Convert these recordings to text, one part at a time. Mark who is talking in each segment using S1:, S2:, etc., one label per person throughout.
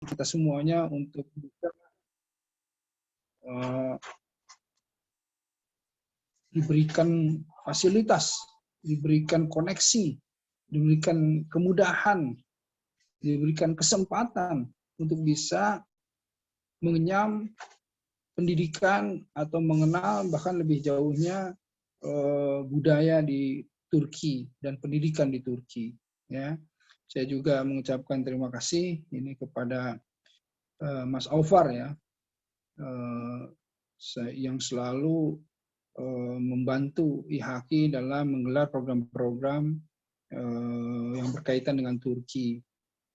S1: kita semuanya untuk bisa diberikan fasilitas, diberikan koneksi, diberikan kemudahan, diberikan kesempatan untuk bisa mengenyam pendidikan atau mengenal bahkan lebih jauhnya budaya di Turki dan pendidikan di Turki. Ya, saya juga mengucapkan terima kasih ini kepada Mas Aufar ya, yang selalu membantu IHAKI dalam menggelar program-program yang berkaitan dengan Turki.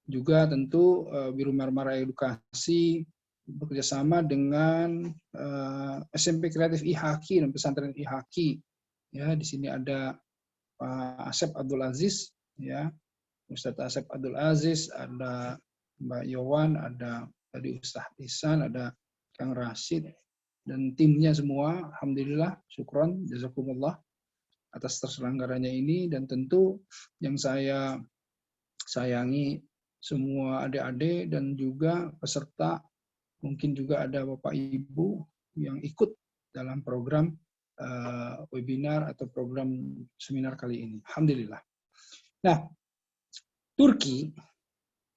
S1: Juga tentu Biro Marmara Edukasi bekerjasama dengan SMP Kreatif IHAKI dan pesantren IHAKI. Ya, di sini ada Pak Asep Abdul Aziz, ya, Ustadz Asep Abdul Aziz, ada Mbak Yowan, ada tadi Ustadz Ihsan, ada Kang Rashid, dan timnya semua. Alhamdulillah, syukron, jazakumullah atas terselenggaranya ini. Dan tentu yang saya sayangi semua adik-adik dan juga peserta, mungkin juga ada Bapak Ibu yang ikut dalam program webinar atau program seminar kali ini. Alhamdulillah. Nah, Turki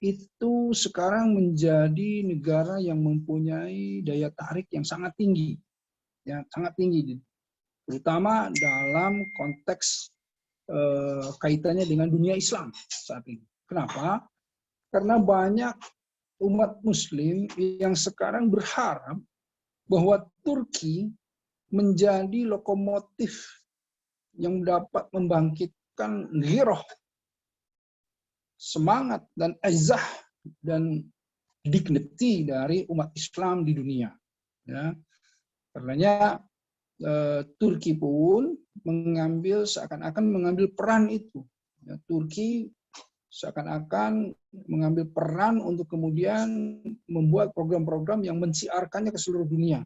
S1: itu sekarang menjadi negara yang mempunyai daya tarik yang sangat tinggi, ya, sangat tinggi, terutama dalam konteks kaitannya dengan dunia Islam saat ini. Kenapa? Karena banyak umat Muslim yang sekarang berharap bahwa Turki menjadi lokomotif yang dapat membangkitkan ghirah, semangat dan izah dan dignity dari umat Islam di dunia. Ya, karenanya Turki pun seakan-akan mengambil peran itu. Ya, Turki seakan-akan mengambil peran untuk kemudian membuat program-program yang mensiarkannya ke seluruh dunia.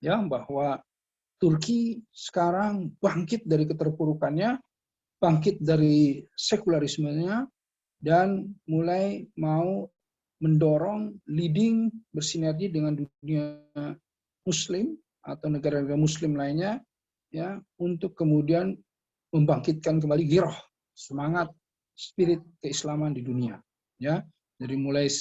S1: Ya, bahwa Turki sekarang bangkit dari keterpurukannya, bangkit dari sekularismenya, dan mulai mau mendorong leading bersinergi dengan dunia Muslim atau negara-negara Muslim lainnya, ya, untuk kemudian membangkitkan kembali ghirah, semangat, spirit keislaman di dunia. Ya, dari mulai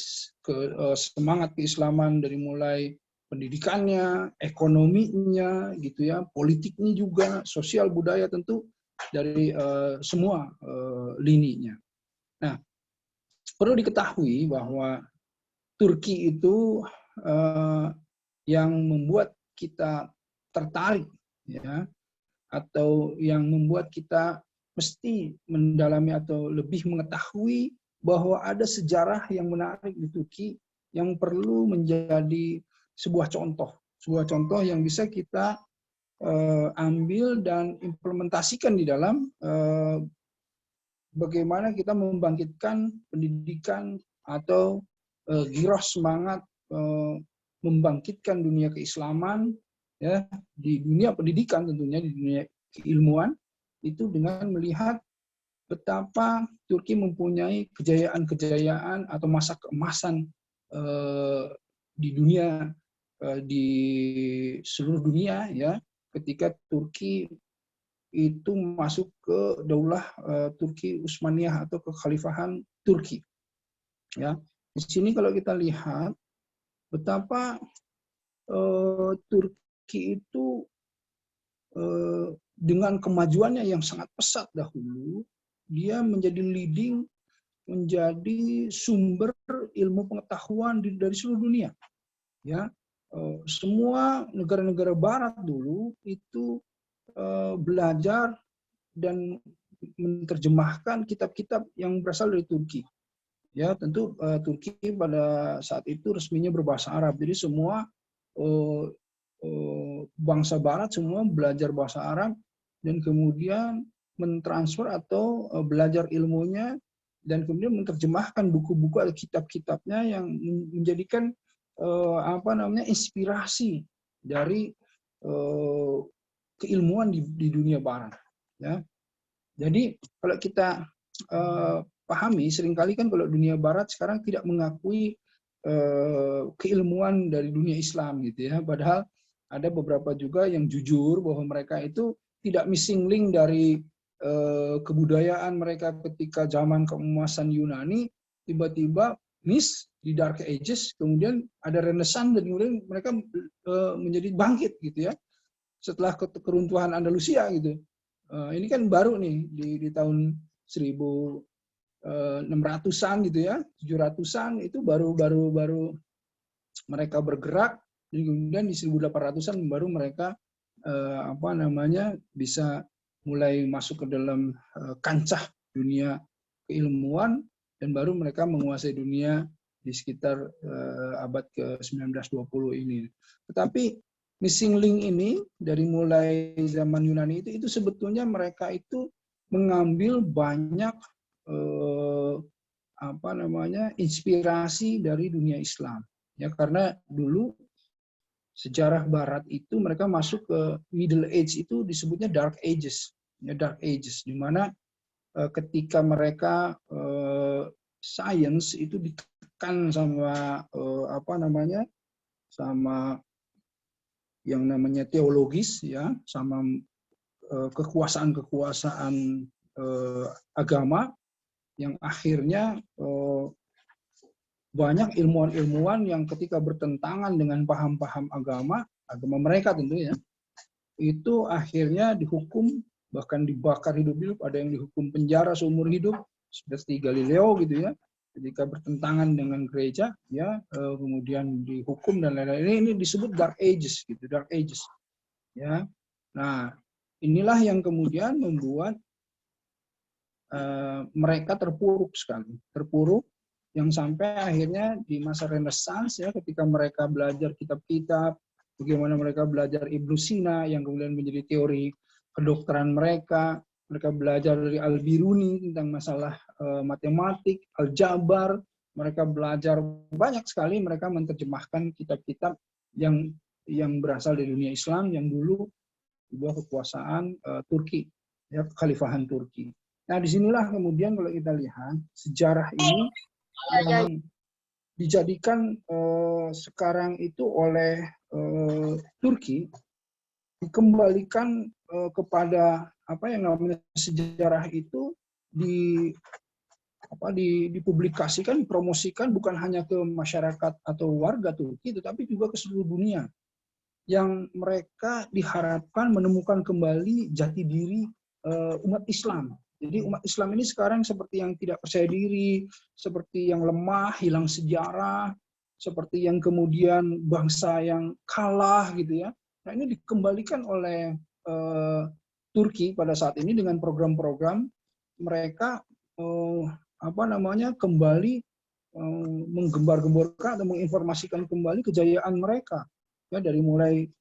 S1: semangat keislaman, dari mulai pendidikannya, ekonominya, gitu ya, politiknya juga, sosial budaya tentu dari semua lininya. Nah, perlu diketahui bahwa Turki itu yang membuat kita tertarik, ya, atau yang membuat kita mesti mendalami atau lebih mengetahui bahwa ada sejarah yang menarik di Turki yang perlu menjadi sebuah contoh yang bisa kita ambil dan implementasikan di dalam bagaimana kita membangkitkan pendidikan atau ghirah, semangat membangkitkan dunia keislaman, ya, di dunia pendidikan tentunya, di dunia keilmuan itu, dengan melihat betapa Turki mempunyai kejayaan-kejayaan atau masa keemasan di dunia, di seluruh dunia, ya, ketika Turki itu masuk ke daulah Turki Utsmaniyah atau kekhalifahan Turki. Ya, di sini kalau kita lihat betapa Turki itu dengan kemajuannya yang sangat pesat dahulu, dia menjadi leading, menjadi sumber ilmu pengetahuan dari seluruh dunia. Ya, semua negara-negara Barat dulu itu belajar dan menerjemahkan kitab-kitab yang berasal dari Turki. Ya, tentu Turki pada saat itu resminya berbahasa Arab. Jadi semua bangsa Barat semua belajar bahasa Arab dan kemudian mentransfer atau belajar ilmunya dan kemudian menerjemahkan buku-buku atau kitab-kitabnya yang menjadikan inspirasi dari keilmuan di dunia Barat. Ya, jadi kalau kita pahami, seringkali kan kalau dunia Barat sekarang tidak mengakui keilmuan dari dunia Islam gitu ya. Padahal ada beberapa juga yang jujur bahwa mereka itu tidak missing link dari kebudayaan mereka ketika zaman keemasan Yunani, tiba-tiba miss di Dark Ages, kemudian ada Renaissance dan kemudian mereka menjadi bangkit gitu ya setelah keruntuhan Andalusia gitu. Ini kan baru nih di tahun 1600-an gitu ya, 700-an itu baru mereka bergerak, dan kemudian di 1800-an baru mereka bisa mulai masuk ke dalam kancah dunia keilmuan, dan baru mereka menguasai dunia di sekitar abad ke-19-20 ini. Tetapi missing link ini dari mulai zaman Yunani itu sebetulnya mereka itu mengambil banyak inspirasi dari dunia Islam. Ya, karena dulu sejarah Barat itu mereka masuk ke Middle Age, itu disebutnya Dark Ages, ya, Dark Ages, di mana ketika mereka science itu ditekan sama sama yang namanya teologis, ya, sama kekuasaan agama, yang akhirnya banyak ilmuwan-ilmuwan yang ketika bertentangan dengan paham-paham agama mereka tentunya, itu akhirnya dihukum, bahkan dibakar hidup-hidup, ada yang dihukum penjara seumur hidup, seperti Galileo gitu ya, ketika bertentangan dengan gereja, ya, kemudian dihukum dan lain-lain. Ini disebut Dark Ages gitu, Dark Ages. Ya. Nah, inilah yang kemudian membuat mereka terpuruk sekali, terpuruk, yang sampai akhirnya di masa Renaissance, ya, ketika mereka belajar kitab-kitab, bagaimana mereka belajar Ibnu Sina yang kemudian menjadi teori kedokteran mereka belajar dari Al-Biruni tentang masalah matematik, aljabar, mereka belajar banyak sekali, mereka menerjemahkan kitab-kitab yang berasal dari dunia Islam yang dulu di bawah kekuasaan Turki, ya, kekhalifahan Turki. Nah, disinilah kemudian kalau kita lihat sejarah ini yang dijadikan sekarang itu oleh Turki, dikembalikan kepada apa yang namanya sejarah itu dipublikasikan, dipromosikan bukan hanya ke masyarakat atau warga Turki, tetapi juga ke seluruh dunia, yang mereka diharapkan menemukan kembali jati diri umat Islam. Jadi umat Islam ini sekarang seperti yang tidak percaya diri, seperti yang lemah, hilang sejarah, seperti yang kemudian bangsa yang kalah gitu ya. Nah, ini dikembalikan oleh Turki pada saat ini dengan program-program mereka kembali menggembar-gemborkan atau menginformasikan kembali kejayaan mereka, ya, dari mulai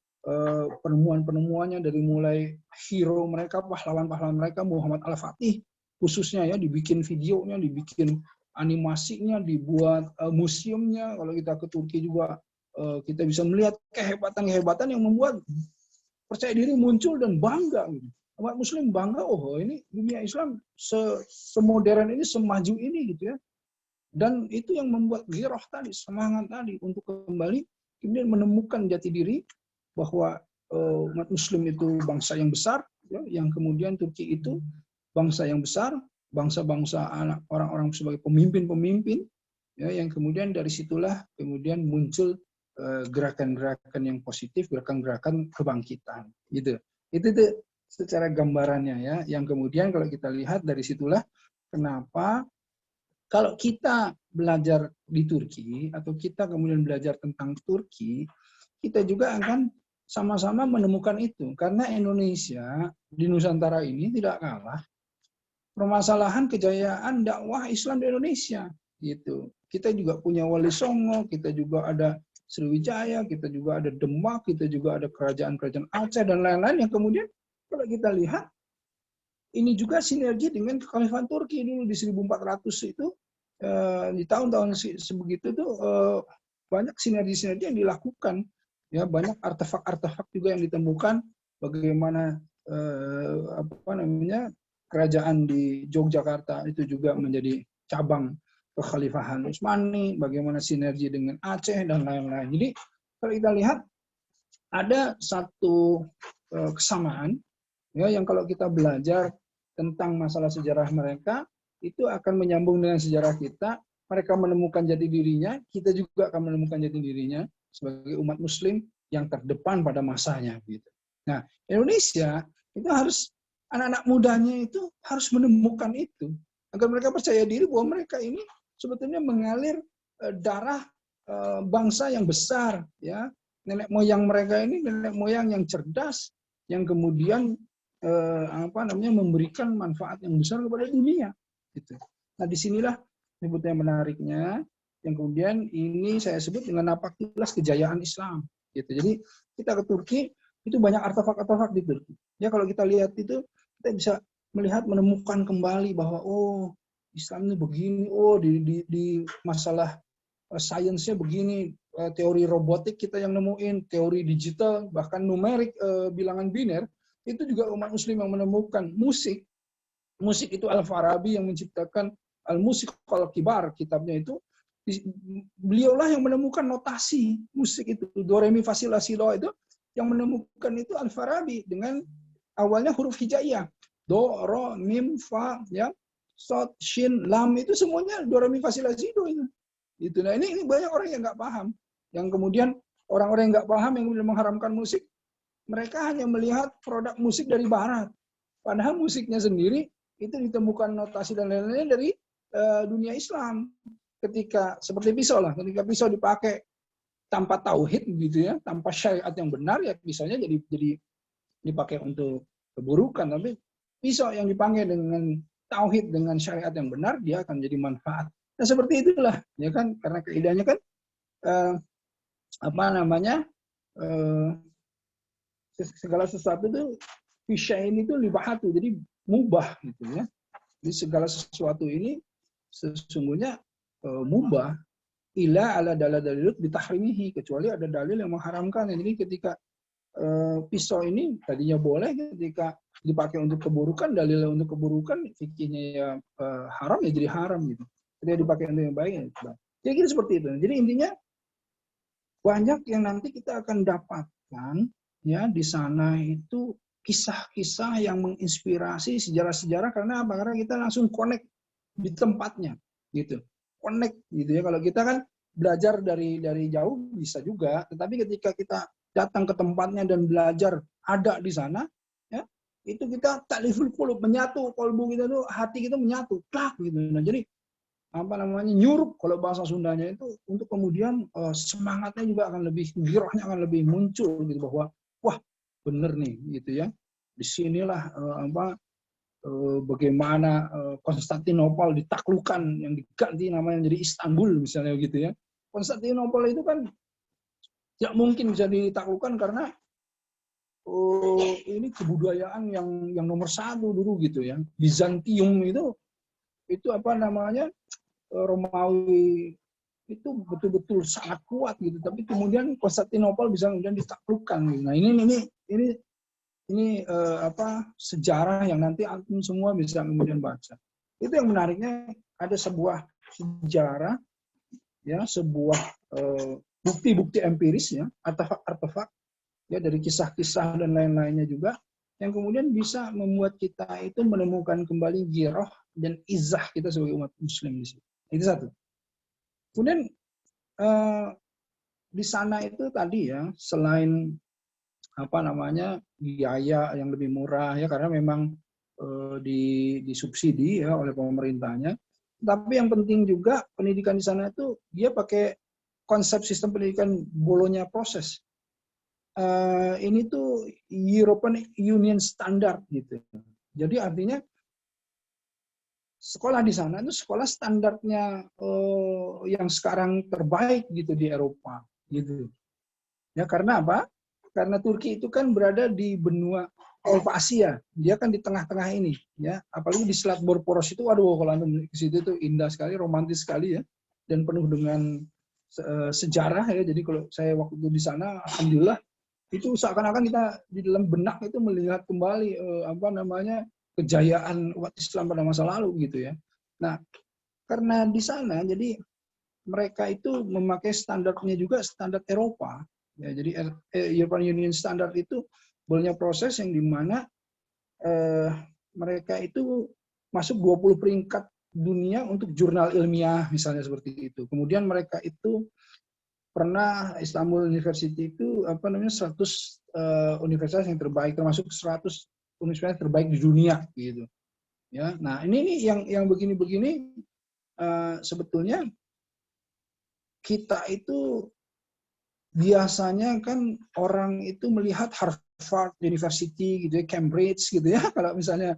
S1: penemuan-penemuannya, dari mulai hero mereka, pahlawan-pahlawan mereka, Muhammad Al-Fatih khususnya, ya, dibikin videonya, dibikin animasinya, dibuat museumnya. Kalau kita ke Turki juga kita bisa melihat kehebatan-kehebatan yang membuat percaya diri muncul dan bangga. Umat Muslim bangga, oh ini dunia Islam semodern ini, semaju ini gitu ya. Dan itu yang membuat giroh tadi, semangat tadi untuk kembali kemudian menemukan jati diri bahwa umat Muslim itu bangsa yang besar, ya, yang kemudian Turki itu bangsa yang besar, bangsa-bangsa anak orang-orang sebagai pemimpin-pemimpin, ya, yang kemudian dari situlah kemudian muncul gerakan-gerakan yang positif, gerakan-gerakan kebangkitan, gitu. Itu secara gambarannya, ya, yang kemudian kalau kita lihat dari situlah kenapa kalau kita belajar di Turki atau kita kemudian belajar tentang Turki, kita juga akan sama-sama menemukan itu, karena Indonesia di Nusantara ini tidak kalah permasalahan kejayaan dakwah Islam di Indonesia, gitu. Kita juga punya Wali Songo, kita juga ada Sriwijaya, kita juga ada Demak, kita juga ada kerajaan-kerajaan Aceh dan lain-lain yang kemudian kalau kita lihat ini juga sinergi dengan kekhalifahan Turki dulu di 1400 itu, di tahun-tahun sebegitu tuh banyak sinergi-sinergi yang dilakukan, ya, banyak artefak-artefak juga yang ditemukan, bagaimana kerajaan di Yogyakarta itu juga menjadi cabang kekhalifahan Utsmani, bagaimana sinergi dengan Aceh dan lain-lain. Jadi kalau kita lihat ada satu kesamaan ya, yang kalau kita belajar tentang masalah sejarah mereka itu akan menyambung dengan sejarah kita. Mereka menemukan jati dirinya, kita juga akan menemukan jati dirinya sebagai umat Muslim yang terdepan pada masanya. Gitu. Nah, Indonesia itu harus, anak-anak mudanya itu harus menemukan itu agar mereka percaya diri bahwa mereka ini sebetulnya mengalir darah bangsa yang besar, ya. Nenek moyang mereka ini nenek moyang yang cerdas, yang kemudian memberikan manfaat yang besar kepada dunia. Gitu. Nah, disinilah sebetulnya menariknya, yang kemudian ini saya sebut dengan napaktilas kejayaan Islam. Gitu. Jadi kita ke Turki itu banyak artefak-artefak di Turki. Ya kalau kita lihat itu kita bisa melihat menemukan kembali bahwa oh Islam ini begini, oh di masalah sainsnya begini, teori robotik kita yang nemuin, teori digital, bahkan numerik, bilangan biner, itu juga umat Muslim yang menemukan. Musik itu Al-Farabi yang menciptakan Al-Musik Al-Kibar, kitabnya itu, beliaulah yang menemukan notasi musik itu, do re mi fa si la si do itu, yang menemukan itu Al-Farabi dengan awalnya huruf hijaiyah, do, ro, mim, fa, ya, sod, shin, lam, itu semuanya do re mi fa si la si do itu. Itu. Nah ini banyak orang yang nggak paham, yang kemudian orang-orang yang nggak paham yang kemudian mengharamkan musik, mereka hanya melihat produk musik dari Barat, padahal musiknya sendiri itu ditemukan notasi dan lain-lainnya dari dunia Islam. Ketika seperti pisau lah, ketika pisau dipakai tanpa tauhid gitu ya, tanpa syariat yang benar ya pisaunya jadi dipakai untuk keburukan. Tapi pisau yang dipakai dengan tauhid, dengan syariat yang benar, dia akan jadi manfaat. Nah seperti itulah, ya kan, karena kaidahnya kan segala sesuatu itu fisyain itu libahatu, jadi mubah gitu ya. Jadi segala sesuatu ini sesungguhnya mubah ila ala dalil bitahrimihi, kecuali ada dalil yang mengharamkan. Jadi ketika pisau ini tadinya boleh, ketika dipakai untuk keburukan, dalilnya untuk keburukan, fikihnya ya haram ya jadi haram gitu. Ketika dipakai untuk yang baik ya. Jadi gitu seperti itu. Jadi intinya banyak yang nanti kita akan dapatkan ya di sana itu kisah-kisah yang menginspirasi, sejarah-sejarah. Karena apa? Karena kita langsung connect di tempatnya gitu. Connect gitu ya. Kalau kita kan belajar dari jauh bisa juga, tetapi ketika kita datang ke tempatnya dan belajar ada di sana, ya itu kita ta'liful qulub, menyatu kolbu kita tuh, hati kita menyatu, klak gitu. Nah jadi nyurup kalau bahasa Sundanya itu, untuk kemudian semangatnya juga akan lebih, girohnya akan lebih muncul gitu, bahwa wah bener nih gitu ya. Disinilah bagaimana Konstantinopel ditaklukkan, yang diganti namanya jadi Istanbul misalnya gitu ya. Konstantinopel itu kan tidak mungkin bisa ditaklukkan karena ini kebudayaan yang nomor satu dulu gitu ya. Bizantium itu Romawi itu betul-betul sangat kuat gitu, tapi kemudian Konstantinopel bisa kemudian ditaklukkan. Nah ini sejarah yang nanti antum semua bisa kemudian baca. Itu yang menariknya, ada sebuah sejarah ya, sebuah bukti-bukti empiris ya, artefak ya dari kisah-kisah dan lain-lainnya juga, yang kemudian bisa membuat kita itu menemukan kembali giroh dan izah kita sebagai umat Muslim di sini. Itu satu. Kemudian di sana itu tadi ya, selain biaya yang lebih murah ya, karena memang disubsidi ya oleh pemerintahnya. Tapi yang penting juga pendidikan di sana itu dia pakai konsep sistem pendidikan Bologna Process. Ini tuh European Union Standard gitu. Jadi artinya sekolah di sana itu sekolah standarnya yang sekarang terbaik gitu di Eropa gitu. Ya karena apa? Karena Turki itu kan berada di benua Eropa Asia. Dia kan di tengah-tengah ini ya. Apalagi di Selat Bosporus itu, waduh kalau anda ke situ itu indah sekali, romantis sekali ya, dan penuh dengan sejarah ya. Jadi kalau saya waktu itu di sana, alhamdulillah itu seakan-akan kita di dalam benak itu melihat kembali kejayaan umat Islam pada masa lalu gitu ya. Nah, karena di sana jadi mereka itu memakai standarnya juga standar Eropa. Ya, jadi European Union Standard itu punya proses yang dimana mereka itu masuk 20 peringkat dunia untuk jurnal ilmiah misalnya seperti itu. Kemudian mereka itu pernah Istanbul University itu 100 universitas yang terbaik, termasuk 100 universitas terbaik di dunia gitu. Ya, nah ini yang begini-begini sebetulnya kita itu biasanya kan orang itu melihat Harvard University gitu ya, Cambridge gitu ya. Kalau misalnya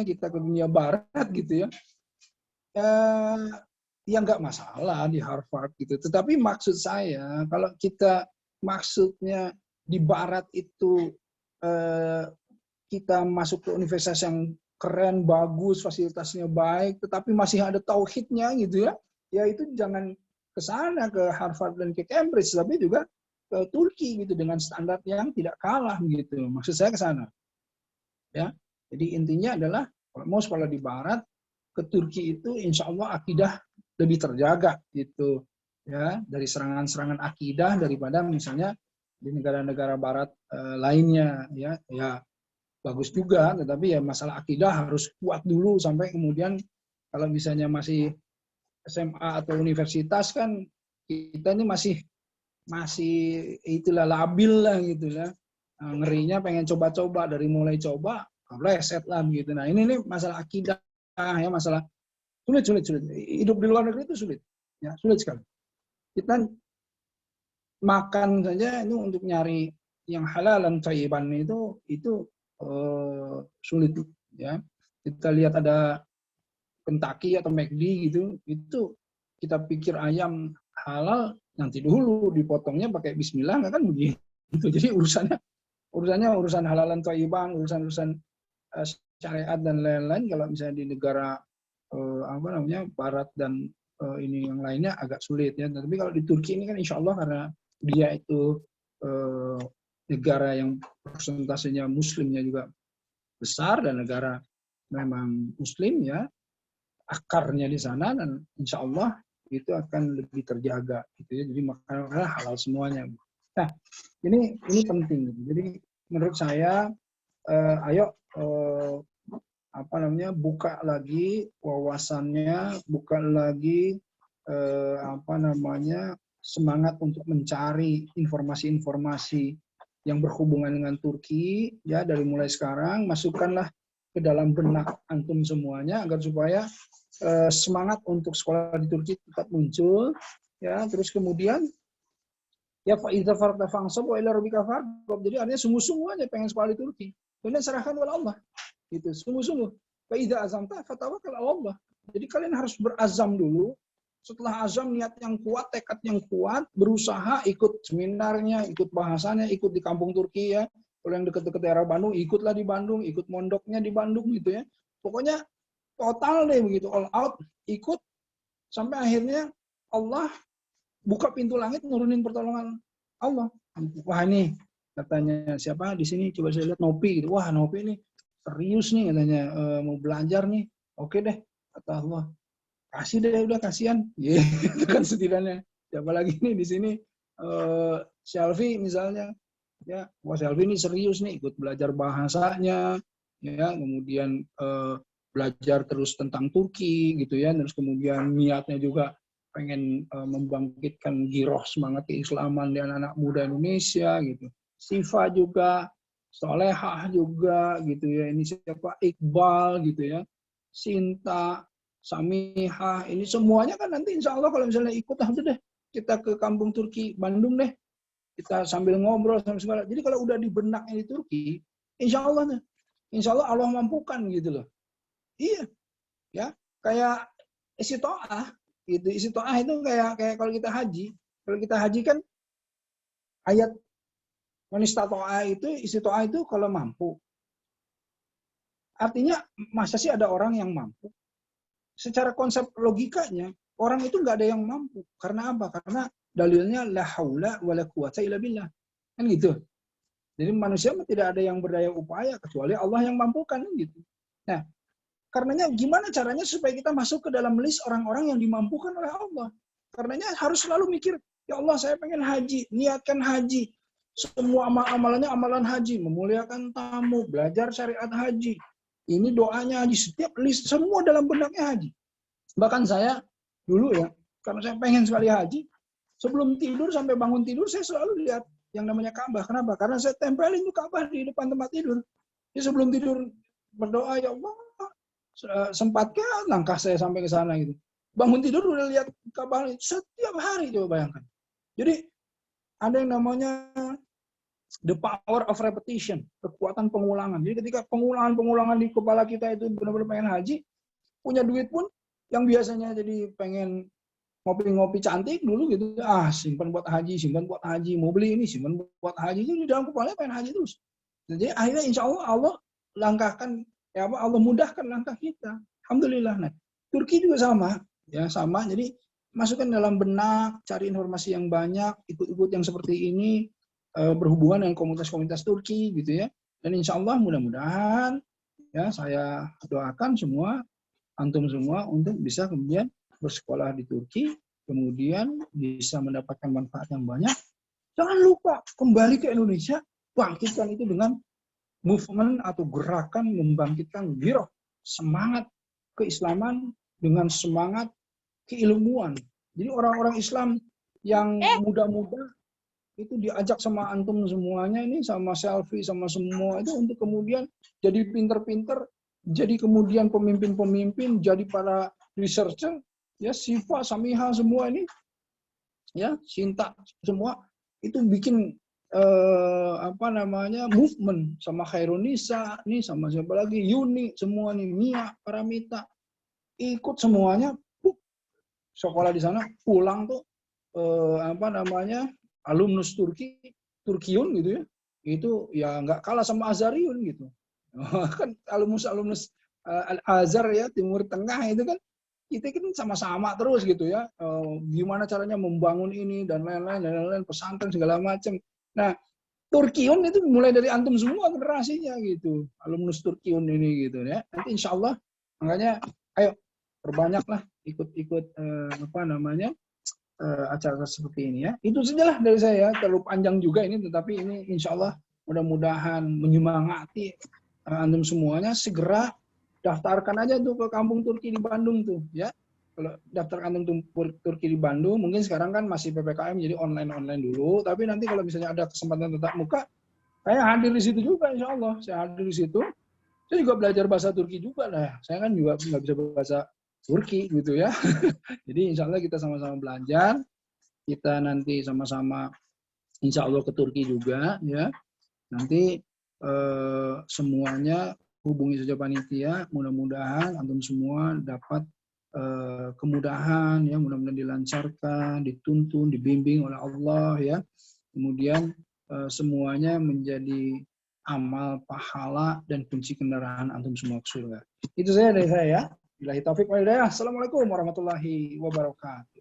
S1: kita ke dunia barat gitu ya. Ya nggak masalah di Harvard gitu. Tetapi maksud saya kalau kita maksudnya di barat itu kita masuk ke universitas yang keren, bagus, fasilitasnya baik, tetapi masih ada tauhidnya gitu ya. Ya itu jangan ke sana ke Harvard dan ke Cambridge, tapi juga ke Turki gitu dengan standar yang tidak kalah gitu. Maksud saya ke sana. Ya. Jadi intinya adalah kalau mau sekolah di barat ke Turki itu insya Allah akidah lebih terjaga gitu. Ya, dari serangan-serangan akidah daripada misalnya di negara-negara barat lainnya ya. Ya bagus juga, tetapi ya masalah akidah harus kuat dulu sampai kemudian kalau misalnya masih SMA atau universitas kan kita ini masih itulah labil lah gitu lah. Ngerinya pengen coba-coba dari mulai coba reset lah gitu. Nah ini nih masalah akidah ya, masalah sulit. Hidup di luar negeri itu sulit, ya sulit sekali. Kita makan saja itu untuk nyari yang halal dan thayyiban itu sulit ya. Kita lihat ada Kentucky atau McD gitu, itu kita pikir ayam halal, nanti dulu dipotongnya pakai bismillah, nggak kan begitu. Jadi urusan halalan thayyiban, urusan syariat dan lain-lain kalau misalnya di negara barat dan ini yang lainnya agak sulit ya. Tapi kalau di Turki ini kan insya Allah karena dia itu negara yang persentasenya muslimnya juga besar dan negara memang muslim ya, akarnya di sana dan insya Allah itu akan lebih terjaga gitu ya. Jadi makanan halal semuanya. Nah ini penting. Jadi menurut saya ayo buka lagi wawasannya, buka lagi semangat untuk mencari informasi-informasi yang berhubungan dengan Turki ya. Dari mulai sekarang masukkanlah ke dalam benak antum semuanya agar supaya semangat untuk sekolah di Turki tetap muncul ya. Terus kemudian ya fa idza faragta fansab wa ila rabbika farghab. Jadi artinya sungguh-sungguh aja pengen sekolah di Turki. Kemudian serahkan kepada Allah. Gitu, sungguh-sungguh. Fa idza azamta fatawakkal 'ala Allah. Jadi kalian harus berazam dulu. Setelah azam, niat yang kuat, tekad yang kuat, berusaha ikut seminarnya, ikut bahasanya, ikut di kampung Turki ya. Kalau yang dekat-dekat daerah Bandung, ikutlah di Bandung, ikut mondoknya di Bandung gitu ya. Pokoknya total deh begitu, all out, ikut sampai akhirnya Allah buka pintu langit, nurunin pertolongan Allah. Wah ini katanya siapa di sini, coba saya lihat Nopi gitu. Wah Nopi ini serius nih katanya mau belajar nih. Oke deh kata Allah. Kasih deh udah kasihan. Itu kan setidaknya. Siapa lagi nih di sini Selfie misalnya. Ya, wah Selfie ini serius nih ikut belajar bahasanya ya, kemudian belajar terus tentang Turki gitu ya, terus kemudian niatnya juga pengen membangkitkan giroh semangat keislaman di anak-anak muda Indonesia gitu. Sifa juga, Solehah juga gitu ya, ini siapa Iqbal gitu ya, Sinta, Samihah, ini semuanya kan nanti insya Allah kalau misalnya ikut aja deh kita ke kampung Turki Bandung deh, kita sambil ngobrol sambil segala. Jadi kalau udah di benaknya di Turki, insya Allah Allah mampukan gitu loh. Iya, ya kayak istiqoah gitu. Istiqoah itu kayak kalau kita haji. Kalau kita haji kan ayat manistatoah itu istiqoah itu kalau mampu. Artinya masa sih ada orang yang mampu? Secara konsep logikanya orang itu nggak ada yang mampu. Karena apa? Karena dalilnya la haula wala quwata illa billah. Kan gitu. Jadi manusia tidak ada yang berdaya upaya kecuali Allah yang mampukan gitu. Nah, Karenanya gimana caranya supaya kita masuk ke dalam list orang-orang yang dimampukan oleh Allah. Karenanya harus selalu mikir, ya Allah saya pengen haji, niatkan haji. Semua amalannya amalan haji, memuliakan tamu, belajar syariat haji. Ini doanya haji, setiap list semua dalam benaknya haji. Bahkan saya dulu ya, karena saya pengen sekali haji, sebelum tidur sampai bangun tidur saya selalu lihat yang namanya Ka'bah. Kenapa? Karena saya tempelin itu Ka'bah di depan tempat tidur. Jadi sebelum tidur berdoa, ya Allah, sempatkah langkah saya sampai ke sana gitu. Bangun tidur udah lihat Ka'bah setiap hari, coba bayangkan. Jadi ada yang namanya the power of repetition, kekuatan pengulangan. Jadi ketika pengulangan di kepala kita itu benar-benar pengen haji, punya duit pun yang biasanya jadi pengen ngopi-ngopi cantik dulu gitu, simpan buat haji, mau beli ini simpan buat haji, itu di dalam kepala pengen haji terus. Jadi akhirnya insya Allah langkahkan, Allah mudahkan langkah kita. Alhamdulillah. Nah, Turki juga sama, ya sama. Jadi masukkan dalam benak, cari informasi yang banyak, ikut-ikut yang seperti ini, berhubungan dengan komunitas-komunitas Turki gitu ya. Dan insya Allah mudah-mudahan ya saya doakan semua, antum semua untuk bisa kemudian bersekolah di Turki, kemudian bisa mendapatkan manfaat yang banyak. Jangan lupa kembali ke Indonesia, bangkitkan itu dengan movement atau gerakan membangkitkan giroh, semangat keislaman dengan semangat keilmuan. Jadi orang-orang Islam yang muda-muda itu diajak sama antum semuanya ini, sama selfie, sama semua itu untuk kemudian jadi pinter-pinter, jadi kemudian pemimpin-pemimpin, jadi para researcher, ya Sifa, Samiha semua ini, ya Sinta semua itu bikin movement sama Khairunisa nih, sama siapa lagi, Yuni semua nih, Mia, Paramita ikut semuanya, sekolah di sana, pulang tuh alumnus Turkiun gitu ya, itu ya nggak kalah sama Azhariun gitu. Kan alumnus Al-Azhar ya, Timur Tengah itu kan kita kan sama-sama terus gitu ya, gimana caranya membangun ini dan lain-lain, pesantren segala macam. Nah, Turkiun itu mulai dari antum semua generasinya gitu, alumnus Turkiun ini gitu ya. Nanti insya Allah, makanya ayo perbanyaklah ikut-ikut acara seperti ini ya. Itu sajalah dari saya, terlalu panjang juga ini, tetapi ini insya Allah mudah-mudahan menyemangati antum semuanya, segera daftarkan aja tuh ke kampung Turki di Bandung tuh ya. Kalau daftar antum Turki di Bandung, mungkin sekarang kan masih PPKM jadi online dulu, tapi nanti kalau misalnya ada kesempatan tatap muka, saya hadir di situ juga insya Allah. Saya hadir di situ. Saya juga belajar bahasa Turki juga lah. Saya kan juga nggak bisa bahasa Turki gitu ya. Jadi insya Allah kita sama-sama belajar. Kita nanti sama-sama insya Allah ke Turki juga ya. Nanti semuanya hubungi saja panitia. Mudah-mudahan antum semua dapat kemudahan ya, mudah-mudahan dilancarkan, dituntun, dibimbing oleh Allah ya. Kemudian semuanya menjadi amal pahala dan kunci kendaraan antum semua ke surga. Itu saja dari saya. Billahi taufik wal hidayah. Assalamualaikum warahmatullahi wabarakatuh.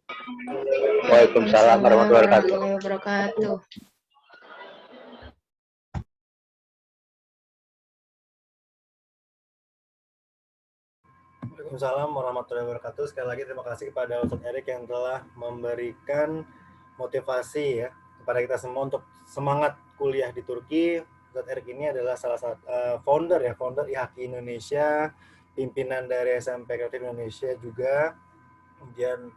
S2: Waalaikumsalam warahmatullahi wabarakatuh.
S3: Waalaikumsalam warahmatullahi wabarakatuh. Sekali lagi terima kasih kepada Ustadz Erik yang telah memberikan motivasi ya kepada kita semua untuk semangat kuliah di Turki. Ustadz Erik ini adalah salah satu founder IHAKI Indonesia, pimpinan dari SMP Kreatif Indonesia juga, kemudian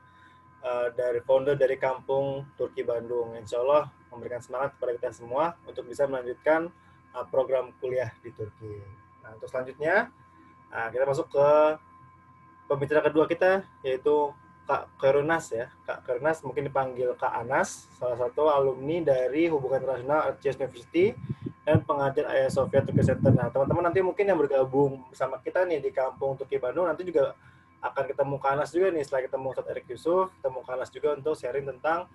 S3: dari founder dari Kampung Turki Bandung. Insya Allah memberikan semangat kepada kita semua untuk bisa melanjutkan program kuliah di Turki. Nah, untuk selanjutnya kita masuk ke pembicara kedua kita, yaitu Kak Khairunnas ya. Kak Khairunnas mungkin dipanggil Kak Anas, salah satu alumni dari Hubungan Internasional ArtScience University dan pengajar Hagia Sophia Turkish Center. Nah, teman-teman nanti mungkin yang bergabung bersama kita nih di Kampung Turki Bandung, nanti juga akan ketemu Kak Anas juga nih, setelah ketemu Ustadz Erik Yusuf, ketemu Kak Anas juga untuk sharing tentang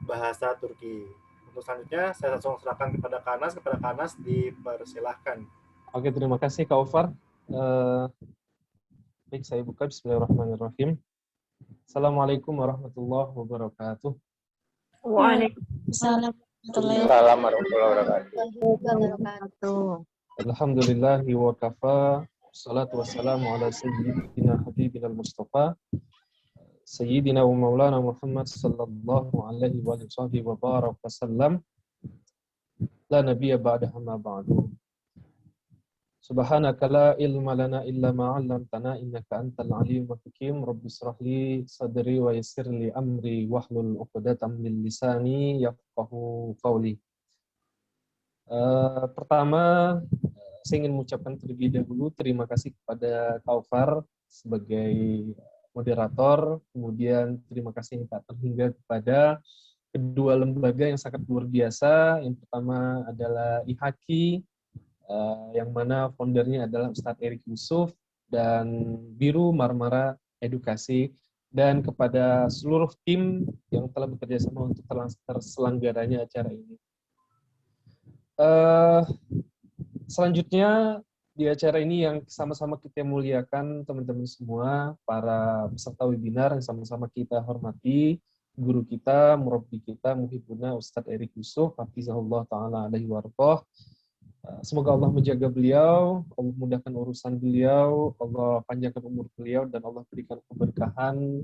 S3: bahasa Turki. Untuk selanjutnya, saya langsung serahkan kepada Kak Anas, dipersilahkan.
S4: Oke, terima kasih Kak Ofar. Baik, saya buka. Bismillahirrahmanirrahim. Assalamualaikum warahmatullahi wabarakatuh.
S2: Waalaikumsalam warahmatullahi wabarakatuh.
S4: Alhamdulillahi wa kafa, Salatu wassalamu ala sayyidina habibina al-Mustafa Sayyidina wa maulana Muhammad sallallahu alaihi wa sahbihi wa barak wasallam. La nabiyya ba'dahu ma ba'du. Subhanaka la ilma lana illa ma 'allamtana innaka antal alimul hakim. Rabbi shrah li sadri wa yassir li amri wahlul 'uqdatam min lisani yafqahu qawli. Pertama, saya ingin mengucapkan terlebih dahulu terima kasih kepada Kak Aufar sebagai moderator, kemudian terima kasih yang tak terhingga kepada kedua lembaga yang sangat luar biasa. Yang pertama adalah IHAKI, yang mana foundernya adalah Ustadz Erik Yusuf, dan Biru Marmara Edukasi, dan kepada seluruh tim yang telah bekerja sama untuk terselenggaranya acara ini. Selanjutnya, di acara ini yang sama-sama kita muliakan teman-teman semua, para peserta webinar yang sama-sama kita hormati, guru kita, murabbi kita, muhibuna Ustadz Erik Yusuf, hafizahullah ta'ala alaihi warqah. Semoga Allah menjaga beliau, Allah mudahkan urusan beliau, Allah panjangkan umur beliau, dan Allah berikan keberkahan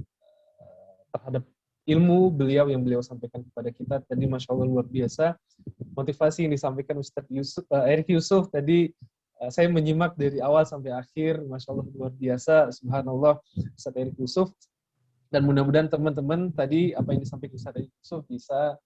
S4: terhadap ilmu beliau yang beliau sampaikan kepada kita. Tadi Masya Allah luar biasa, motivasi yang disampaikan Ustadz Erik Yusuf tadi, saya menyimak dari awal sampai akhir, Masya Allah luar biasa, subhanallah Ustadz Erik Yusuf. Dan mudah-mudahan teman-teman tadi apa yang disampaikan Ustadz Erik Yusuf bisa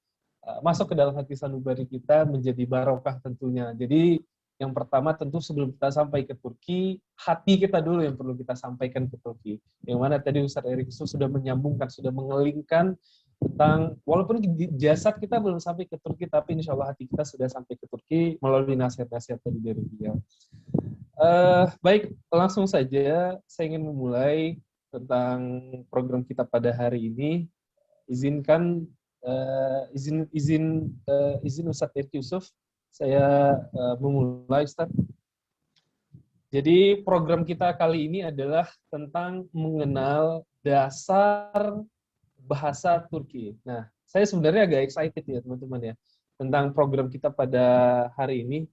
S4: masuk ke dalam hati sanubari kita, menjadi barokah tentunya. Jadi yang pertama tentu sebelum kita sampai ke Turki, hati kita dulu yang perlu kita sampaikan ke Turki. Yang mana tadi Ustadz Erik Yusuf sudah menyambungkan, sudah mengelingkan tentang, walaupun jasad kita belum sampai ke Turki, tapi insya Allah hati kita sudah sampai ke Turki melalui nasihat-nasihat tadi dari beliau. Baik, langsung saja saya ingin memulai tentang program kita pada hari ini. Izinkan izin Ustadz Erik Yusuf, saya memulai, Ustadz. Jadi program kita kali ini adalah tentang mengenal dasar bahasa Turki. Nah, saya sebenarnya agak excited ya teman-teman ya tentang program kita pada hari ini.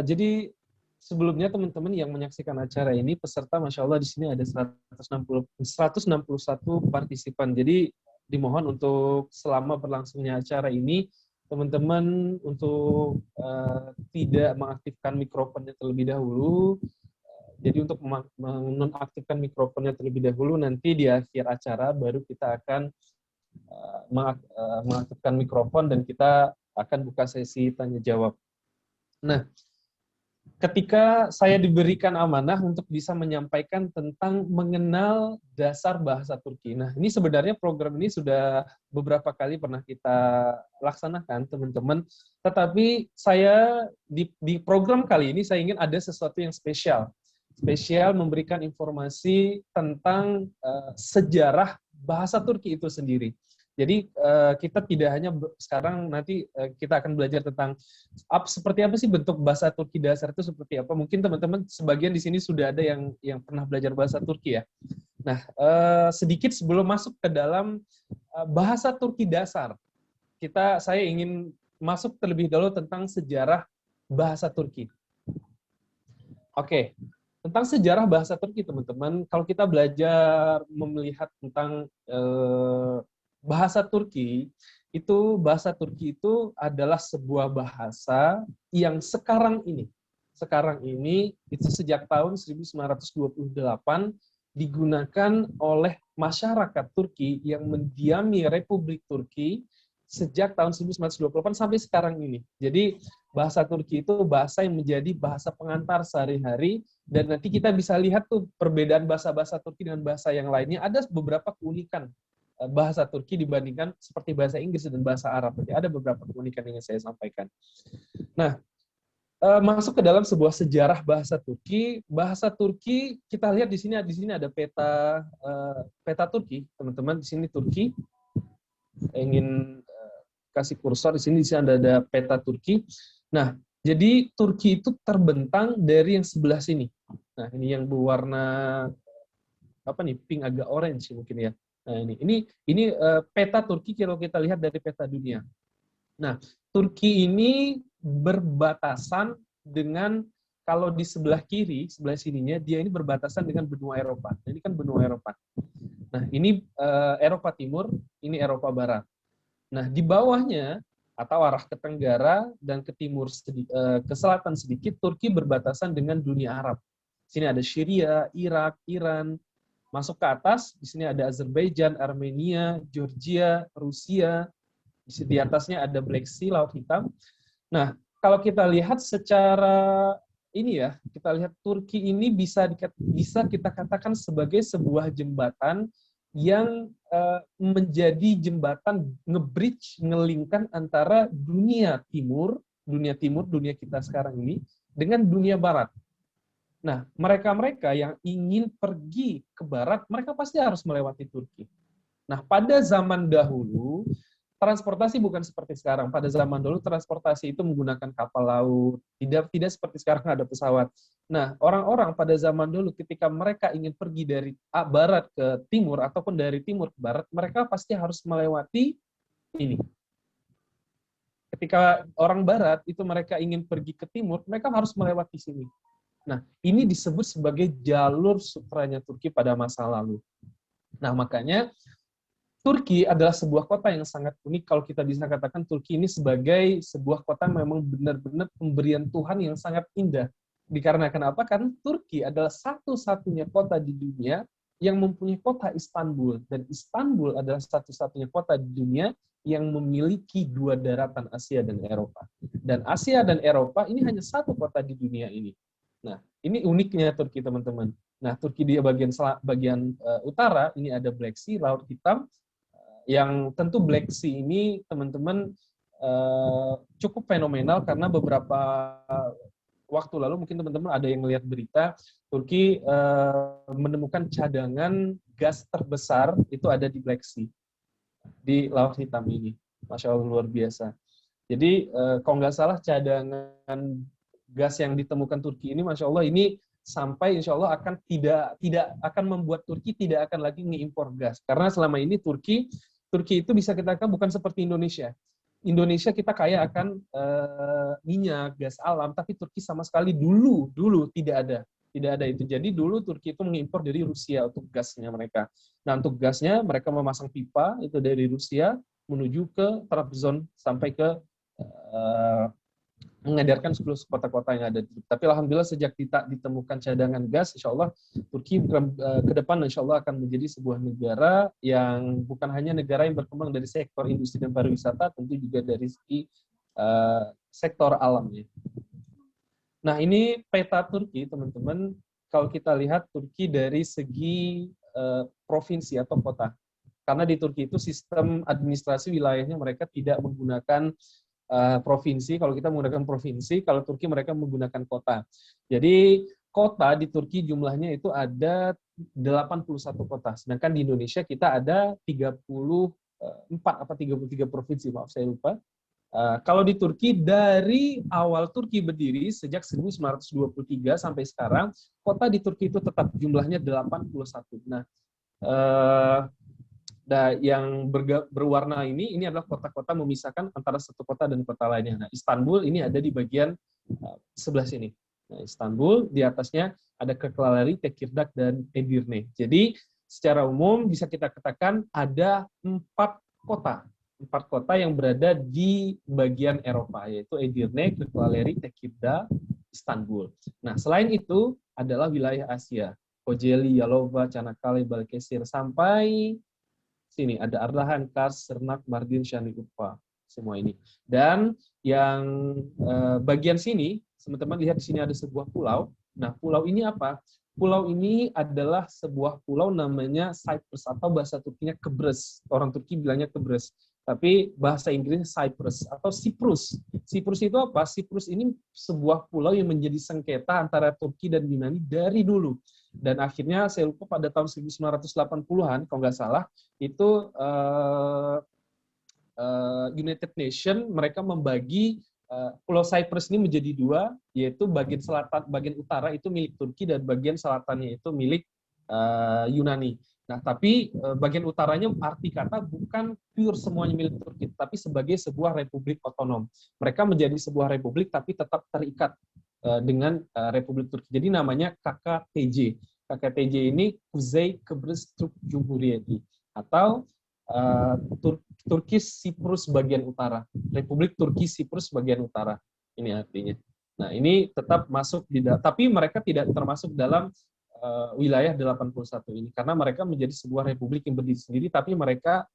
S4: Jadi sebelumnya teman-teman yang menyaksikan acara ini, peserta Masya Allah di sini ada 161 partisipan. Jadi dimohon untuk selama berlangsungnya acara ini, teman-teman untuk tidak mengaktifkan mikrofonnya terlebih dahulu. Jadi untuk menonaktifkan mikrofonnya terlebih dahulu, nanti di akhir acara baru kita akan mengaktifkan mikrofon dan kita akan buka sesi tanya jawab. Nah, ketika saya diberikan amanah untuk bisa menyampaikan tentang mengenal dasar bahasa Turki. Nah, ini sebenarnya program ini sudah beberapa kali pernah kita laksanakan, teman-teman. Tetapi saya di program kali ini saya ingin ada sesuatu yang spesial memberikan informasi tentang sejarah bahasa Turki itu sendiri. Jadi kita tidak hanya sekarang nanti kita akan belajar tentang seperti apa sih bentuk bahasa Turki dasar itu seperti apa. Mungkin teman-teman sebagian di sini sudah ada yang pernah belajar bahasa Turki ya. Nah, sedikit sebelum masuk ke dalam bahasa Turki dasar, saya ingin masuk terlebih dahulu tentang sejarah bahasa Turki. Oke. Tentang sejarah bahasa Turki, teman-teman, kalau kita belajar melihat tentang bahasa Turki itu adalah sebuah bahasa yang sekarang ini itu sejak tahun 1928 digunakan oleh masyarakat Turki yang mendiami Republik Turki sejak tahun 1928 sampai sekarang ini. Jadi bahasa Turki itu bahasa yang menjadi bahasa pengantar sehari-hari, dan nanti kita bisa lihat tuh perbedaan bahasa-bahasa Turki dengan bahasa yang lainnya. Ada beberapa keunikan bahasa Turki dibandingkan seperti bahasa Inggris dan bahasa Arab. Jadi ada beberapa keunikan yang saya sampaikan. Nah, masuk ke dalam sebuah sejarah bahasa Turki. Bahasa Turki kita lihat di sini ada peta Turki, teman-teman. Di sini Turki. Saya ingin kasih kursor di sini ada peta Turki. Nah, jadi Turki itu terbentang dari yang sebelah sini. Nah, ini yang berwarna pink agak orange mungkin ya. Nah, ini peta Turki kalau kita lihat dari peta dunia. Nah, Turki ini berbatasan dengan kalau di sebelah kiri, sebelah sininya, dia ini berbatasan dengan benua Eropa. Ini kan benua Eropa. Nah, ini Eropa Timur, ini Eropa Barat. Nah, di bawahnya, atau arah ke tenggara dan ke timur, ke selatan sedikit, Turki berbatasan dengan dunia Arab. Sini ada Syria, Irak, Iran. Masuk ke atas, di sini ada Azerbaijan, Armenia, Georgia, Rusia. Di atasnya ada Black Sea, Laut Hitam. Nah, kalau kita lihat secara ini ya, kita lihat Turki ini bisa kita katakan sebagai sebuah jembatan yang menjadi jembatan nge-bridge, ngelingkan antara dunia timur, dunia kita sekarang ini, dengan dunia barat. Nah, mereka-mereka yang ingin pergi ke barat, mereka pasti harus melewati Turki. Nah, pada zaman dahulu, transportasi bukan seperti sekarang. Pada zaman dulu transportasi itu menggunakan kapal laut, tidak seperti sekarang ada pesawat. Nah, orang-orang pada zaman dulu ketika mereka ingin pergi dari barat ke timur ataupun dari timur ke barat, mereka pasti harus melewati ini. Ketika orang barat itu mereka ingin pergi ke timur, mereka harus melewati sini. Nah, ini disebut sebagai jalur sutranya Turki pada masa lalu. Nah, makanya Turki adalah sebuah kota yang sangat unik kalau kita bisa katakan Turki ini sebagai sebuah kota memang benar-benar pemberian Tuhan yang sangat indah. Dikarenakan apa? Karena Turki adalah satu-satunya kota di dunia yang mempunyai kota Istanbul. Dan Istanbul adalah satu-satunya kota di dunia yang memiliki dua daratan, Asia dan Eropa. Dan Asia dan Eropa ini hanya satu kota di dunia ini. Nah, ini uniknya Turki, teman-teman. Nah, Turki di bagian utara, ini ada Black Sea, Laut Hitam, yang tentu Black Sea ini teman-teman cukup fenomenal karena beberapa waktu lalu mungkin teman-teman ada yang melihat berita Turki menemukan cadangan gas terbesar itu ada di Black Sea, di Laut Hitam ini. Masya Allah, luar biasa. Jadi kalau nggak salah cadangan gas yang ditemukan Turki ini, Masya Allah, ini sampai insya Allah akan tidak akan membuat Turki tidak akan lagi mengimpor gas. Karena selama ini Turki itu bisa kita katakan bukan seperti Indonesia. Indonesia kita kaya akan minyak, gas alam, tapi Turki sama sekali dulu tidak ada itu. Jadi dulu Turki itu mengimpor dari Rusia untuk gasnya mereka. Nah, untuk gasnya mereka memasang pipa itu dari Rusia menuju ke Trabzon sampai ke mengedarkan 10 kota-kota yang ada. Tapi alhamdulillah sejak ditemukan cadangan gas, insya Allah Turki ke depan insya Allah akan menjadi sebuah negara yang bukan hanya negara yang berkembang dari sektor industri dan pariwisata, tentu juga dari segi sektor alamnya. Nah, ini peta Turki, teman-teman. Kalau kita lihat Turki dari segi provinsi atau kota. Karena di Turki itu sistem administrasi wilayahnya mereka tidak menggunakan provinsi. Kalau kita menggunakan provinsi, kalau Turki mereka menggunakan kota. Jadi kota di Turki jumlahnya itu ada 81 kota. Sedangkan di Indonesia kita ada 34 apa 33 provinsi, maaf saya lupa. Kalau di Turki dari awal Turki berdiri sejak 1923 sampai sekarang, kota di Turki itu tetap jumlahnya 81. Nah, yang berwarna ini adalah kota-kota memisahkan antara satu kota dan kota lainnya. Nah, Istanbul ini ada di bagian sebelah sini. Nah, Istanbul, di atasnya ada Kırklareli, Tekirdağ, dan Edirne. Jadi, secara umum bisa kita katakan ada 4 kota yang berada di bagian Eropa, yaitu Edirne, Kırklareli, Tekirdağ, Istanbul. Nah, selain itu adalah wilayah Asia. Kocaeli, Yalova, Çanakkale, Balıkesir, sampai sini ada Ardahan, Kars, Sırnak, Mardin, Şanlıurfa, semua ini. Dan yang bagian sini, teman-teman lihat di sini ada sebuah pulau. Nah, pulau ini apa? Pulau ini adalah sebuah pulau namanya Cyprus atau bahasa Turkinya Kıbrıs. Orang Turki bilangnya Kıbrıs. Tapi bahasa Inggrisnya Cyprus atau Siprus. Siprus itu apa? Siprus ini sebuah pulau yang menjadi sengketa antara Turki dan Yunani dari dulu. Dan akhirnya saya lupa pada tahun 1980-an, kalau nggak salah, itu United Nations mereka membagi Pulau Cyprus ini menjadi 2, yaitu bagian selatan, bagian utara itu milik Turki dan bagian selatannya itu milik Yunani. Nah, tapi bagian utaranya arti kata bukan pure semuanya milik Turki, tapi sebagai sebuah republik otonom. Mereka menjadi sebuah republik tapi tetap terikat dengan Republik Turki. Jadi namanya KKTJ. KKTJ ini Kuzey Kıbrıs Türk Cumhuriyeti atau Turkish Cyprus bagian utara. Republik Turki Cyprus bagian utara. Ini artinya. Nah, ini tetap masuk tapi mereka tidak termasuk dalam wilayah 81 ini karena mereka menjadi sebuah republik yang berdiri sendiri tapi mereka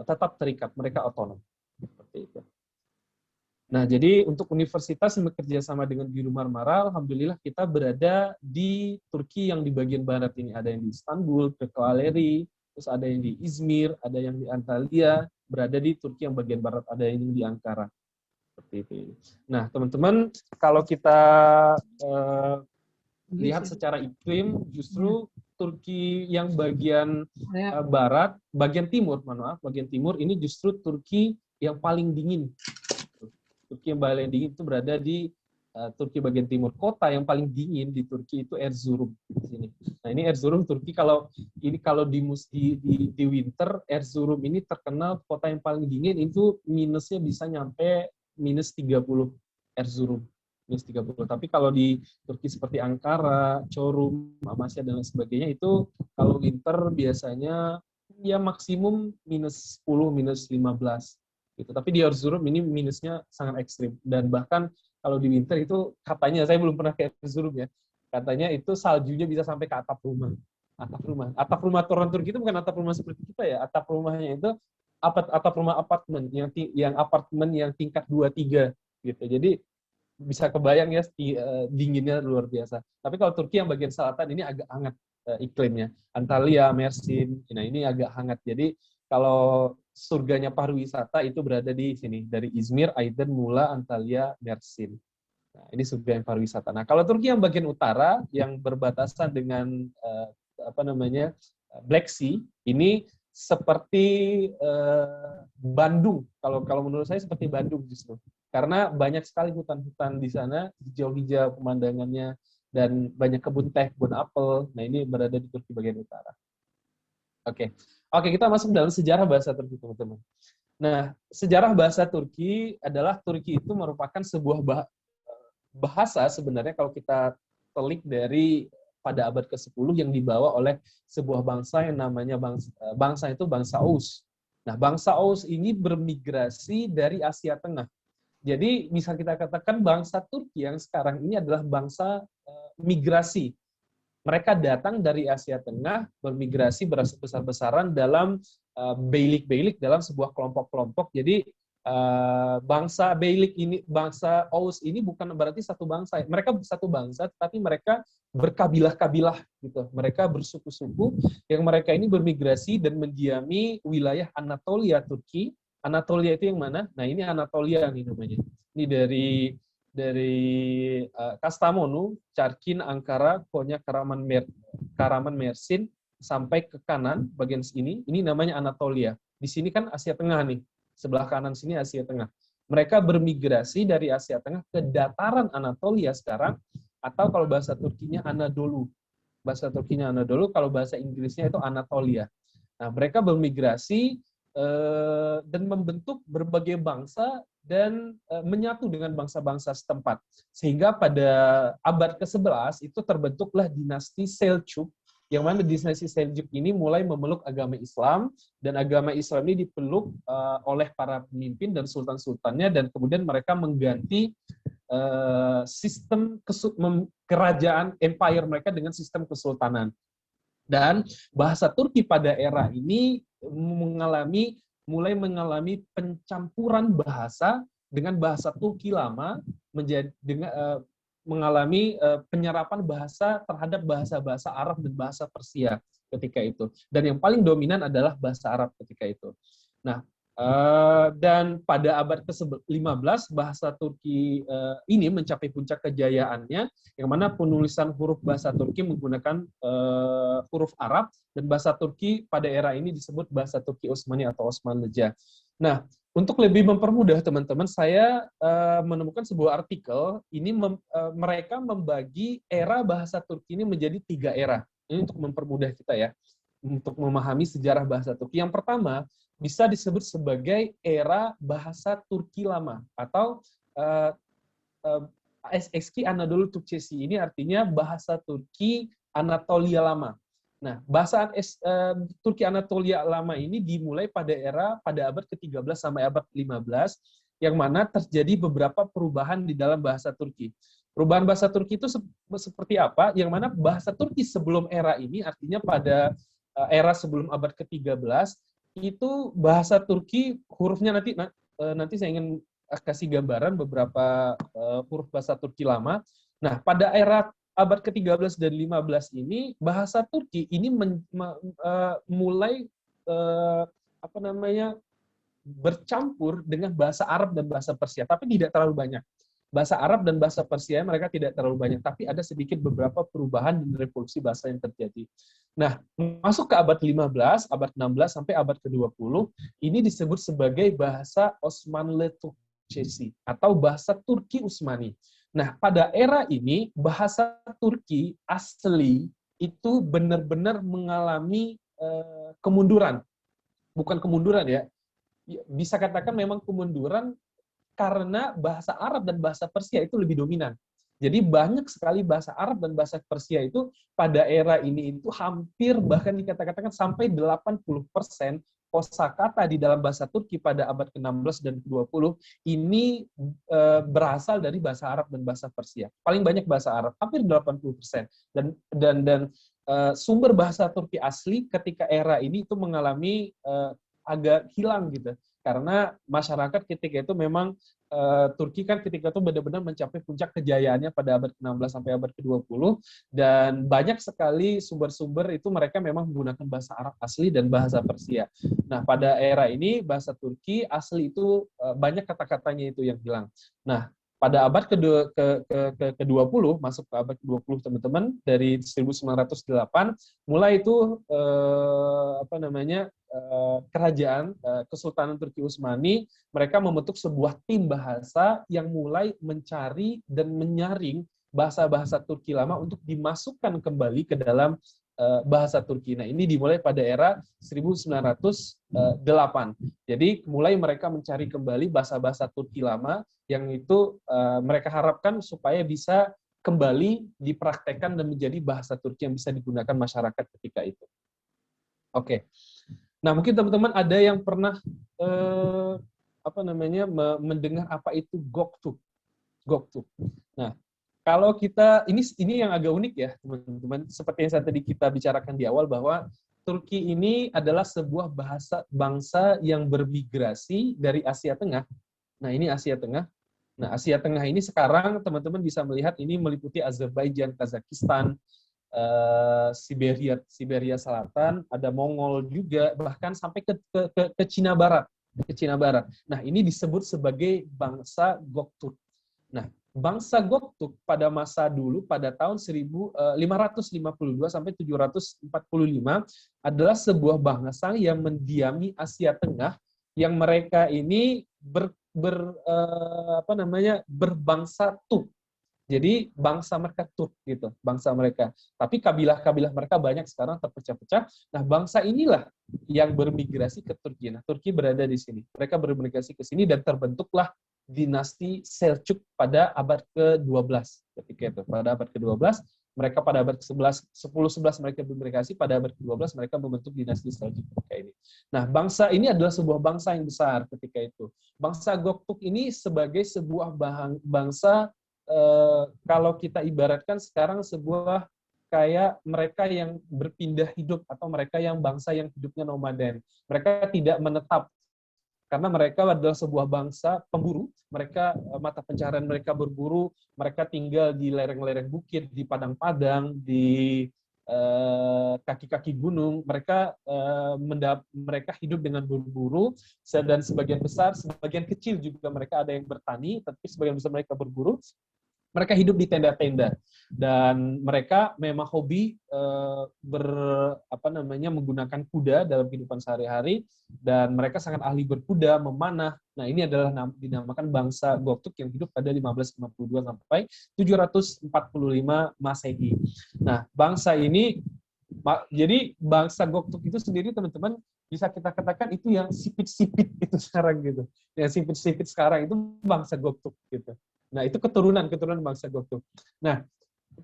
S4: tetap terikat, mereka otonom. Seperti itu. Nah, jadi untuk universitas yang bekerja sama dengan Biru Marmara, alhamdulillah kita berada di Turki yang di bagian barat ini. Ada yang di Istanbul, Kırklareli, terus ada yang di Izmir, ada yang di Antalya, berada di Turki yang bagian barat, ada yang di Ankara. Seperti itu. Nah, teman-teman, kalau kita lihat secara iklim, justru Turki yang bagian barat, bagian timur ini justru Turki yang paling dingin. Turki yang paling dingin itu berada di Turki bagian timur. Kota yang paling dingin di Turki itu Erzurum di sini. Nah, ini Erzurum Turki kalau di winter Erzurum ini terkenal kota yang paling dingin itu minusnya bisa nyampe minus 30 Erzurum. Minus 30. Tapi kalau di Turki seperti Ankara, Çorum, Amasya dan lain sebagainya itu kalau winter biasanya ya maksimum minus 10, minus 15 gitu. Tapi di Erzurum ini minusnya sangat ekstrim dan bahkan kalau di winter itu katanya saya belum pernah ke Erzurum ya. Katanya itu saljunya bisa sampai ke atap rumah. Atap rumah orang Turki itu bukan atap rumah seperti kita ya. Atap rumahnya itu atap rumah apartemen yang apartemen yang tingkat 2-3 gitu. Jadi bisa kebayang ya dinginnya luar biasa. Tapi kalau Turki yang bagian selatan ini agak hangat iklimnya. Antalya, Mersin, nah ini agak hangat. Jadi kalau surganya pariwisata itu berada di sini dari Izmir, Aydın, Muğla, Antalya, Mersin. Nah, ini surga yang pariwisata. Nah, kalau Turki yang bagian utara yang berbatasan dengan Black Sea, ini seperti Bandung. Kalau menurut saya seperti Bandung justru. Karena banyak sekali hutan-hutan di sana, hijau-hijau pemandangannya, dan banyak kebun teh, kebun apel. Nah, ini berada di Turki bagian utara. Oke, kita masuk dalam sejarah bahasa Turki, teman-teman. Nah, sejarah bahasa Turki adalah Turki itu merupakan sebuah bahasa sebenarnya kalau kita telik dari pada abad ke-10 yang dibawa oleh sebuah bangsa yang namanya bangsa Aus. Nah, bangsa Aus ini bermigrasi dari Asia Tengah. Jadi bisa kita katakan bangsa Turki yang sekarang ini adalah bangsa migrasi. Mereka datang dari Asia Tengah, bermigrasi besar-besaran dalam beylik-beylik dalam sebuah kelompok-kelompok. Jadi bangsa beylik ini, bangsa Aus ini bukan berarti satu bangsa. Mereka satu bangsa, tapi mereka berkabilah-kabilah gitu. Mereka bersuku-suku yang mereka ini bermigrasi dan mendiami wilayah Anatolia Turki. Anatolia itu yang mana? Nah, ini Anatolia nih namanya. Ini dari Kastamonu, Charkin, Ankara, Konya, Karaman, Mersin sampai ke kanan bagian sini. Ini namanya Anatolia. Di sini kan Asia Tengah nih. Sebelah kanan sini Asia Tengah. Mereka bermigrasi dari Asia Tengah ke dataran Anatolia sekarang, atau kalau bahasa Turkinya Anadolu. Bahasa Turkinya Anadolu, kalau bahasa Inggrisnya itu Anatolia. Nah, mereka bermigrasi dan membentuk berbagai bangsa dan menyatu dengan bangsa-bangsa setempat. Sehingga pada abad ke-11 itu terbentuklah dinasti Selçuk, yang mana dinasti Selçuk ini mulai memeluk agama Islam, dan agama Islam ini dipeluk oleh para pemimpin dan sultan-sultannya, dan kemudian mereka mengganti sistem kerajaan empire mereka dengan sistem kesultanan. Dan bahasa Turki pada era ini mulai mengalami pencampuran bahasa dengan bahasa Turki lama, mengalami penyerapan bahasa terhadap bahasa-bahasa Arab dan bahasa Persia ketika itu. Dan yang paling dominan adalah bahasa Arab ketika itu. Nah, dan pada abad ke-15 bahasa Turki ini mencapai puncak kejayaannya, yang mana penulisan huruf bahasa Turki menggunakan huruf Arab, dan bahasa Turki pada era ini disebut bahasa Turki Osmani atau Osmanlıca. Nah, untuk lebih mempermudah teman-teman, saya menemukan sebuah artikel. Ini mereka membagi era bahasa Turki ini menjadi 3 era. Ini untuk mempermudah kita ya, untuk memahami sejarah bahasa Turki. Yang pertama bisa disebut sebagai era bahasa Turki lama, atau Eski Anadolu Türkçesi ini artinya bahasa Turki Anatolia Lama. Nah, bahasa Turki Anatolia Lama ini dimulai pada abad ke-13 sampai abad ke-15, yang mana terjadi beberapa perubahan di dalam bahasa Turki. Perubahan bahasa Turki itu seperti apa? Yang mana bahasa Turki sebelum era ini, artinya pada era sebelum abad ke-13, itu bahasa Turki hurufnya nanti saya ingin kasih gambaran beberapa huruf bahasa Turki lama. Nah, pada era abad ke-13 dan 15 ini bahasa Turki ini mulai bercampur dengan bahasa Arab dan bahasa Persia, tapi tidak terlalu banyak. Bahasa Arab dan bahasa Persia mereka tidak terlalu banyak, tapi ada sedikit beberapa perubahan dan revolusi bahasa yang terjadi. Nah, masuk ke abad 15, abad 16 sampai abad ke-20, ini disebut sebagai bahasa Osmanlı Türkçesi atau bahasa Turki Utsmani. Nah, pada era ini bahasa Turki asli itu benar-benar mengalami kemunduran. Bukan kemunduran ya, bisa katakan memang kemunduran karena bahasa Arab dan bahasa Persia itu lebih dominan. Jadi banyak sekali bahasa Arab dan bahasa Persia itu pada era ini itu hampir bahkan dikatakan sampai 80% kosakata di dalam bahasa Turki pada abad ke-16 dan ke-20 ini berasal dari bahasa Arab dan bahasa Persia. Paling banyak bahasa Arab, hampir 80%. Dan sumber bahasa Turki asli ketika era ini itu mengalami agak hilang gitu. Karena masyarakat ketika itu memang Turki kan ketika itu benar-benar mencapai puncak kejayaannya pada abad ke-16 sampai abad ke-20, dan banyak sekali sumber-sumber itu mereka memang menggunakan bahasa Arab asli dan bahasa Persia. Nah, pada era ini bahasa Turki asli itu banyak kata-katanya itu yang hilang. Nah, pada abad ke-20, masuk ke abad ke-20 teman-teman, dari 1908 mulai itu kerajaan Kesultanan Turki Utsmani mereka membentuk sebuah tim bahasa yang mulai mencari dan menyaring bahasa-bahasa Turki lama untuk dimasukkan kembali ke dalam bahasa Turki. Nah, ini dimulai pada era 1908. Jadi mulai mereka mencari kembali bahasa-bahasa Turki lama yang itu mereka harapkan supaya bisa kembali dipraktekkan dan menjadi bahasa Turki yang bisa digunakan masyarakat ketika itu. Oke. Nah, mungkin teman-teman ada yang pernah mendengar apa itu Göktürk. Göktürk. Nah, kalau kita ini yang agak unik ya, teman-teman. Seperti yang tadi kita bicarakan di awal bahwa Turki ini adalah sebuah bangsa yang bermigrasi dari Asia Tengah. Nah, ini Asia Tengah. Nah, Asia Tengah ini sekarang teman-teman bisa melihat ini meliputi Azerbaijan, Kazakhstan, Siberia Selatan, ada Mongol juga, bahkan sampai ke Cina Barat. Nah, ini disebut sebagai bangsa Göktürk. Nah, bangsa Göktürk pada masa dulu, pada tahun 552 sampai 745 adalah sebuah bangsa yang mendiami Asia Tengah, yang mereka ini berbangsa Turk. Jadi bangsa mereka Turk gitu, bangsa mereka. Tapi kabilah-kabilah mereka banyak sekarang terpecah-pecah. Nah, bangsa inilah yang bermigrasi ke Turki. Nah, Turki berada di sini. Mereka bermigrasi ke sini dan terbentuklah dinasti Selçuk pada abad ke-12. Ketika itu, pada abad ke-12, mereka pada abad ke-11, 10-11 mereka bermigrasi, pada abad ke-12 mereka membentuk dinasti Selçuk ketika ini. Nah, bangsa ini adalah sebuah bangsa yang besar ketika itu. Bangsa Göktürk ini sebagai sebuah bangsa kalau kita ibaratkan sekarang sebuah kayak mereka yang berpindah hidup atau mereka yang bangsa yang hidupnya nomaden. Mereka tidak menetap karena mereka adalah sebuah bangsa pemburu. Mereka mata pencaharian mereka berburu, mereka tinggal di lereng-lereng bukit, di padang-padang, di kaki-kaki gunung. Mereka hidup dengan berburu, dan sebagian kecil juga mereka ada yang bertani, tapi sebagian besar mereka berburu. Mereka hidup di tenda-tenda, dan mereka memang hobi menggunakan kuda dalam kehidupan sehari-hari, dan mereka sangat ahli berkuda, memanah. Nah, ini adalah dinamakan bangsa Göktürk yang hidup pada 1552 sampai 745 Masehi. Nah, bangsa ini, jadi bangsa Göktürk itu sendiri teman-teman bisa kita katakan itu yang sipit-sipit itu sekarang gitu. Yang sipit-sipit sekarang itu bangsa Göktürk gitu. Nah, itu keturunan bangsa Göktürk. Nah,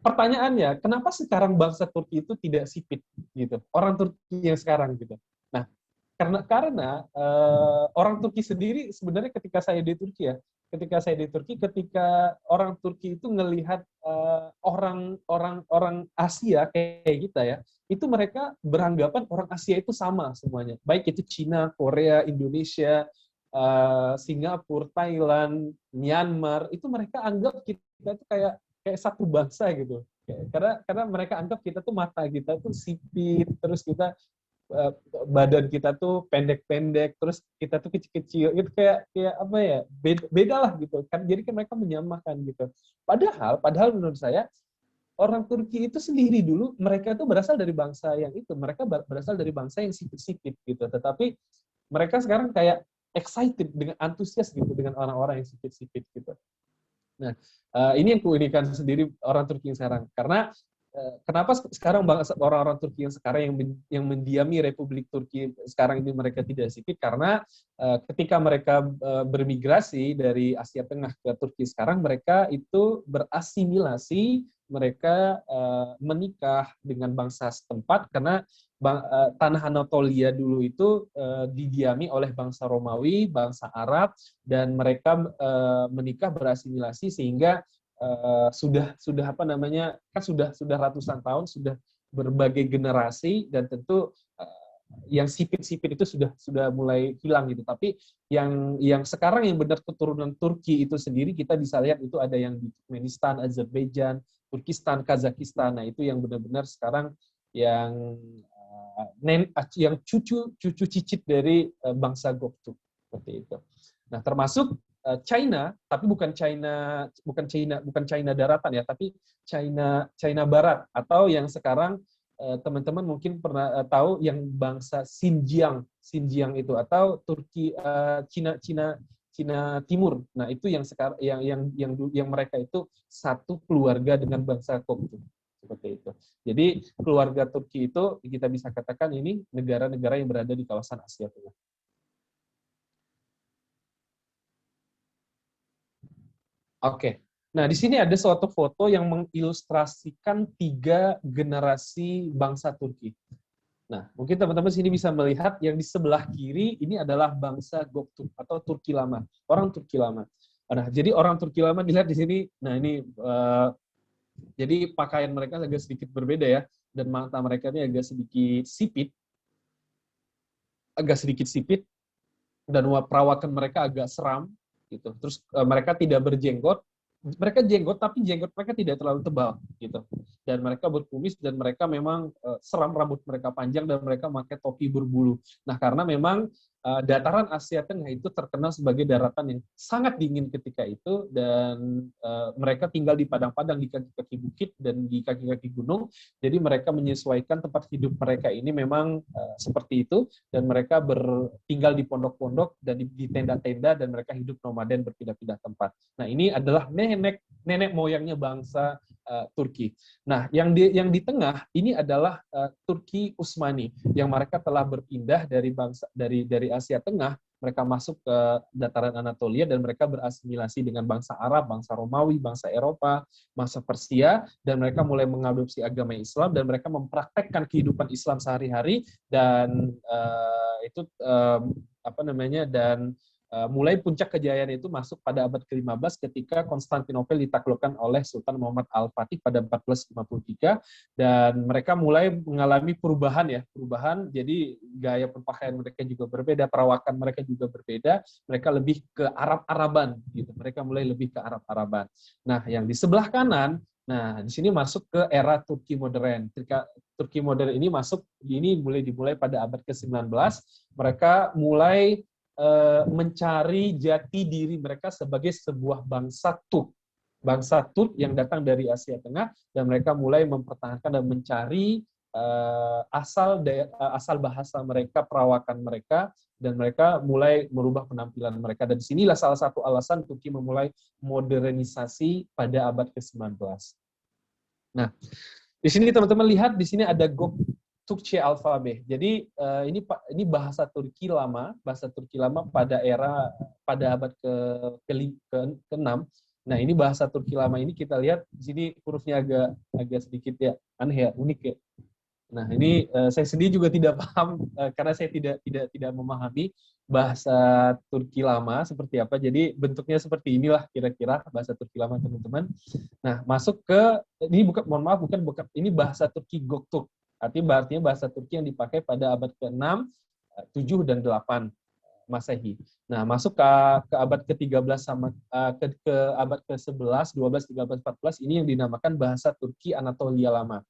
S4: pertanyaannya, kenapa sekarang bangsa Turki itu tidak sipit gitu? Orang Turki yang sekarang gitu. Nah, karena orang Turki sendiri sebenarnya ketika saya di Turki ketika orang Turki itu ngelihat orang Asia kayak kita ya, itu mereka beranggapan orang Asia itu sama semuanya. Baik itu Cina, Korea, Indonesia, Singapura, Thailand, Myanmar, itu mereka anggap kita itu kayak satu bangsa gitu. Karena mereka anggap kita tuh mata kita tuh sipit, terus kita badan kita tuh pendek-pendek, terus kita tuh kecil-kecil, itu kayak apa ya, beda lah gitu kan. Jadi kan mereka menyamakan gitu. Padahal menurut saya orang Turki itu sendiri dulu mereka itu berasal dari bangsa yang itu, mereka berasal dari bangsa yang sipit-sipit gitu. Tetapi mereka sekarang kayak excited, dengan antusias gitu dengan orang-orang yang sipit-sipit gitu. Nah, ini yang keunikan sendiri orang Turki yang sekarang. Karena kenapa sekarang orang-orang Turki yang sekarang yang mendiami Republik Turki sekarang ini mereka tidak sipit? Karena ketika mereka bermigrasi dari Asia Tengah ke Turki sekarang, mereka itu berasimilasi, mereka menikah dengan bangsa setempat karena tanah Anatolia dulu itu didiami oleh bangsa Romawi, bangsa Arab, dan mereka menikah berasimilasi sehingga sudah apa namanya, kan sudah ratusan tahun, sudah berbagai generasi, dan tentu yang sipit-sipit itu sudah mulai hilang gitu. Tapi yang sekarang yang benar keturunan Turki itu sendiri, kita bisa lihat itu ada yang di Turkmenistan, Azerbaijan, Turkistan, Kazakistan. Nah, itu yang benar-benar sekarang yang cucu cicit dari bangsa Göktürk seperti itu. Nah, termasuk China, tapi bukan China daratan ya, tapi China Barat, atau yang sekarang teman-teman mungkin pernah tahu yang bangsa Xinjiang itu, atau Turki, Cina Timur. Nah, itu yang sekarang yang mereka itu satu keluarga dengan bangsa Göktürk seperti itu. Jadi keluarga Turki itu kita bisa katakan ini negara-negara yang berada di kawasan Asia Tengah. Oke. Nah, di sini ada suatu foto yang mengilustrasikan 3 generasi bangsa Turki. Nah, mungkin teman-teman sini bisa melihat yang di sebelah kiri ini adalah bangsa Göktürk atau Turki lama, orang Turki lama. Nah, jadi orang Turki lama dilihat di sini. Nah, ini jadi pakaian mereka agak sedikit berbeda ya, dan mata mereka ini agak sedikit sipit, dan perawakan mereka agak seram gitu. Terus mereka tidak berjenggot, mereka jenggot tapi jenggot mereka tidak terlalu tebal gitu. Dan mereka berkumis, dan mereka memang seram, rambut mereka panjang, dan mereka pakai topi berbulu. Nah, karena memang dataran Asia Tengah itu terkenal sebagai daratan yang sangat dingin ketika itu, dan mereka tinggal di padang-padang, di kaki-kaki bukit dan di kaki-kaki gunung. Jadi mereka menyesuaikan tempat hidup mereka ini memang seperti itu, dan mereka tinggal di pondok-pondok dan di tenda-tenda, dan mereka hidup nomaden, berpindah-pindah tempat. Nah, ini adalah nenek moyangnya bangsa Turki. Nah, yang di tengah ini adalah Turki Utsmani, yang mereka telah berpindah dari Asia Tengah, mereka masuk ke dataran Anatolia, dan mereka berasimilasi dengan bangsa Arab, bangsa Romawi, bangsa Eropa, bangsa Persia, dan mereka mulai mengadopsi agama Islam, dan mereka mempraktekkan kehidupan Islam sehari-hari, dan mulai puncak kejayaan itu masuk pada abad ke-15 ketika Konstantinopel ditaklukkan oleh Sultan Muhammad Al-Fatih pada 1453, dan mereka mulai mengalami perubahan, jadi gaya berpakaian mereka juga berbeda, perawakan mereka juga berbeda, mereka lebih ke Arab-Araban gitu. Mereka mulai lebih ke Arab-Araban. Nah, yang di sebelah kanan, nah di sini masuk ke era Turki modern. Ketika Turki modern ini dimulai pada abad ke-19, mereka mulai mencari jati diri mereka sebagai sebuah bangsa Turk yang datang dari Asia Tengah, dan mereka mulai mempertahankan dan mencari asal bahasa mereka, perawakan mereka, dan mereka mulai merubah penampilan mereka. Dan disinilah salah satu alasan Turki memulai modernisasi pada abad ke-19. Nah, di sini teman-teman lihat, di sini ada Türkçe alfabe. Jadi ini bahasa Turki lama pada abad ke-6. Nah, ini bahasa Turki lama ini kita lihat di sini hurufnya agak sedikit ya aneh ya, unik ya. Nah, ini saya sendiri juga tidak paham karena saya tidak memahami bahasa Turki lama seperti apa. Jadi bentuknya seperti inilah kira-kira bahasa Turki lama, teman-teman. Nah, masuk ke ini mohon maaf bukan ini bahasa Turki Göktürk. Artinya bahasa Turki yang dipakai pada abad ke-6, 7 dan 8 Masehi. Nah, masuk ke abad ke-13 sama ke abad ke-11, 12, 13, 14 ini yang dinamakan bahasa Turki Anatolia Lama.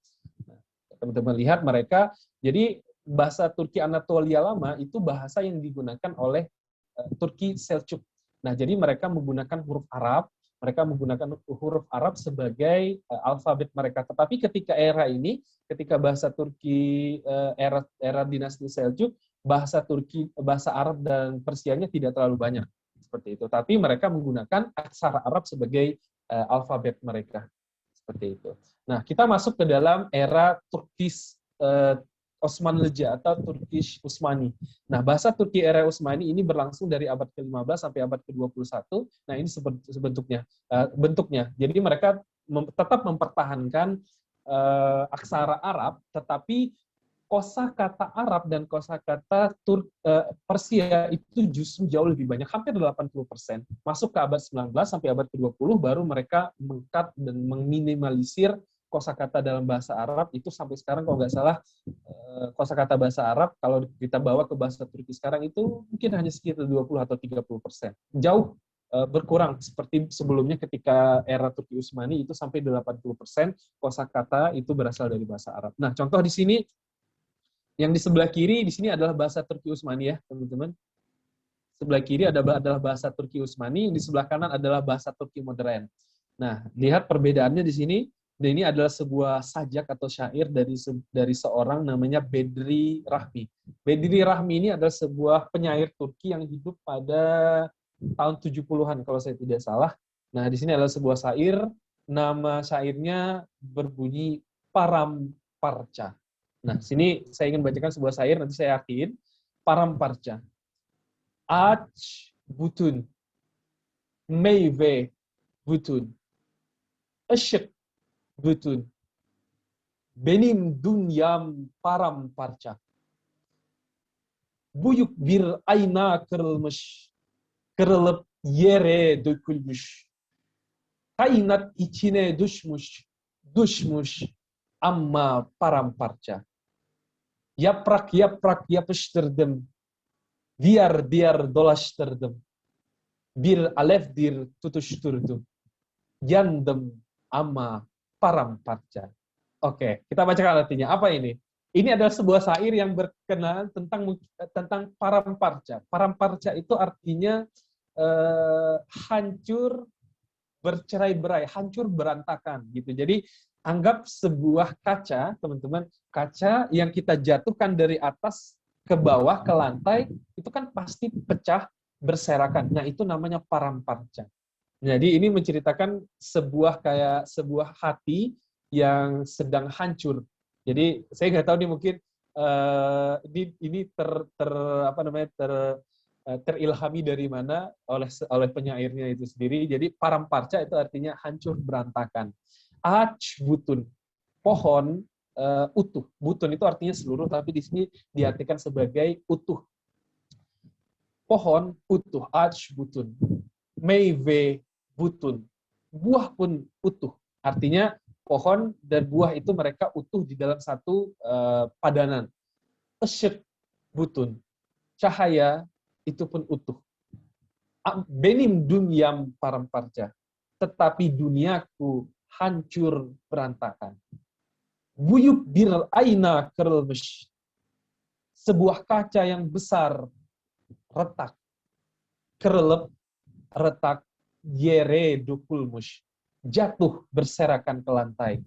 S4: Nah, teman-teman lihat mereka, jadi bahasa Turki Anatolia Lama itu bahasa yang digunakan oleh Turki Selçuk. Nah, jadi mereka menggunakan huruf Arab, sebagai alfabet mereka. Tetapi ketika era ini, ketika bahasa Turki era dinasti Selçuk, bahasa Turki, bahasa Arab dan Persianya tidak terlalu banyak seperti itu. Tapi mereka menggunakan aksara Arab sebagai alfabet mereka seperti itu. Nah, kita masuk ke dalam era Turkish Osmanlıca atau Turkish Usmani. Nah, bahasa Turki era Utsmani ini berlangsung dari abad ke-15 sampai abad ke-21. Nah, ini bentuknya. Jadi mereka tetap mempertahankan aksara Arab, tetapi kosakata Arab dan kosakata Persia itu justru jauh lebih banyak, hampir 80%. Masuk ke abad 19 sampai abad ke-20 baru mereka meng-cut dan meminimalisir kosakata dalam bahasa Arab. Itu sampai sekarang kalau nggak salah kosakata bahasa Arab kalau kita bawa ke bahasa Turki sekarang itu mungkin hanya sekitar 20 atau 30%. Jauh berkurang seperti sebelumnya ketika era Turki Utsmani itu sampai 80% kosakata itu berasal dari bahasa Arab. Nah, contoh di sini yang di sebelah kiri di sini adalah bahasa Turki Utsmani ya, teman-teman. Sebelah kiri adalah bahasa Turki Utsmani, di sebelah kanan adalah bahasa Turki modern. Nah, lihat perbedaannya di sini. Dan ini adalah sebuah sajak atau syair dari seorang namanya Bedri Rahmi. Bedri Rahmi ini adalah sebuah penyair Turki yang hidup pada tahun 70-an kalau saya tidak salah. Nah, di sini adalah sebuah syair, nama syairnya berbunyi Paramparca. Nah, sini saya ingin bacakan sebuah syair, nanti saya artiin. Paramparca. Aç butun, meyve butun, ışık butun, benim dünyam paramparça. Büyük bir ayna kırılmış, kırılıp yere dökülmüş. Kainat içine düşmüş ama paramparça. Yaprak yaprak yapıştırdım, diyar diyar dolaştırdım. Bir alevdir tutuşturdum. Yandım ama paramparca. Oke, kita bacakan artinya. Apa ini? Ini adalah sebuah syair yang berkenaan tentang paramparca. Paramparca itu artinya hancur, bercerai-berai, hancur berantakan gitu. Jadi anggap sebuah kaca, teman-teman, kaca yang kita jatuhkan dari atas ke bawah ke lantai itu kan pasti pecah, berserakan. Nah, itu namanya paramparca. Jadi ini menceritakan sebuah hati yang sedang hancur. Jadi saya nggak tahu nih mungkin ini terilhami dari mana oleh penyairnya itu sendiri. Jadi paramparca itu artinya hancur berantakan. Ağaç butun, pohon utuh. Butun itu artinya seluruh, tapi di sini diartikan sebagai utuh. Pohon utuh, ağaç butun. Meyve butun, buah pun utuh. Artinya pohon dan buah itu mereka utuh di dalam satu padanan. Işık butun, cahaya itu pun utuh. Benim dünyam paramparca, tetapi duniaku hancur berantakan. Büyük bir ayna kırılmış, sebuah kaca yang besar retak, kırılıp retak, yere dökülmüş, jatuh berserakan ke lantai.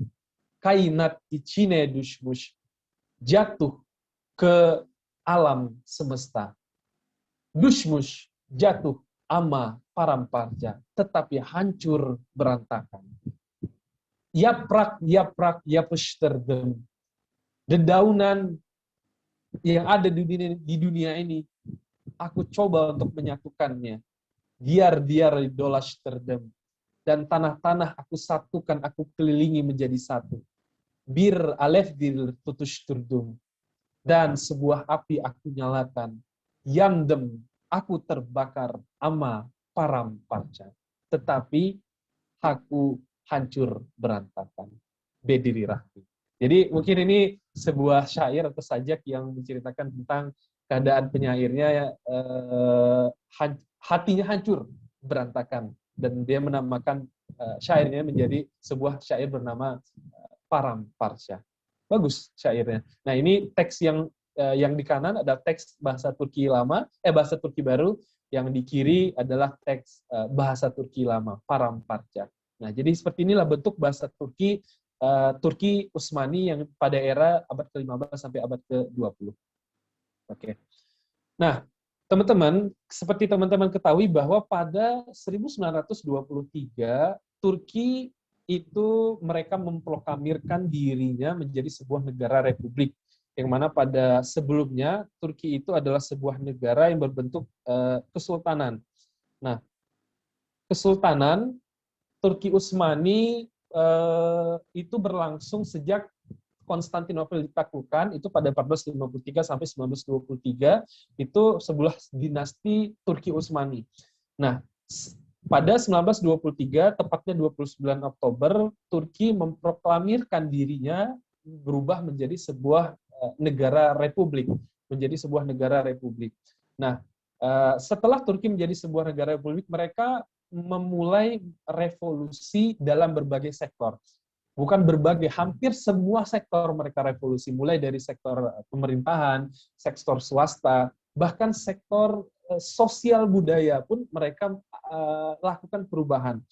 S4: Kainat içine düşmüş, jatuh ke alam semesta. Düşmüş, jatuh, ama paramparca, tetapi hancur berantakan. Yaprak yaprak yapıştırdım. Dedaunan yang ada di dunia ini, aku coba untuk menyatukannya. Diar-diar dolaştırdım. dan tanah-tanah aku satukan, aku kelilingi menjadi satu. Bir alef dir tutush turdum. Dan sebuah api aku nyalakan. Yandem, aku terbakar ama param panca. Tetapi aku hancur berantakan. Bediri Rahmi. Jadi mungkin ini sebuah syair atau sajak yang menceritakan tentang keadaan penyairnya, hatinya hancur berantakan, dan dia menamakan syairnya menjadi sebuah syair bernama Param Parsha. Bagus syairnya. Nah, ini teks yang di kanan ada teks bahasa Turki lama, bahasa Turki baru, yang di kiri adalah teks bahasa Turki lama, Param Parsha. Nah, jadi seperti inilah bentuk bahasa Turki Utsmani yang pada era abad ke-15 sampai abad ke-20. Oke. Nah, teman-teman, seperti teman-teman ketahui bahwa pada 1923 Turki itu mereka memproklamirkan dirinya menjadi sebuah negara republik, yang mana pada sebelumnya Turki itu adalah sebuah negara yang berbentuk kesultanan. Nah, kesultanan Turki Utsmani itu berlangsung sejak Konstantinopel ditaklukkan, itu pada 1453 sampai 1923, itu sebuah dinasti Turki Utsmani. Nah, pada 1923, tepatnya 29 Oktober, Turki memproklamirkan dirinya berubah menjadi sebuah negara republik, Nah, setelah Turki menjadi sebuah negara republik, mereka memulai revolusi dalam berbagai sektor. Bukan berbagai, hampir semua sektor mereka revolusi, mulai dari sektor pemerintahan, sektor swasta, bahkan sektor sosial budaya pun mereka lakukan perubahan.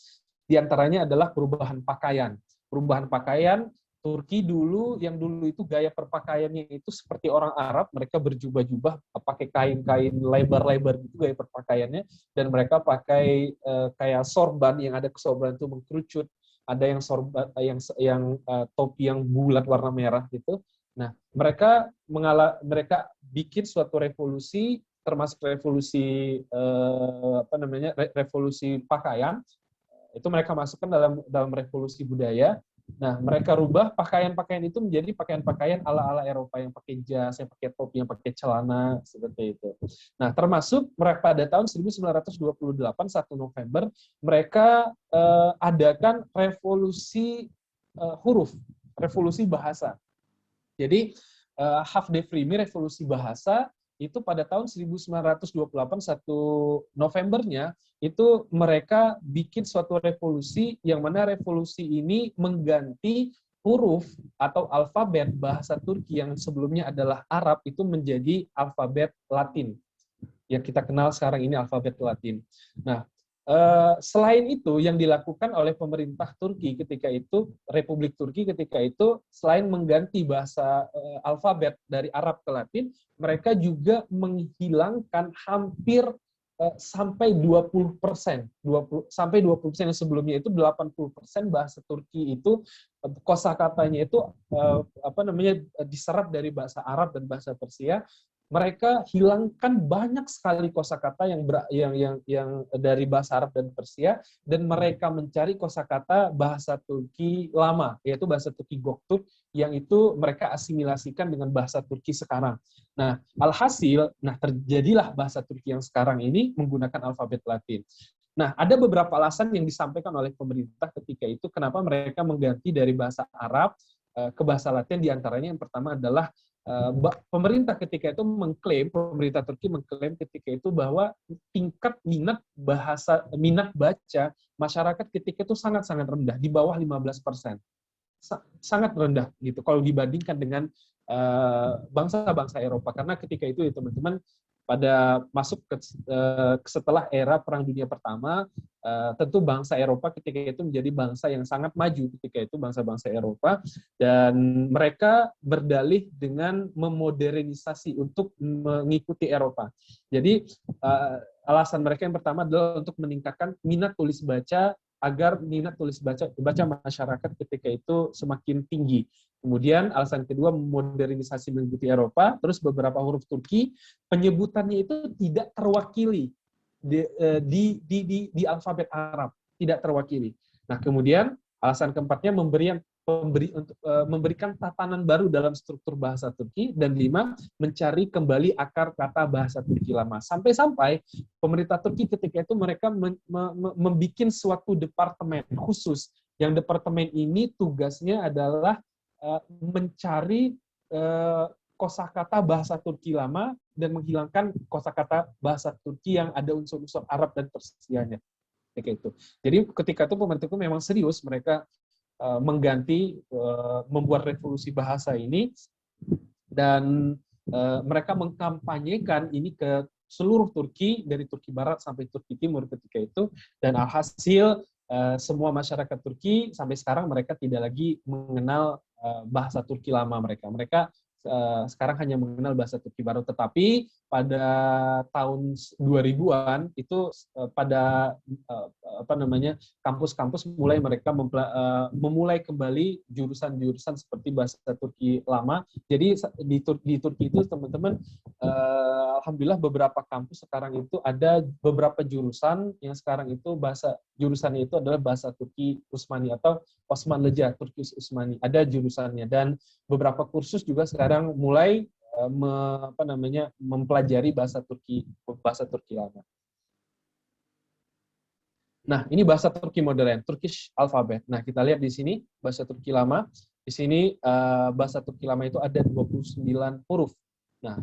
S4: Di antaranya adalah perubahan pakaian. Perubahan pakaian, Turki yang dulu itu gaya perpakaiannya itu seperti orang Arab, mereka berjubah-jubah, pakai kain-kain lebar-lebar gitu gaya perpakaiannya, dan mereka pakai kayak sorban, yang ada sorban itu mengkerucut, ada yang sorban yang topi yang bulat warna merah gitu. Nah, mereka bikin suatu revolusi, termasuk revolusi revolusi pakaian. Itu mereka masukkan dalam revolusi budaya. Nah, mereka rubah pakaian-pakaian itu menjadi pakaian-pakaian ala-ala Eropa, yang pakai jas, yang pakai topi, yang pakai celana, seperti itu. Nah, termasuk mereka pada tahun 1928, 1 November, mereka adakan revolusi huruf, revolusi bahasa. Jadi, Havdefrimi, revolusi bahasa, itu pada tahun 1928, 1 Novembernya, itu mereka bikin suatu revolusi, yang mana revolusi ini mengganti huruf atau alfabet bahasa Turki yang sebelumnya adalah Arab, itu menjadi alfabet Latin. Yang kita kenal sekarang ini alfabet Latin. Nah, selain itu yang dilakukan oleh pemerintah Turki ketika itu, Republik Turki ketika itu, selain mengganti bahasa alfabet dari Arab ke Latin, mereka juga menghilangkan hampir sampai 20%, sampai 20% yang sebelumnya itu 80% bahasa Turki itu kosakatanya itu diserap dari bahasa Arab dan bahasa Persia. Mereka hilangkan banyak sekali kosakata yang dari bahasa Arab dan Persia, dan mereka mencari kosakata bahasa Turki lama, yaitu bahasa Turki Göktürk, yang itu mereka asimilasikan dengan bahasa Turki sekarang. Nah, alhasil, terjadilah bahasa Turki yang sekarang ini menggunakan alfabet Latin. Nah, ada beberapa alasan yang disampaikan oleh pemerintah ketika itu kenapa mereka mengganti dari bahasa Arab ke bahasa Latin. Di antaranya yang pertama adalah pemerintah ketika itu pemerintah Turki mengklaim ketika itu bahwa tingkat minat baca masyarakat ketika itu sangat-sangat rendah, di bawah 15%. Sangat rendah gitu kalau dibandingkan dengan bangsa-bangsa Eropa, karena ketika itu ya teman-teman, pada masuk setelah era Perang Dunia Pertama, tentu bangsa Eropa ketika itu menjadi bangsa yang sangat maju ketika itu, bangsa-bangsa Eropa, dan mereka berdalih dengan memodernisasi untuk mengikuti Eropa. Jadi alasan mereka yang pertama adalah untuk meningkatkan minat tulis baca, agar minat tulis baca masyarakat ketika itu semakin tinggi. Kemudian alasan kedua, modernisasi mengikuti Eropa. Terus beberapa huruf Turki penyebutannya itu tidak terwakili di alfabet Arab, tidak terwakili. Nah, kemudian alasan keempatnya memberikan tatanan baru dalam struktur bahasa Turki, dan 5, mencari kembali akar kata bahasa Turki lama. Sampai-sampai pemerintah Turki ketika itu mereka membuat suatu departemen khusus, yang departemen ini tugasnya adalah mencari kosakata bahasa Turki lama dan menghilangkan kosakata bahasa Turki yang ada unsur-unsur Arab dan Persianya. Kayak itu. Jadi ketika itu pemerintah itu memang serius, mereka mengganti, membuat revolusi bahasa ini, dan mereka mengkampanyekan ini ke seluruh Turki, dari Turki Barat sampai Turki Timur ketika itu, dan alhasil semua masyarakat Turki sampai sekarang mereka tidak lagi mengenal bahasa Turki lama mereka. Mereka sekarang hanya mengenal bahasa Turki Barat. Tetapi pada tahun 2000-an itu pada kampus-kampus mereka memulai kembali jurusan-jurusan seperti bahasa Turki lama. Jadi di Turki itu teman-teman, alhamdulillah beberapa kampus sekarang itu ada beberapa jurusan yang sekarang itu jurusannya itu adalah bahasa Turki Usmani atau Osmanlıca Turki Usmani. Ada jurusannya, dan beberapa kursus juga sekarang mulai mempelajari bahasa Turki lama. Nah, ini bahasa Turki modern, Turkish alphabet. Nah, kita lihat di sini bahasa Turki lama. Di sini bahasa Turki lama itu ada 29 huruf. Nah,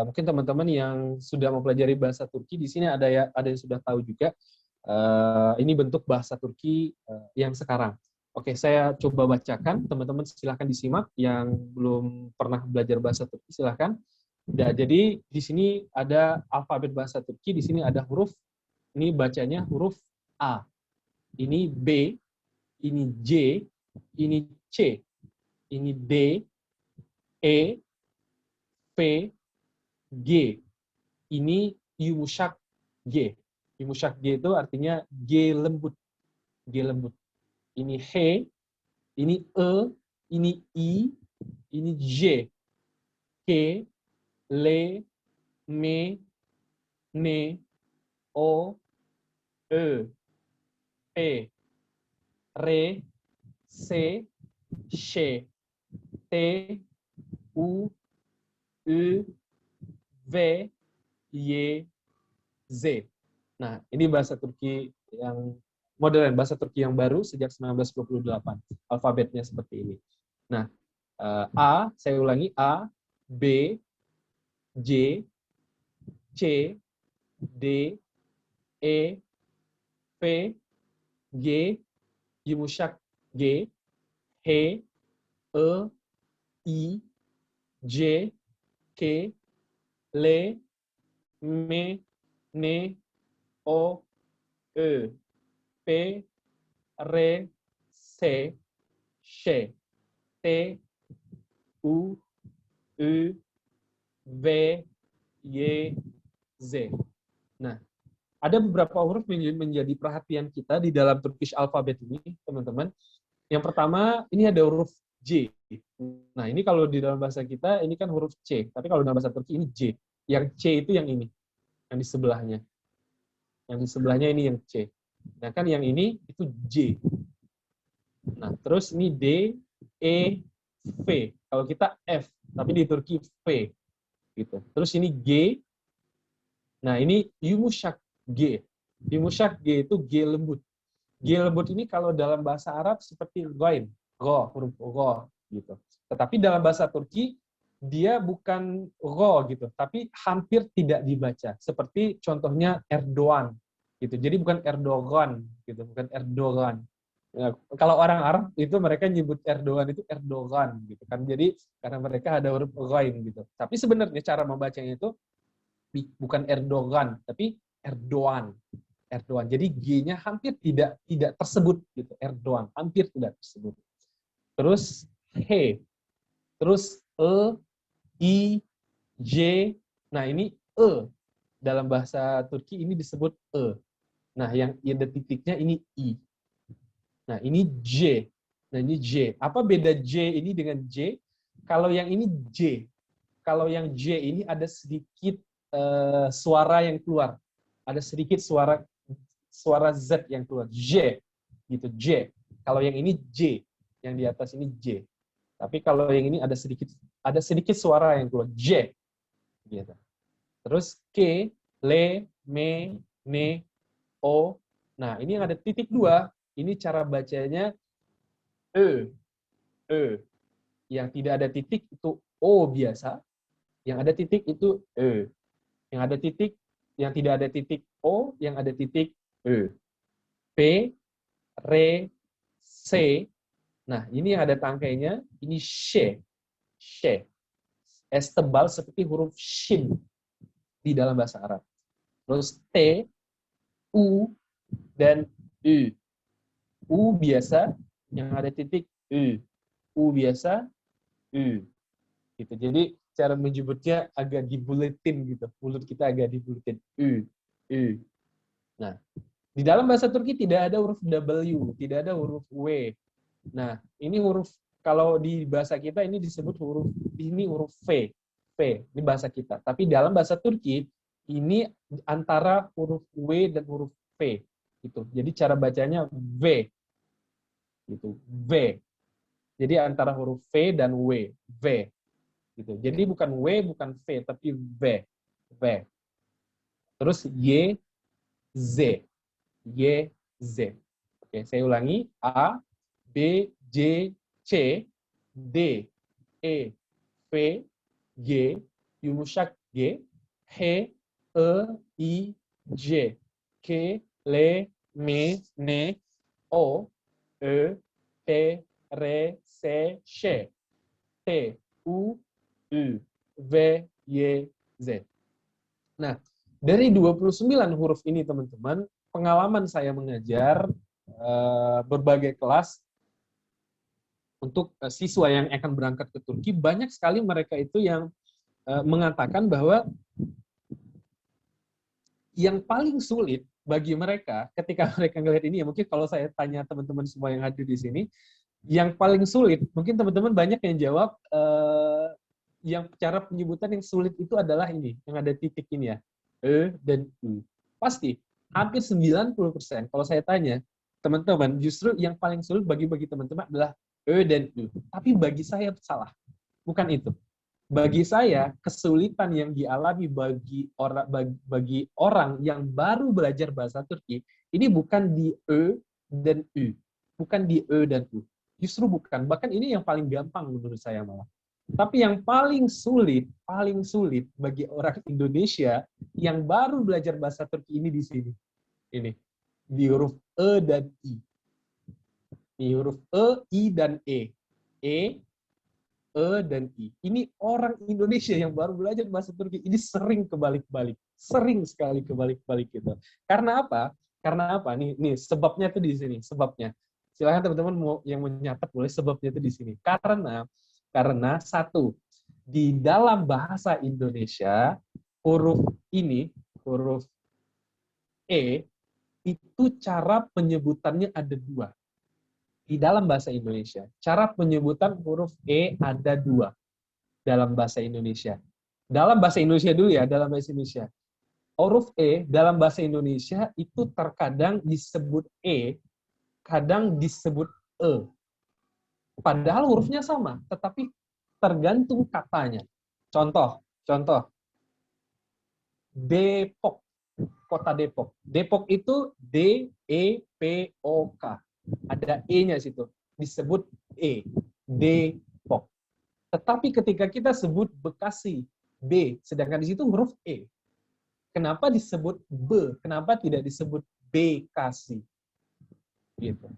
S4: mungkin teman-teman yang sudah mempelajari bahasa Turki di sini ada yang sudah tahu juga. Ini bentuk bahasa Turki yang sekarang. Oke, saya coba bacakan. Teman-teman silahkan disimak. Yang belum pernah belajar bahasa Turki silahkan. Nah, jadi di sini ada alfabet bahasa Turki. Di sini ada huruf. Ini bacanya huruf A. Ini B. Ini J. Ini C. Ini D. E. P. G. Ini yumuşak G. Yumuşak G itu artinya G lembut. G lembut. Ini H, ini E, ini I, ini J, K, L, M, N, O, Ö, P, R, C, Ş, T, U, Ü, V, Y, Z. Nah, ini bahasa Turki yang modern, bahasa Turki yang baru sejak 1928. Alfabetnya seperti ini. Nah, A, saya ulangi, A, B, J, C, D, E, P, G, yumuşak G, H, E, I, J, K, L, M, N, O, Ö, P, R, C, Ş, T, U, Ü, V, Y, Z. Nah, ada beberapa huruf menjadi perhatian kita di dalam Turkish alphabet ini, teman-teman. Yang pertama, ini ada huruf J. Nah, ini kalau di dalam bahasa kita, ini kan huruf C. Tapi kalau dalam bahasa Turki, ini J. Yang C itu yang ini, yang di sebelahnya. Yang di sebelahnya ini yang C. Nah, kan yang ini itu J. Nah, terus ini D, E, V. Kalau kita F, tapi di Turki V. Gitu. Terus ini G. Nah, ini yumuşak G. Yumuşak G itu G lembut. G lembut ini kalau dalam bahasa Arab seperti ghain, go, huruf go gitu. Tetapi dalam bahasa Turki dia bukan go gitu, tapi hampir tidak dibaca. Seperti contohnya Erdogan gitu. Jadi bukan Erdogan gitu, bukan Erdogan. Ya, kalau orang Arab itu mereka nyebut Erdogan itu Erdogan gitu kan. Jadi karena mereka ada huruf ghain gitu. Tapi sebenarnya cara membacanya itu bukan Erdogan, tapi Erdogan. Erdogan. Jadi G-nya hampir tidak tersebut gitu. Erdogan hampir tidak tersebut. Terus H. Terus E, I, J. Nah, ini E. Dalam bahasa Turki ini disebut E. Nah, yang ada titiknya ini I. Nah, ini J. Nah, ini J. Apa beda J ini dengan J? Kalau yang ini J. Kalau yang J ini ada sedikit suara yang keluar. Ada sedikit suara Z yang keluar. J. gitu, J. Kalau yang ini J, yang di atas ini J. Tapi kalau yang ini ada sedikit suara yang keluar J, gitu. Terus K, le, me, ne, o. Nah, ini yang ada titik 2, ini cara bacanya e, e. Yang tidak ada titik itu o biasa, yang ada titik itu e. Yang ada titik, yang tidak ada titik o, yang ada titik e. P, re, C. Nah, ini yang ada tangkainya, ini she. She. S tebal seperti huruf shin di dalam bahasa Arab. Terus T, U, dan U. U biasa, yang ada titik U. U biasa, U. Gitu. Jadi, cara menyebutnya agak dibuletin gitu. Mulut kita agak dibuletin. U. U. Nah, di dalam bahasa Turki tidak ada huruf W, tidak ada huruf W. Nah, ini huruf, kalau di bahasa kita ini disebut huruf V. V, ini bahasa kita. Tapi dalam bahasa Turki, ini antara huruf W dan huruf V. Gitu. Jadi cara bacanya V. Gitu. V. Jadi antara huruf V dan W. V. Gitu. Jadi bukan W, bukan V, tapi V. V. Terus Y, Z. Y, Z. Oke, saya ulangi. A, B, J, C, D, E, F, G, yumuşak G, H, E, I, J, K, L, M, N, O, Ö, P, R, C, Ş, T, U, U, V, Y, Z. Nah, dari 29 huruf ini, teman-teman, pengalaman saya mengajar berbagai kelas untuk siswa yang akan berangkat ke Turki, banyak sekali mereka itu yang mengatakan bahwa yang paling sulit bagi mereka ketika mereka ngelihat ini, ya mungkin kalau saya tanya teman-teman semua yang hadir di sini, yang paling sulit, mungkin teman-teman banyak yang jawab, yang cara penyebutan yang sulit itu adalah ini, yang ada titik ini ya, E dan U. Pasti, hampir 90%, kalau saya tanya, teman-teman, justru yang paling sulit bagi teman-teman adalah E dan U. Tapi bagi saya salah. Bukan itu. Bagi saya, kesulitan yang dialami bagi orang yang baru belajar bahasa Turki, ini bukan di E dan U. Bukan di E dan U. Justru bukan. Bahkan ini yang paling gampang menurut saya malah. Tapi yang paling sulit bagi orang Indonesia yang baru belajar bahasa Turki ini di sini. Ini. Di huruf E dan I. Di huruf E, I, dan E. E, dan I. Ini orang Indonesia yang baru belajar bahasa Turki. Ini sering kebalik-balik. Sering sekali kebalik-balik gitu. Karena apa? Nih sebabnya tuh di sini. Sebabnya. Silahkan teman-teman yang menyatat boleh sebabnya itu di sini. Karena satu, di dalam bahasa Indonesia, huruf ini, huruf E, itu cara penyebutannya ada dua. Di dalam bahasa Indonesia, cara penyebutan huruf E ada dua dalam bahasa Indonesia. Dalam bahasa Indonesia dulu ya, dalam bahasa Indonesia. Huruf E dalam bahasa Indonesia itu terkadang disebut E, kadang disebut E. Padahal hurufnya sama, tetapi tergantung katanya. Contoh. Depok, kota Depok. Depok itu D-E-P-O-K. Ada E-nya situ. Disebut E. Depok. Tetapi ketika kita sebut Bekasi, B, sedangkan di situ huruf E. Kenapa disebut B? Kenapa tidak disebut Bekasi? Gitu.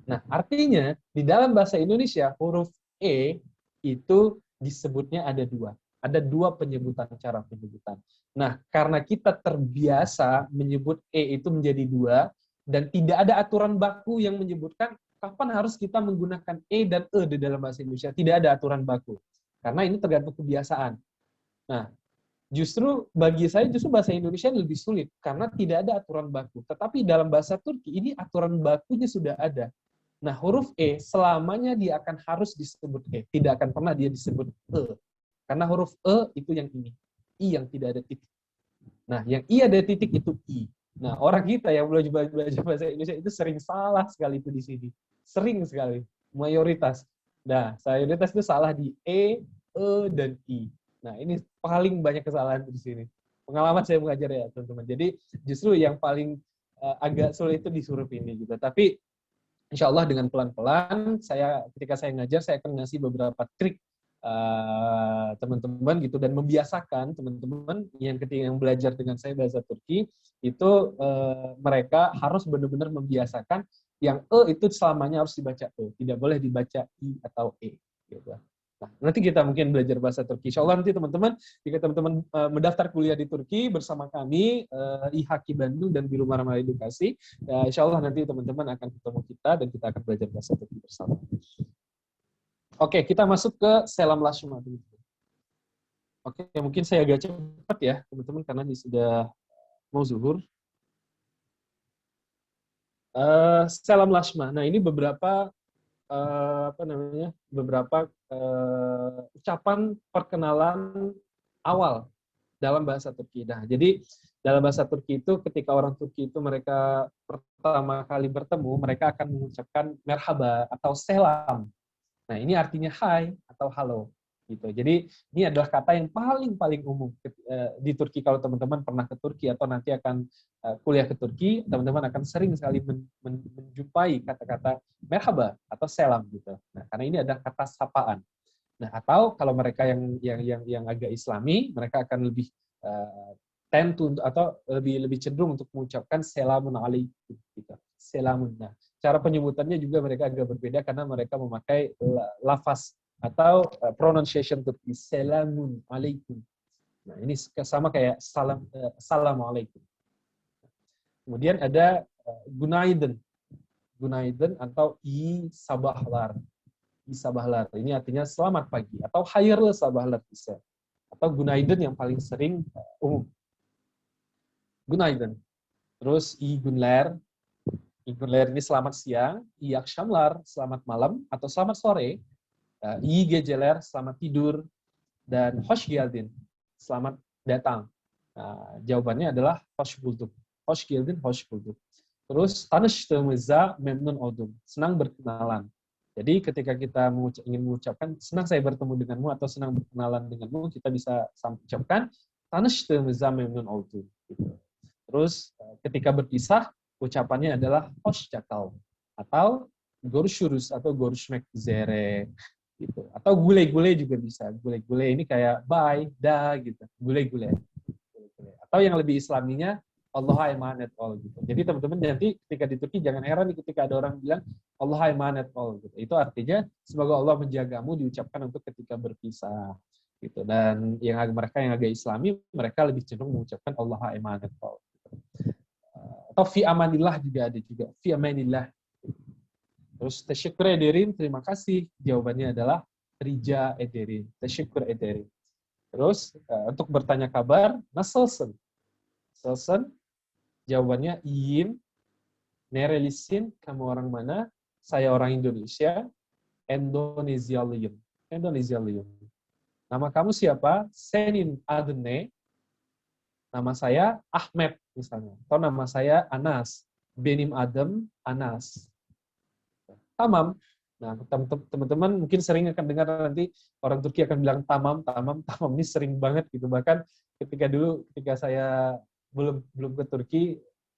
S4: Nah, artinya di dalam bahasa Indonesia huruf E itu disebutnya ada dua. Ada dua penyebutan, cara penyebutan. Nah, karena kita terbiasa menyebut E itu menjadi dua, dan tidak ada aturan baku yang menyebutkan kapan harus kita menggunakan E dan E di dalam bahasa Indonesia. Tidak ada aturan baku. Karena ini tergantung kebiasaan. Nah, justru bagi saya bahasa Indonesia lebih sulit karena tidak ada aturan baku. Tetapi dalam bahasa Turki ini aturan bakunya sudah ada. Nah, huruf E selamanya dia akan harus disebut E, tidak akan pernah dia disebut E. Karena huruf E itu yang ini, I yang tidak ada titik. Nah, yang I ada titik itu I. Nah, orang kita yang belajar bahasa Indonesia itu sering salah sekali itu di sini. Sering sekali, mayoritas. Nah, mayoritas itu salah di E, dan I. Nah, ini paling banyak kesalahan di sini. Pengalaman saya mengajar ya, teman-teman. Jadi, justru yang paling agak sulit itu di huruf ini gitu. Tapi insya Allah dengan pelan-pelan, ketika saya ngajar, saya akan ngasih beberapa trik teman-teman gitu, dan membiasakan teman-teman yang ketika yang belajar dengan saya bahasa Turki itu mereka harus benar-benar membiasakan yang itu selamanya harus dibaca tidak boleh dibaca I atau E gitu. Nah, nanti kita mungkin belajar bahasa Turki. Insya Allah nanti teman-teman, jika teman-teman mendaftar kuliah di Turki bersama kami, IHAKI Bandung dan Biro Marmara Edukasi, insya Allah nanti teman-teman akan ketemu kita dan kita akan belajar bahasa Turki bersama. Oke, kita masuk ke Selam Lashma. Oke, mungkin saya agak cepat ya, teman-teman, karena ini sudah mau zuhur. Selam Lashma. Nah, ini beberapa beberapa ucapan perkenalan awal dalam bahasa Turki. Nah, jadi dalam bahasa Turki itu ketika orang Turki itu mereka pertama kali bertemu, mereka akan mengucapkan merhaba atau selam. Nah, ini artinya hai atau halo gitu. Jadi ini adalah kata yang paling umum di Turki. Kalau teman-teman pernah ke Turki atau nanti akan kuliah ke Turki, teman-teman akan sering sekali menjumpai kata-kata merhaba atau selam gitu. Nah, karena ini adalah kata sapaan. Nah, atau kalau mereka yang agak Islami, mereka akan lebih atau lebih cenderung untuk mengucapkan selamun alaikum gitu. Selamun. Nah, cara penyebutannya juga mereka agak berbeda karena mereka memakai lafaz atau pronunciation Turki, selamun alaikum. Nah, ini sama kayak assalamualaikum. Kemudian ada günaydın. Günaydın atau i sabahlar. I sabahlar. Ini artinya selamat pagi atau hayırlı sabahlar bisa. Atau günaydın yang paling sering umum. Günaydın. Terus i günler. I günler ini selamat siang, i akşamlar selamat malam atau selamat sore. I geceler selamat tidur, dan hoş geldin selamat datang. Nah, jawabannya adalah hoş bulduk. Hoş geldin, hoş bulduk. Terus tanıştığımıza memnun oldum. Senang berkenalan. Jadi ketika kita ingin mengucapkan senang saya bertemu denganmu atau senang berkenalan denganmu, kita bisa ucapkan tanıştığımıza memnun oldum. Gitu. Terus ketika berpisah, ucapannya adalah hoşçakal atau görüşürüz atau görüşmek üzere gitu. Atau gule-gule juga bisa. Gule-gule ini kayak bye, dah gitu. Gule-gule. Atau yang lebih islaminya Allah'a emanet ol gitu. Jadi teman-teman nanti ketika di Turki jangan heran ketika ada orang bilang Allah'a emanet ol gitu. Itu artinya semoga Allah menjagamu, diucapkan untuk ketika berpisah gitu. Dan mereka yang agak Islami, mereka lebih cenderung mengucapkan Allah'a emanet ol. Atau fi amanillah juga ada juga. Fi amanillah. Terus teşekkür ederim, terima kasih. Jawabannya adalah rica ederim. Teşekkür ederim. Terus untuk bertanya kabar, nasılsın? Nasılsın? Jawabannya iyiyim. Nerelisin? Kamu orang mana? Saya orang Indonesia. Endonezyalıyım. Endonezyalıyım. Nama kamu siapa? Senin adın ne? Nama saya Ahmed misalnya. Atau nama saya Anas. Benim adım Anas. Tamam. Nah, teman-teman mungkin sering akan dengar nanti orang Turki akan bilang tamam ini sering banget gitu. Bahkan ketika saya belum ke Turki,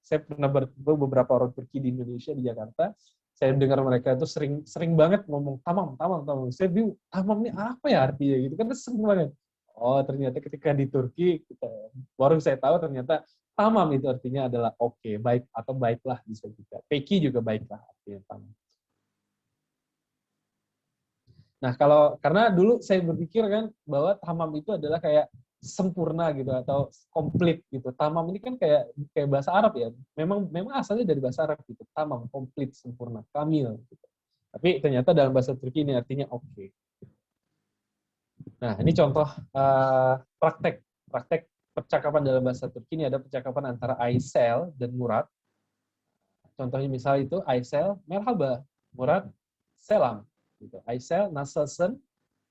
S4: saya pernah bertemu beberapa orang Turki di Indonesia, di Jakarta. Saya dengar mereka itu sering banget ngomong tamam. Saya bingung, tamam ini apa ya artinya gitu kan, sering banget. Oh, ternyata ketika di Turki baru saya tahu ternyata tamam itu artinya adalah oke, baik atau baiklah bisa juga. Peki juga baiklah artinya tamam. Nah, karena dulu saya berpikir kan bahwa tamam itu adalah kayak sempurna gitu atau komplit gitu. Tamam ini kan kayak bahasa Arab ya. Memang asalnya dari bahasa Arab gitu. Tamam, komplit, sempurna, kamil gitu. Tapi ternyata dalam bahasa Turki ini artinya oke. Nah, ini contoh praktek percakapan dalam bahasa Turki. Ini ada percakapan antara Aysel dan Murad. Contohnya misal itu Aysel, merhaba, Murad, selam. Gitu. Aysel, nasılsın?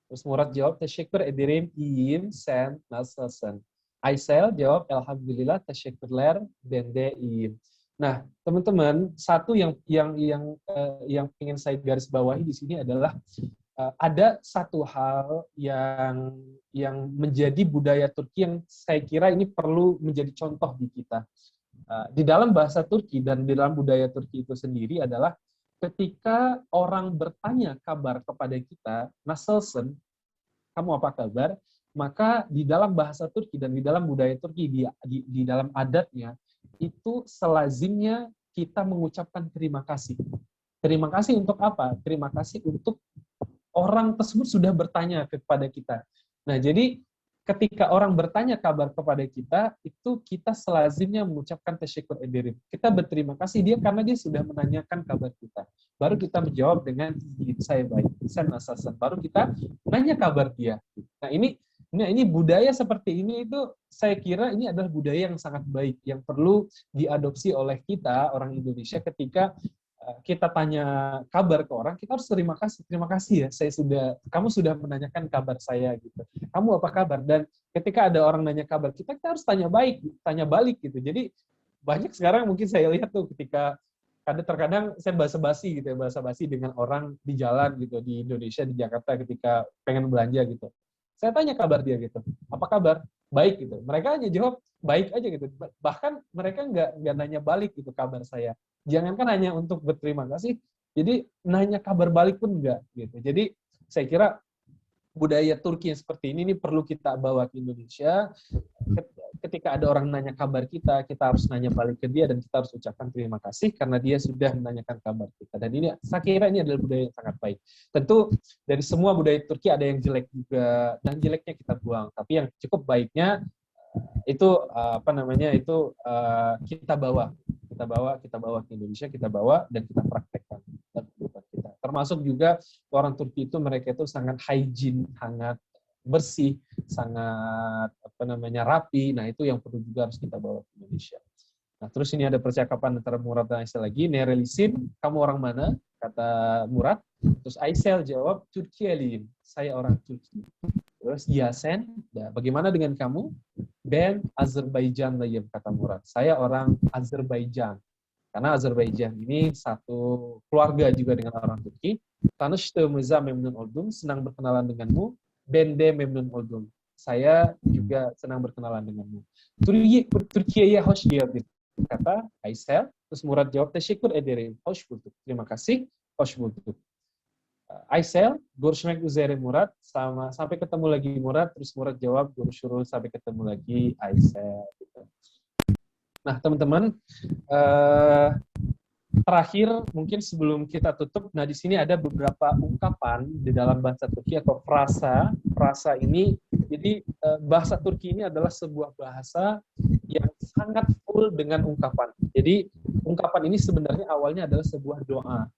S4: Terus Murad jawab, teşekkür ederim, iyiyim, sen nasılsın? Aisel jawab alhamdulillah tasyukurler bendein. Nah, teman-teman, satu yang ingin saya garis bawahi di sini adalah ada satu hal yang menjadi budaya Turki yang saya kira ini perlu menjadi contoh di kita. Di dalam bahasa Turki dan di dalam budaya Turki itu sendiri adalah ketika orang bertanya kabar kepada kita, "Nasılsın?" kamu apa kabar? Maka di dalam bahasa Turki dan di dalam budaya Turki, di dalam adatnya, itu selazimnya kita mengucapkan terima kasih. Terima kasih untuk apa? Terima kasih untuk orang tersebut sudah bertanya kepada kita. Nah, jadi ketika orang bertanya kabar kepada kita, itu kita selazimnya mengucapkan tasyukur ederim. Kita berterima kasih dia karena dia sudah menanyakan kabar kita. Baru kita menjawab dengan saya baik, saya nasasan. Baru kita nanya kabar dia. Nah, ini budaya seperti ini itu saya kira ini adalah budaya yang sangat baik yang perlu diadopsi oleh kita orang Indonesia ketika kita tanya kabar ke orang, kita harus terima kasih ya, kamu sudah menanyakan kabar saya gitu. Kamu apa kabar? Dan ketika ada orang nanya kabar kita harus tanya balik gitu. Jadi banyak sekarang mungkin saya lihat tuh ketika terkadang saya basa-basi gitu ya, basa-basi dengan orang di jalan gitu di Indonesia, di Jakarta ketika pengen belanja gitu. Saya tanya kabar dia gitu, apa kabar? Baik gitu. Mereka hanya jawab baik aja gitu. Bahkan mereka nggak nanya balik gitu kabar saya. Jangankan hanya untuk berterima kasih, jadi nanya kabar balik pun enggak gitu. Jadi saya kira budaya Turki yang seperti ini perlu kita bawa ke Indonesia. Ketika ada orang nanya kabar kita harus nanya balik ke dia dan kita harus ucapkan terima kasih karena dia sudah menanyakan kabar kita. Dan ini saya kira ini adalah budaya yang sangat baik. Tentu dari semua budaya Turki ada yang jelek juga dan jeleknya kita buang. Tapi yang cukup baiknya itu kita bawa ke Indonesia, kita bawa dan kita praktekkan dalam kehidupan kita. Termasuk juga orang Turki itu mereka itu sangat hygiene, sangat bersih, sangat rapi. Nah, itu yang perlu juga harus kita bawa ke Indonesia. Nah, terus ini ada percakapan antara Murad dan Aisel lagi. Nerelisin, kamu orang mana? Kata Murad. Terus Aisel jawab, Türkiye'liyim. Saya orang Turki. Terus Yasen, bagaimana dengan kamu? Ben Azerbaycanlıyım, kata Murad. Saya orang Azerbaijan. Karena Azerbaijan ini satu keluarga juga dengan orang Turki. Tanıştığımıza memnun oldum, senang berkenalan denganmu. Ben de memnun oldum. Saya juga senang berkenalan denganmu. Türkiye'ye hoş geldin, kata Aisel. Terus Murad jawab, teşekkür ederim, hoş bulduk. Terima kasih, hoş bulduk. Aisel, görüşmek üzere Murad, sampai ketemu lagi Murad. Terus Murad jawab, görüşürüz, sampai ketemu lagi Aisel. Nah, teman-teman, terakhir mungkin sebelum kita tutup, nah di sini ada beberapa ungkapan di dalam bahasa Turki atau frasa. Frasa ini, jadi bahasa Turki ini adalah sebuah bahasa yang sangat full dengan ungkapan. Jadi ungkapan ini sebenarnya awalnya adalah sebuah doa.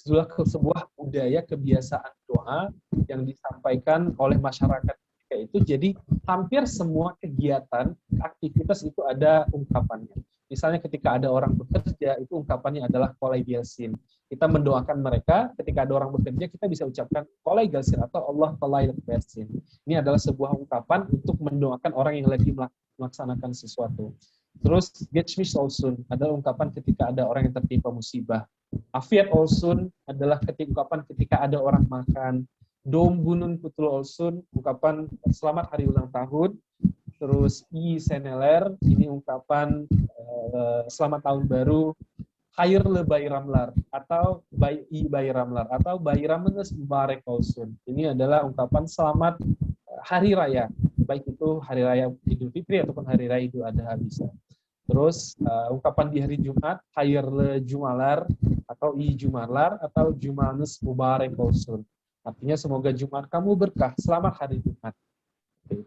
S4: Sebuah budaya kebiasaan doa yang disampaikan oleh masyarakat ketika itu. Jadi hampir semua kegiatan, aktivitas itu ada ungkapannya. Misalnya ketika ada orang bekerja, itu ungkapannya adalah kolay gelsin. Kita mendoakan mereka, ketika ada orang bekerja, kita bisa ucapkan kolay gelsin atau Allah kolay gelsin. Ini adalah sebuah ungkapan untuk mendoakan orang yang lagi melaksanakan sesuatu. Terus, geçmiş olsun adalah ungkapan ketika ada orang yang tertimpa musibah. Afiyet olsun adalah ungkapan ketika ada orang makan. Doğum günün kutlu olsun, ungkapan selamat hari ulang tahun. Terus iyi seneler, ini ungkapan selamat tahun baru. Hayırlı bayramlar atau iyi bayramlar atau bayramınız mübarek olsun. Ini adalah ungkapan selamat hari raya, baik itu hari raya Idul Fitri ataupun hari raya Idul Adha bisa. Terus ungkapan di hari Jumat, hayırlı cumalar atau iyi jumalar atau cumanız mübarek olsun. Artinya semoga Jumat kamu berkah, selamat hari Jumat.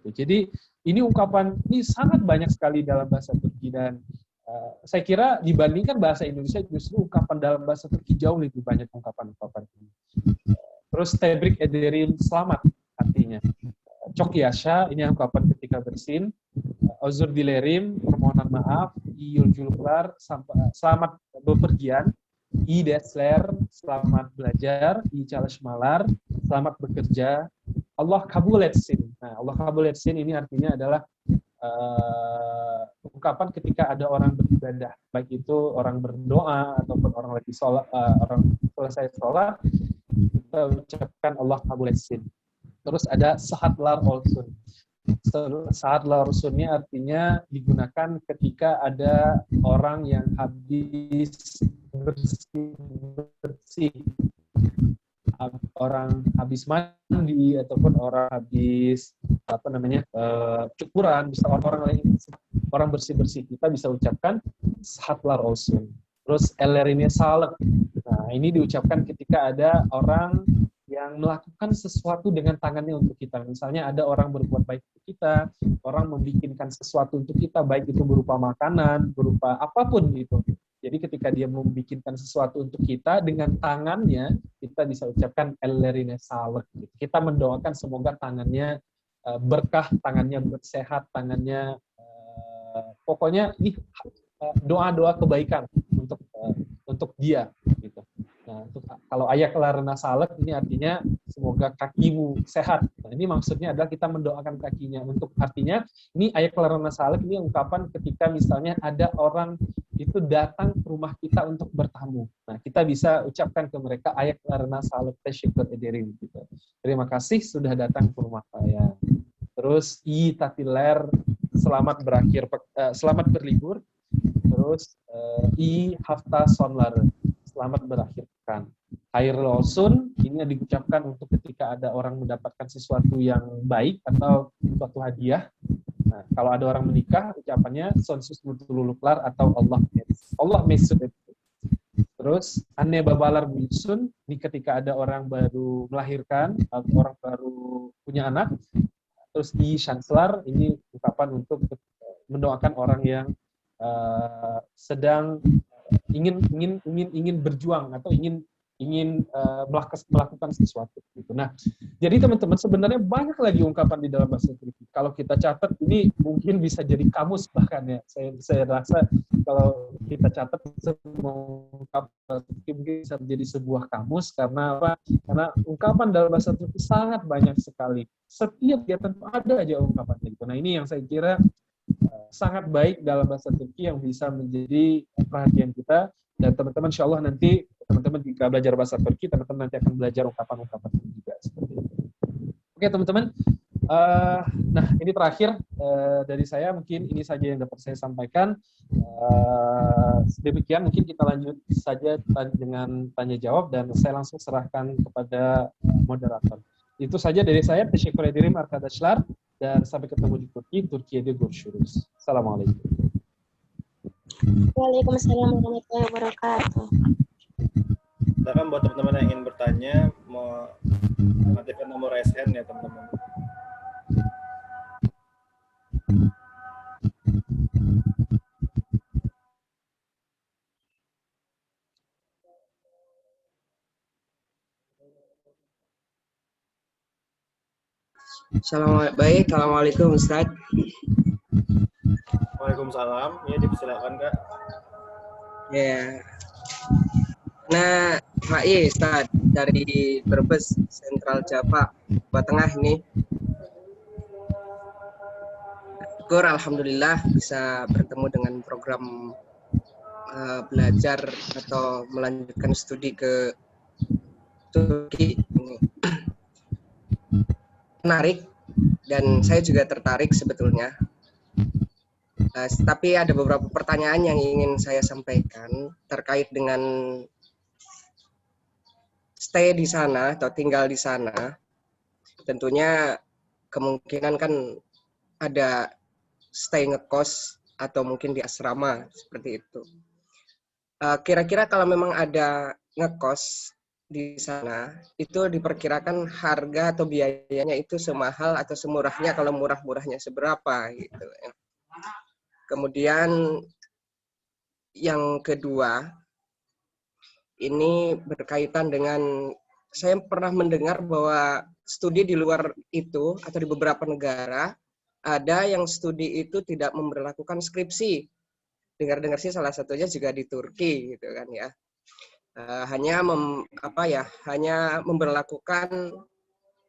S4: Jadi ini ungkapan ini sangat banyak sekali dalam bahasa Turki dan saya kira dibandingkan bahasa Indonesia justru ungkapan dalam bahasa Turki jauh lebih banyak ungkapan-ungkapan ini. Terus tebrik ederim, selamat artinya. Çok yaşa, ini ungkapan ketika bersin. Özür dilerim, permohonan maaf. İyi yolculuklar, selamat bepergian. İyi dersler, selamat belajar. İyi çalışmalar, selamat bekerja. Allah kabul etsin. Nah, Allah kabul etsin ini artinya adalah ungkapan ketika ada orang beribadah, baik itu orang berdoa ataupun orang lagi sholat, orang selesai sholat, kita ucapkan Allah kabulessin. Terus ada sahat lar olsun. Sahat lar olsunnya artinya digunakan ketika ada orang yang habis bersih, orang habis mandi ataupun orang habis cukuran, bisa orang bersih-bersih, kita bisa ucapkan sahat lar olsun. Terus elerinnya salek. Nah, ini diucapkan ketika ada orang yang melakukan sesuatu dengan tangannya untuk kita. Misalnya ada orang berbuat baik untuk kita, orang membikinkan sesuatu untuk kita, baik itu berupa makanan, berupa apapun gitu. Jadi ketika dia membikinkan sesuatu untuk kita dengan tangannya, kita bisa ucapkan ellerine salek. Kita mendoakan semoga tangannya berkah, tangannya bersehat, tangannya pokoknya ini doa-doa kebaikan untuk dia gitu. Nah, kalau ayak larena salek ini artinya semoga kakimu sehat. Nah, ini maksudnya adalah kita mendoakan kakinya. Untuk artinya ini ayak larena salek ini ungkapan ketika misalnya ada orang itu datang ke rumah kita untuk bertamu. Nah, kita bisa ucapkan ke mereka ayak larena salek tesyukur ederin gitu. Terima kasih sudah datang ke rumah saya. Terus tatiler selamat berlibur. Terus hafta sonlar selamat berakhirkan. Air losun ini diucapkan untuk ketika ada orang mendapatkan sesuatu yang baik atau suatu hadiah. Nah, kalau ada orang menikah, ucapannya sonsus mutululuklar atau Allah mesud. Terus anne babalar buisun ini ketika ada orang baru melahirkan atau orang baru punya anak. Terus shanslar ini ungkapan untuk mendoakan orang yang sedang ingin berjuang atau ingin melakukan sesuatu gitu. Nah, jadi teman-teman sebenarnya banyak lagi ungkapan di dalam bahasa Turki. Kalau kita catat ini mungkin bisa jadi kamus bahkan ya. Saya rasa kalau kita catat semua ungkapan mungkin bisa menjadi sebuah kamus karena apa? Karena ungkapan dalam bahasa Turki sangat banyak sekali. Setiap kegiatan ada aja ungkapan gitu. Nah, ini yang saya kira sangat baik dalam bahasa Turki yang bisa menjadi perhatian kita, dan teman-teman insya Allah nanti teman-teman jika belajar bahasa Turki, teman-teman nanti akan belajar ungkapan-ungkapan juga seperti itu. Oke teman-teman, nah ini terakhir dari saya, mungkin ini saja yang dapat saya sampaikan. Demikian, mungkin kita lanjut saja dengan tanya jawab dan saya langsung serahkan kepada moderator. Itu saja dari saya. Teşekkür ederim arkadaşlar. Dan sampai ketemu di Turki. Türkiye'de görüşürüz. Assalamualaikum.
S2: Waalaikumsalam warahmatullahi wabarakatuh.
S3: Silakan buat teman-teman yang ingin bertanya, mau aktifkan nomor raise hand ya teman-teman.
S5: Assalamualaikum Ustaz.
S3: Waalaikumsalam. Ya, dipersilakan Kak.
S5: Ya. Nah, HI Ustaz dari Brebes Sentral Java, Jawa Tengah ini. Syukur alhamdulillah bisa bertemu dengan program belajar atau melanjutkan studi ke Turki ini. Menarik dan saya juga tertarik sebetulnya. Tapi ada beberapa pertanyaan yang ingin saya sampaikan terkait dengan stay di sana atau tinggal di sana. Tentunya kemungkinan kan ada stay ngekos atau mungkin di asrama seperti itu. Kira-kira kalau memang ada ngekos di sana, itu diperkirakan harga atau biayanya itu semahal atau semurahnya, kalau murah-murahnya seberapa gitu. Kemudian yang kedua, ini berkaitan dengan, saya pernah mendengar bahwa studi di luar itu atau di beberapa negara ada yang studi itu tidak memberlakukan skripsi. Dengar-dengar sih salah satunya juga di Turki gitu kan ya. Hanya memberlakukan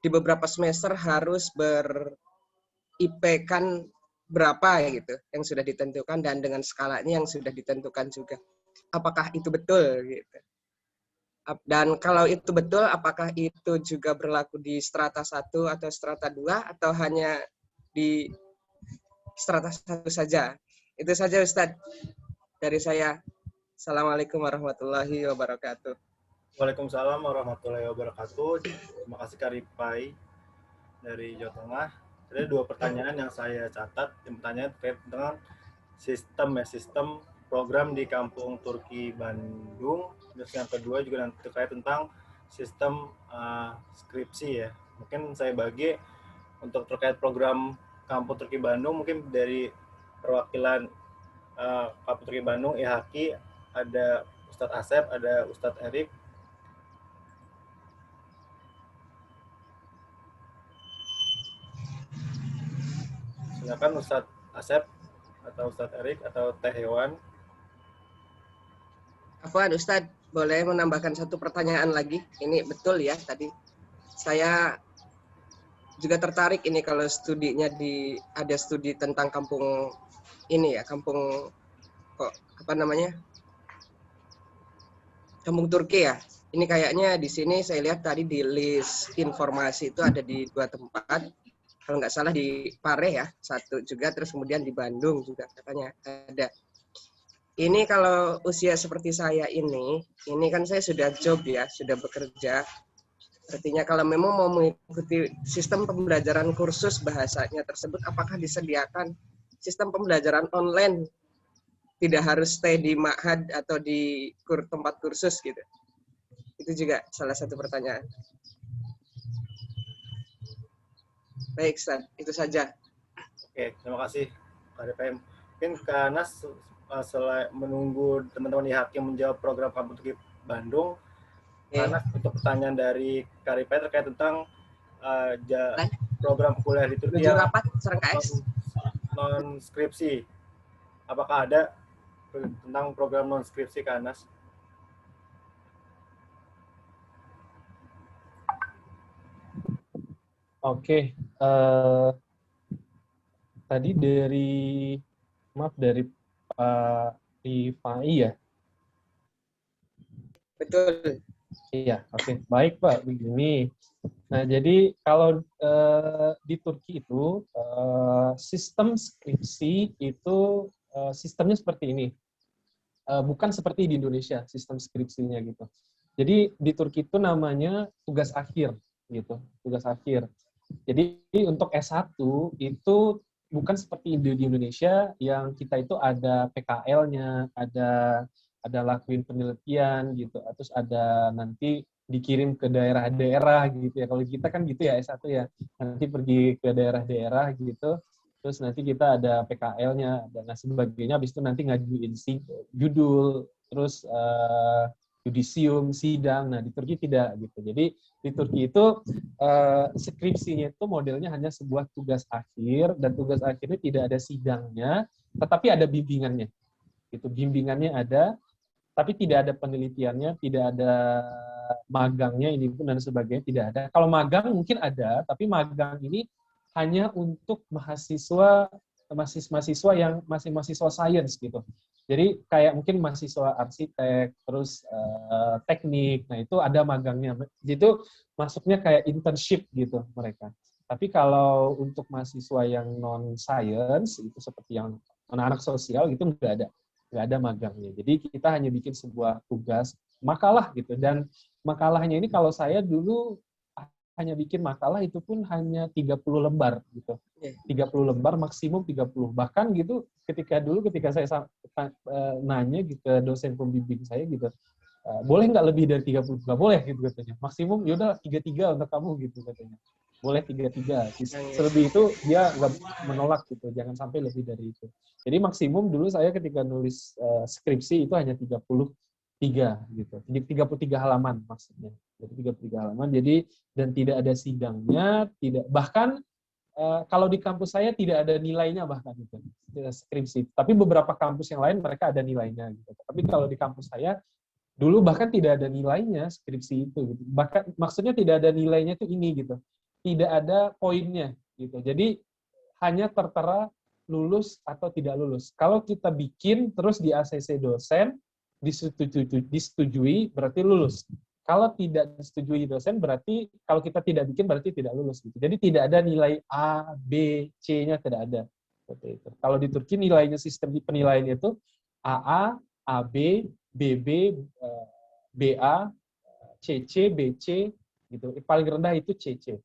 S5: di beberapa semester harus ber-IP kan berapa gitu yang sudah ditentukan dan dengan skalanya yang sudah ditentukan juga. Apakah itu betul gitu? Dan kalau itu betul, apakah itu juga berlaku di strata 1 atau strata 2 atau hanya di strata 1 saja? Itu saja Ustadz dari saya. Assalamualaikum warahmatullahi wabarakatuh.
S3: Waalaikumsalam warahmatullahi wabarakatuh. Terima kasih Kak Ripai dari Jawa Tengah. Ada 2 pertanyaan yang saya catat. Yang pertanyaan terkait dengan sistem program di Kampung Turki Bandung. Terus yang kedua juga nanti terkait tentang sistem skripsi ya. Mungkin saya bagi untuk terkait program Kampung Turki Bandung, mungkin dari perwakilan Kampung Turki Bandung, IHAKI, ada Ustadz Asep, ada Ustadz Erik. Silakan Ustadz Asep atau Ustadz Erik atau Teh Hewan.
S5: Afwan Ustadz, boleh menambahkan satu pertanyaan lagi? Ini betul ya tadi. Saya juga tertarik ini kalau studinya ada studi tentang kampung ini ya, kampung Kampung Turki ya. Ini kayaknya di sini saya lihat tadi di list informasi itu ada di 2 tempat. Kalau nggak salah di Pare ya, 1 juga, terus kemudian di Bandung juga katanya ada. Ini kalau usia seperti saya ini kan saya sudah job ya, sudah bekerja. Artinya kalau memang mau mengikuti sistem pembelajaran kursus bahasanya tersebut, apakah disediakan sistem pembelajaran online? Tidak harus stay di ma'had atau di tempat kursus gitu. Itu juga salah satu pertanyaan. Baik, Ustaz, itu saja.
S3: Oke, terima kasih Kak DPM. Mungkin Kak Anas menunggu teman-teman IHAKI menjawab program Kampung Turki Bandung. Karena untuk pertanyaan dari Kak Ripai terkait tentang program kuliah di Turki yang non skripsi, apakah ada tentang program non skripsi Kak Anas?
S4: Oke, tadi dari Pak Rifai ya.
S5: Betul.
S4: Iya, oke. Baik Pak, begini. Nah, jadi kalau di Turki itu sistem skripsi itu sistemnya seperti ini. Bukan seperti di Indonesia sistem skripsinya gitu. Jadi di Turki itu namanya tugas akhir gitu, tugas akhir. Jadi untuk S1 itu bukan seperti di Indonesia yang kita itu ada PKL-nya, ada lakuin penelitian gitu, terus ada nanti dikirim ke daerah-daerah gitu ya. Kalau kita kan gitu ya S1 ya, nanti pergi ke daerah-daerah gitu, terus nanti kita ada PKL-nya dan sebagainya, habis itu nanti ngajuin judul, terus yudisium, sidang. Nah, di Turki tidak gitu. Jadi di Turki itu skripsinya itu modelnya hanya sebuah tugas akhir, dan tugas akhirnya tidak ada sidangnya, tetapi ada bimbingannya. Gitu, bimbingannya ada, tapi tidak ada penelitiannya, tidak ada magangnya ini pun dan sebagainya, tidak ada. Kalau magang mungkin ada, tapi magang ini hanya untuk mahasiswa yang masih mahasiswa sains gitu. Jadi kayak mungkin mahasiswa arsitek, terus teknik, nah itu ada magangnya. Itu masuknya kayak internship gitu mereka. Tapi kalau untuk mahasiswa yang non-science, itu seperti yang anak-anak sosial, gitu nggak ada magangnya. Jadi kita hanya bikin sebuah tugas, makalah gitu. Dan makalahnya ini kalau saya dulu hanya bikin makalah itu pun hanya 30 lembar gitu. 30 lembar, maksimum 30. Bahkan gitu ketika saya nanya gitu ke dosen pembimbing saya gitu, boleh nggak lebih dari 30? Nggak boleh gitu katanya. Maksimum yaudah 33 untuk kamu gitu katanya. Boleh 33. Selebih itu dia nggak menolak gitu, jangan sampai lebih dari itu. Jadi maksimum dulu saya ketika nulis skripsi itu hanya 33 gitu. 33 halaman maksudnya. Jadi 33 halaman. Jadi dan tidak ada sidangnya, bahkan kalau di kampus saya tidak ada nilainya bahkan gitu, skripsi. Tapi beberapa kampus yang lain mereka ada nilainya gitu. Tapi kalau di kampus saya dulu bahkan tidak ada nilainya skripsi itu gitu. Bahkan maksudnya tidak ada nilainya itu ini gitu. Tidak ada poinnya gitu. Jadi hanya tertera lulus atau tidak lulus. Kalau kita bikin terus di ACC dosen, disetujui berarti lulus. Kalau tidak disetujui dosen berarti kalau kita tidak bikin berarti tidak lulus gitu. Jadi tidak ada nilai A, B, C-nya tidak ada. Seperti itu. Kalau di Turki nilainya sistem penilaiannya itu AA, AB, BB, BA, CC, BC gitu. Paling rendah itu CC.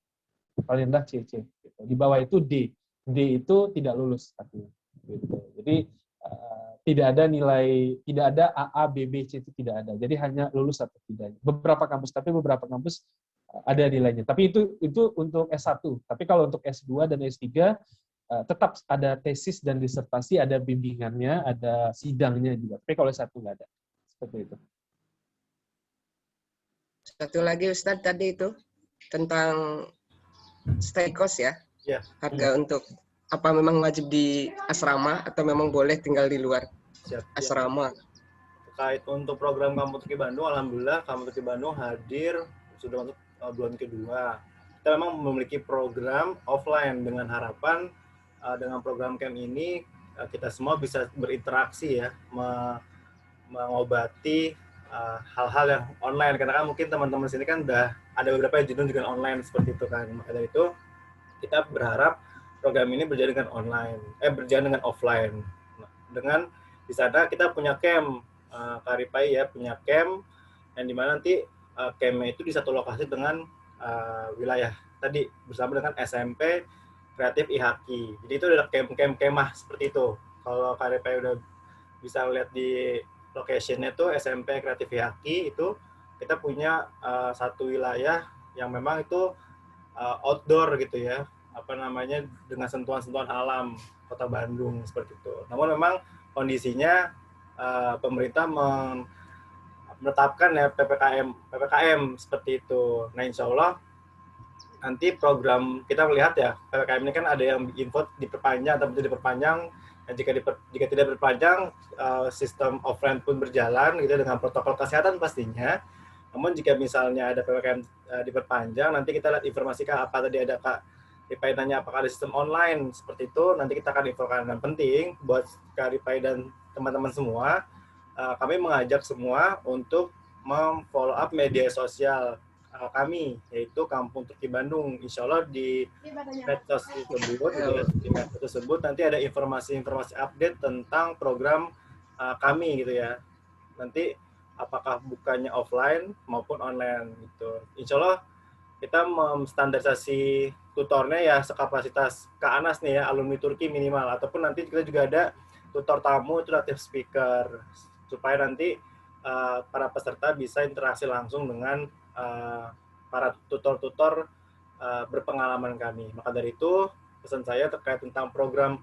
S4: Paling rendah CC gitu. Di bawah itu D. D itu tidak lulus artinya. Gitu. Jadi tidak ada nilai, tidak ada AA, BB, C itu tidak ada. Jadi hanya lulus atau tidaknya. Beberapa kampus, tapi beberapa kampus ada nilainya. Tapi itu untuk S1. Tapi kalau untuk S2 dan S3 tetap ada tesis dan disertasi, ada bimbingannya, ada sidangnya juga. Tapi kalau S1 nggak ada. Seperti itu.
S5: Satu lagi Ustadz tadi itu tentang stay cost ya.
S3: Ya.
S5: Harga untuk apa memang wajib di asrama atau memang boleh tinggal di luar asrama?
S3: Terkait untuk program Kampung Turki Bandung, alhamdulillah Kampung Turki Bandung hadir sudah masuk bulan kedua. Kita memang memiliki program offline dengan harapan dengan program camp ini kita semua bisa berinteraksi ya, mengobati hal-hal yang online, karena kan mungkin teman-teman sini kan udah ada beberapa yang jenuh dengan online seperti itu kan. Maka dari itu kita berharap program ini berjalan dengan offline. Nah, dengan di sana kita punya camp, Karipai ya punya camp, yang dimana nanti campnya itu di satu lokasi dengan wilayah tadi bersama dengan SMP Kreatif IHAKI. Jadi itu adalah camp kemah seperti itu. Kalau Karipai udah bisa lihat di location-nya itu SMP Kreatif IHAKI, itu kita punya satu wilayah yang memang itu outdoor gitu ya, dengan sentuhan-sentuhan alam Kota Bandung seperti itu. Namun memang kondisinya pemerintah menetapkan ya PPKM seperti itu. Nah, insya Allah nanti program kita melihat ya, PPKM ini kan ada yang info diperpanjang atau menjadi diperpanjang. Dan jika tidak berpanjang, sistem offline pun berjalan gitu dengan protokol kesehatan pastinya. Namun jika misalnya ada PPKM diperpanjang, nanti kita lihat informasi apa tadi ada Kak Ripai tanya apakah ada sistem online seperti itu, nanti kita akan infokan. Dan penting buat Kak Ripai dan teman-teman semua, kami mengajak semua untuk memfollow up media sosial kami, yaitu Kampung Turki Bandung. Insya Allah di medsos tersebut nanti ada informasi-informasi update tentang program kami gitu ya. Nanti apakah bukannya offline maupun online gitu. Insya Allah kita menstandarisasi tutornya ya sekapasitas Kak Anas nih ya, alumni Turki minimal, ataupun nanti kita juga ada tutor tamu itu native speaker, supaya nanti para peserta bisa interaksi langsung dengan para tutor-tutor berpengalaman kami. Maka dari itu pesan saya terkait tentang program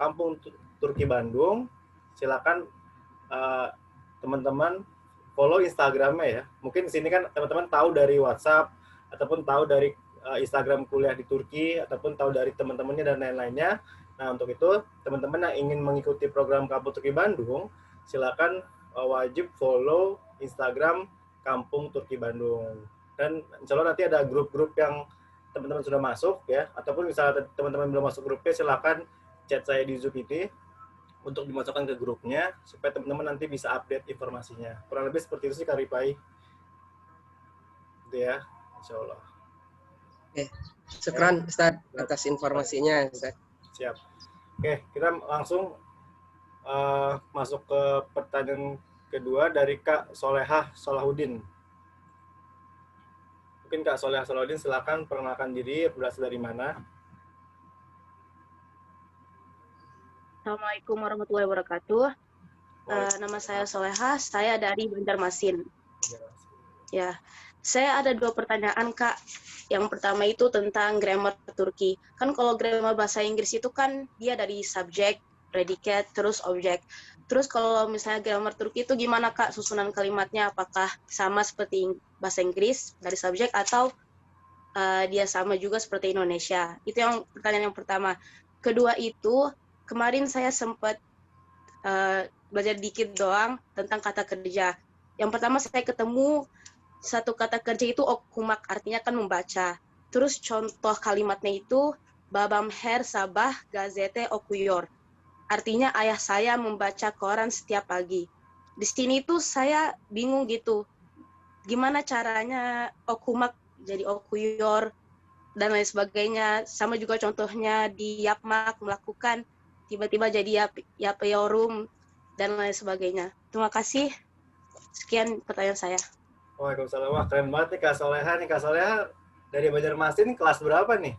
S3: Kampung Turki Bandung, silakan teman-teman follow Instagramnya ya. Mungkin di sini kan teman-teman tahu dari WhatsApp ataupun tahu dari Instagram kuliah di Turki ataupun tahu dari teman-temannya dan lain-lainnya. Nah, untuk itu teman-teman yang ingin mengikuti program Kampung Turki Bandung, silakan wajib follow Instagram Kampung Turki Bandung. Dan insya Allah nanti ada grup-grup yang teman-teman sudah masuk ya, ataupun misalnya teman-teman belum masuk grupnya, silakan chat saya di Zoom ini untuk dimasukkan ke grupnya supaya teman-teman nanti bisa update informasinya. Kurang lebih seperti itu sih Kak Ripai. Itu ya, insya Allah.
S5: Syukran Ustaz atas informasinya Ustaz.
S3: Siap. Oke, kita langsung masuk ke pertanyaan kedua dari Kak Solehah Solahuddin. Mungkin Kak Solehah Solahuddin silakan perkenalkan diri, berasal dari mana?
S2: Assalamualaikum warahmatullahi wabarakatuh. Nama saya Solehah, saya dari Banjarmasin. Ya, saya ada 2 pertanyaan Kak. Yang pertama itu tentang grammar Turki. Kan kalau grammar bahasa Inggris itu kan dia dari subjek, predicate, terus objek. Terus kalau misalnya grammar Turki itu gimana Kak susunan kalimatnya? Apakah sama seperti bahasa Inggris dari subjek atau dia sama juga seperti Indonesia? Itu yang pertanyaan yang pertama. Kedua itu, kemarin saya sempat belajar dikit doang tentang kata kerja. Yang pertama saya ketemu satu kata kerja itu okumak, artinya kan membaca. Terus contoh kalimatnya itu Babam Her Sabah Gazete Okuyor. Artinya ayah saya membaca koran setiap pagi. Di sini tuh saya bingung gitu. Gimana caranya okumak jadi okuyor dan lain sebagainya. Sama juga contohnya di Yapmak melakukan tiba-tiba jadi Yapeorum dan lain sebagainya. Terima kasih. Sekian pertanyaan saya.
S3: Waalaikumsalam. Wah, keren banget nih Kak Soleha nih. Kak Soleha dari Banjarmasin kelas berapa nih?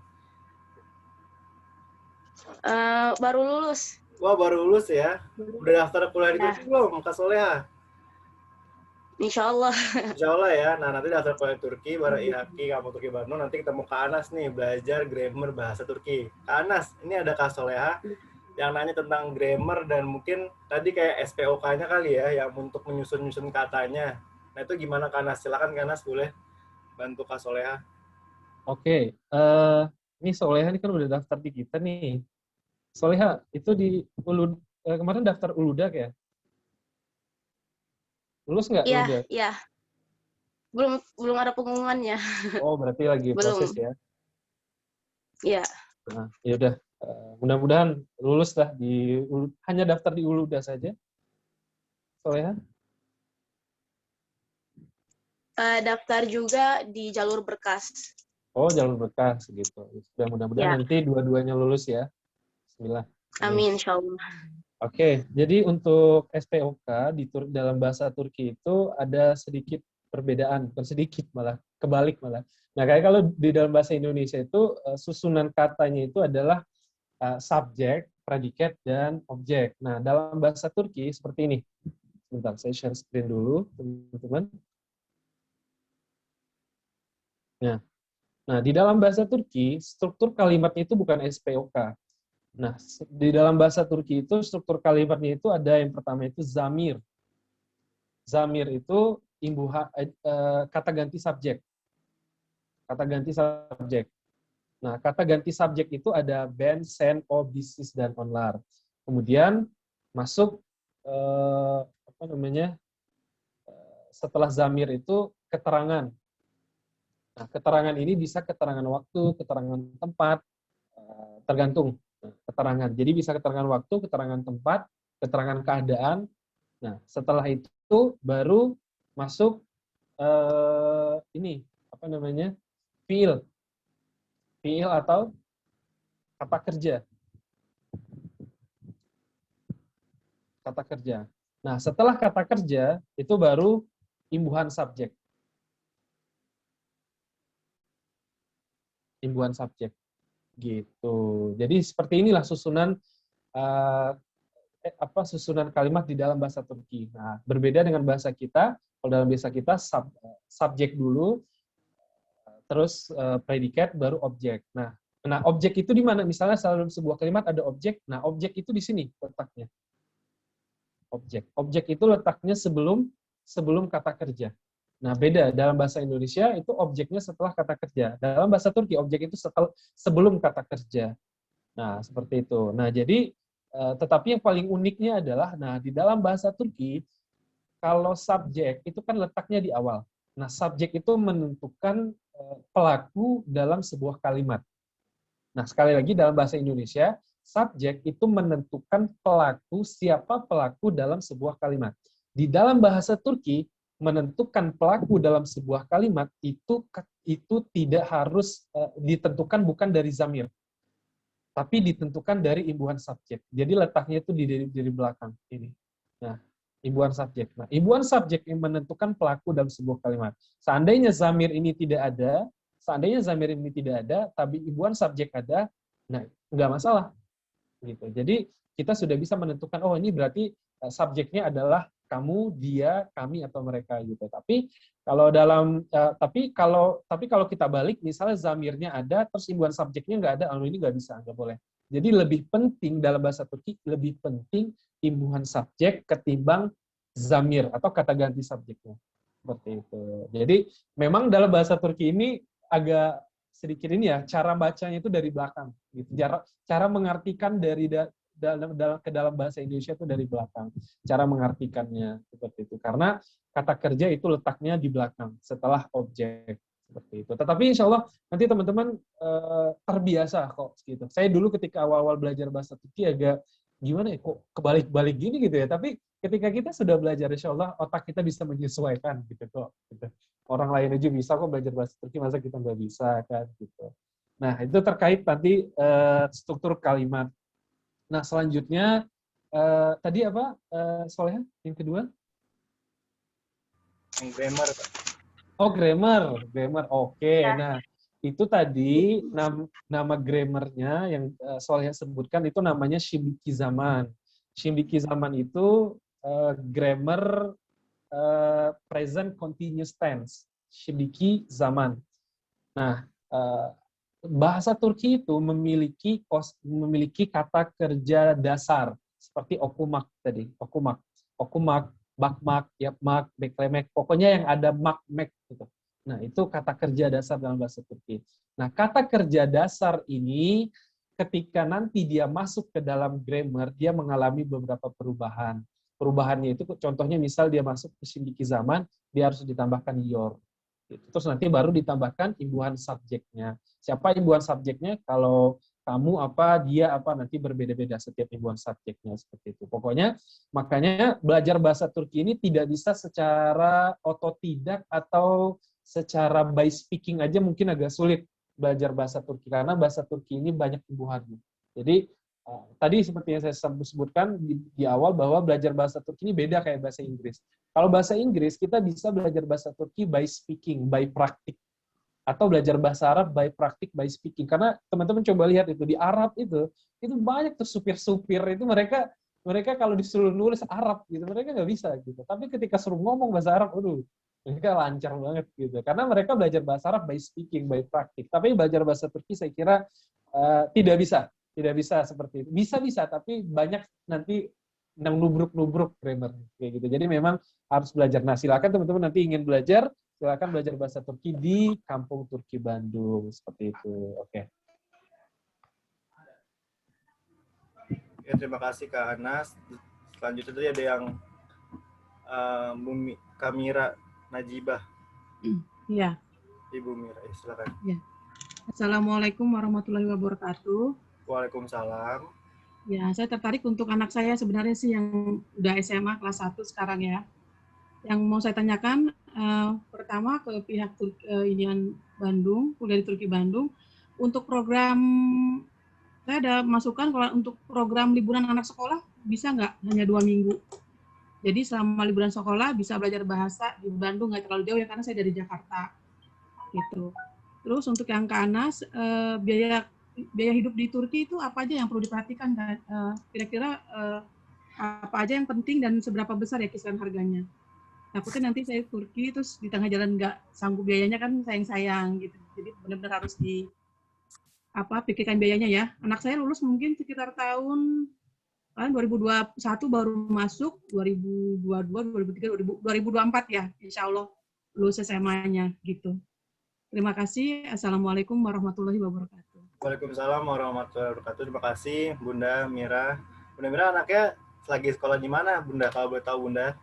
S2: Baru lulus.
S3: Wah, baru lulus ya. Udah daftar kuliah di
S2: Ya.
S3: Turki belum, Kak Soleha?
S2: Insya Allah.
S3: Insya Allah ya. Nah, nanti daftar kuliah Turki, bareng IHAKI, kamu Turki Bandung. Nanti ketemu Kak Anas nih, belajar grammar bahasa Turki. Kak Anas, ini ada Kak Soleha yang nanya tentang grammar dan mungkin tadi kayak SPOK-nya kali ya, yang untuk menyusun-nyusun katanya. Nah, itu gimana Kak Anas? Silakan Kak Anas, boleh bantu Kak Soleha.
S4: Oke, ini Soleha ini kan udah daftar di kita nih. Soleha, itu di kemarin daftar Uludag ya? Lulus nggak
S2: Iya,
S4: Uludag?
S2: iya. Belum ada pengumumannya.
S4: Oh, berarti lagi
S2: Belum.
S4: proses ya?
S2: Iya.
S4: Nah, ya udah. Mudah-mudahan lulus lah hanya daftar di Uludag saja. Soleha?
S2: Daftar juga di jalur berkas.
S4: Oh, jalur berkas gitu. Sudah mudah-mudahan
S2: Ya.
S4: nanti dua-duanya lulus ya. Bismillah.
S2: Amin, insya Allah.
S4: Oke, jadi untuk SPOK dalam bahasa Turki itu ada sedikit perbedaan, bukan sedikit malah, kebalik malah. Nah, kayak kalau di dalam bahasa Indonesia itu susunan katanya itu adalah subjek, predikat, dan objek. Nah, dalam bahasa Turki seperti ini. Sebentar, saya share screen dulu, teman-teman. Nah, di dalam bahasa Turki, struktur kalimatnya itu bukan SPOK. Nah, di dalam bahasa Turki itu struktur kalimatnya itu ada yang pertama itu zamir. Zamir itu kata ganti subjek. Kata ganti subjek. Nah, kata ganti subjek itu ada ben, sen, o, bisis, dan onlar. Kemudian masuk setelah zamir itu keterangan. Nah, keterangan ini bisa keterangan waktu, keterangan tempat, tergantung keterangan. Jadi bisa keterangan waktu, keterangan tempat, keterangan keadaan. Nah, setelah itu baru masuk fiil. Fiil atau kata kerja. Kata kerja. Nah, setelah kata kerja itu baru imbuhan subjek. Imbuhan subjek. Gitu. Jadi seperti inilah susunan susunan kalimat di dalam bahasa Turki. Nah, berbeda dengan bahasa kita. Kalau dalam bahasa kita subjek dulu, terus predikat, baru objek. Nah, objek itu di mana? Misalnya dalam sebuah kalimat ada objek. Nah, objek itu di sini letaknya. Objek. Objek itu letaknya sebelum kata kerja. Nah, beda dalam bahasa Indonesia itu objeknya setelah kata kerja. Dalam bahasa Turki objek itu sebelum kata kerja. Nah, seperti itu. Nah, jadi tetapi yang paling uniknya adalah, nah, di dalam bahasa Turki kalau subjek itu kan letaknya di awal. Nah, subjek itu menentukan pelaku dalam sebuah kalimat. Nah, sekali lagi dalam bahasa Indonesia, subjek itu menentukan pelaku, siapa pelaku dalam sebuah kalimat. Di dalam bahasa Turki, menentukan pelaku dalam sebuah kalimat itu tidak harus ditentukan bukan dari zamir, tapi ditentukan dari imbuhan subjek. Jadi letaknya itu di belakang ini. Nah, imbuhan subjek. Nah, imbuhan subjek yang menentukan pelaku dalam sebuah kalimat. Seandainya zamir ini tidak ada, tapi imbuhan subjek ada, nah nggak masalah. Gitu. Jadi kita sudah bisa menentukan, oh ini berarti subjeknya adalah kamu, dia, kami, atau mereka gitu. Tapi kalau kita balik, misalnya zamirnya ada, terus imbuhan subjeknya nggak ada, ini nggak bisa, nggak boleh. Jadi lebih penting dalam bahasa Turki, lebih penting imbuhan subjek ketimbang zamir atau kata ganti subjeknya. Seperti itu. Jadi memang dalam bahasa Turki ini agak sedikit ini ya, cara bacanya itu dari belakang. Gitu. Cara mengartikan ke dalam bahasa Indonesia itu dari belakang. Cara mengartikannya seperti itu. Karena kata kerja itu letaknya di belakang setelah objek. seperti itu. Tetapi insya Allah nanti teman-teman terbiasa kok gitu. Saya dulu ketika awal-awal belajar bahasa Turki agak gimana ya, kok kebalik-balik gini gitu ya. Tapi ketika kita sudah belajar, insya Allah otak kita bisa menyesuaikan gitu kok. Gitu. Orang lain aja bisa kok belajar bahasa Turki, masa kita nggak bisa kan gitu. Nah itu terkait nanti struktur kalimat. Nah selanjutnya tadi apa Soleha yang kedua?
S3: Grammar, Pak.
S4: Oh, grammar. Oke. Nah, itu tadi nama grammarnya yang Soleh sebutkan itu namanya Şimdiki Zaman. Şimdiki Zaman itu grammar present continuous tense. Şimdiki Zaman. Nah, bahasa Turki itu memiliki kata kerja dasar seperti okumak tadi, okumak, bakmak, yapmak, beklemek, pokoknya yang ada mak-mek gitu. Nah, itu kata kerja dasar dalam bahasa Turki. Nah, kata kerja dasar ini ketika nanti dia masuk ke dalam grammar, dia mengalami beberapa perubahan. Perubahannya itu contohnya misal dia masuk ke şimdiki zaman, dia harus ditambahkan your. Terus nanti baru ditambahkan imbuhan subjeknya. Siapa imbuhan subjeknya? Kalau kamu apa, dia apa, nanti berbeda-beda setiap imbuhan subjeknya seperti itu. Pokoknya makanya belajar bahasa Turki ini tidak bisa secara otodidak atau secara by speaking aja mungkin agak sulit belajar bahasa Turki karena bahasa Turki ini banyak imbuhannya. Jadi tadi seperti yang saya sebutkan di awal bahwa belajar bahasa Turki ini beda kayak bahasa Inggris. Kalau bahasa Inggris kita bisa belajar bahasa Turki by speaking, by praktik. Atau belajar bahasa Arab by praktik, by speaking. Karena teman-teman coba lihat itu, di Arab itu banyak tuh supir-supir, itu mereka kalau disuruh nulis Arab, gitu, mereka nggak bisa. Gitu. Tapi ketika suruh ngomong bahasa Arab, mereka lancar banget. Gitu. Karena mereka belajar bahasa Arab by speaking, by praktik. Tapi belajar bahasa Turki saya kira tidak bisa seperti itu. Bisa, tapi banyak nanti nubruk-nubruk grammar. Kayak gitu. Jadi memang harus belajar. Nah, silakan teman-teman nanti ingin belajar, silakan belajar bahasa Turki di Kampung Turki Bandung seperti itu. Oke.
S3: Ya, terima kasih Kak Anas. Selanjutnya tadi ada yang Kamira Najibah.
S6: Iya.
S3: Ibu Mira, silakan.
S6: Ya. Assalamualaikum warahmatullahi wabarakatuh.
S3: Waalaikumsalam.
S6: Ya, saya tertarik untuk anak saya sebenarnya sih yang udah SMA kelas 1 sekarang ya. Yang mau saya tanyakan pertama ke pihak Inian Bandung, kuliah di Turki Bandung, untuk program saya ada masukan kalau untuk program liburan anak sekolah bisa nggak hanya 2 minggu. Jadi selama liburan sekolah bisa belajar bahasa di Bandung, nggak terlalu jauh ya karena saya dari Jakarta gitu. Terus untuk yang ke Anas, biaya hidup di Turki itu apa aja yang perlu diperhatikan? Kira-kira apa aja yang penting dan seberapa besar ya kisaran harganya? Takutnya nanti saya Turki terus di tengah jalan nggak sanggup biayanya kan sayang-sayang gitu. Jadi benar-benar harus pikirkan biayanya ya. Anak saya lulus mungkin sekitar tahun 2021 baru masuk, 2022, 2023, 2024 ya, insya Allah lulus SMA-nya gitu. Terima kasih. Assalamualaikum warahmatullahi wabarakatuh.
S3: Waalaikumsalam warahmatullahi wabarakatuh. Terima kasih Bunda Mira. Bunda Mira anaknya lagi sekolah di mana Bunda? Kalau boleh tahu Bunda?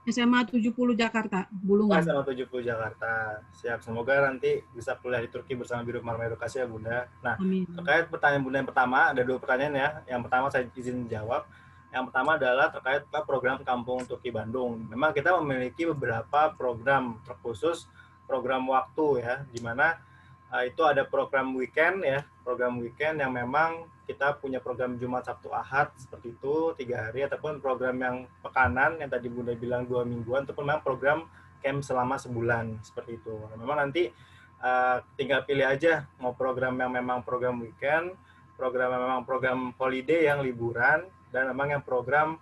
S6: SMA 70 Jakarta, Bulungan.
S3: SMA 70 Jakarta. Siap. Semoga nanti bisa kuliah di Turki bersama Biro Marmara Edukasi ya Bunda. Nah, amin. Terkait pertanyaan Bunda yang pertama, ada 2 pertanyaan ya. Yang pertama saya izin jawab. Yang pertama adalah terkait program Kampung Turki Bandung. Memang kita memiliki beberapa program terkhusus, program waktu ya, di mana itu ada program weekend ya, program weekend yang memang kita punya program Jumat, Sabtu, Ahad seperti itu 3 hari, ataupun program yang pekanan yang tadi Bunda bilang 2 mingguan, ataupun memang program camp selama sebulan seperti itu. Memang nanti tinggal pilih aja mau program yang memang program weekend, program yang memang program holiday yang liburan, dan memang yang program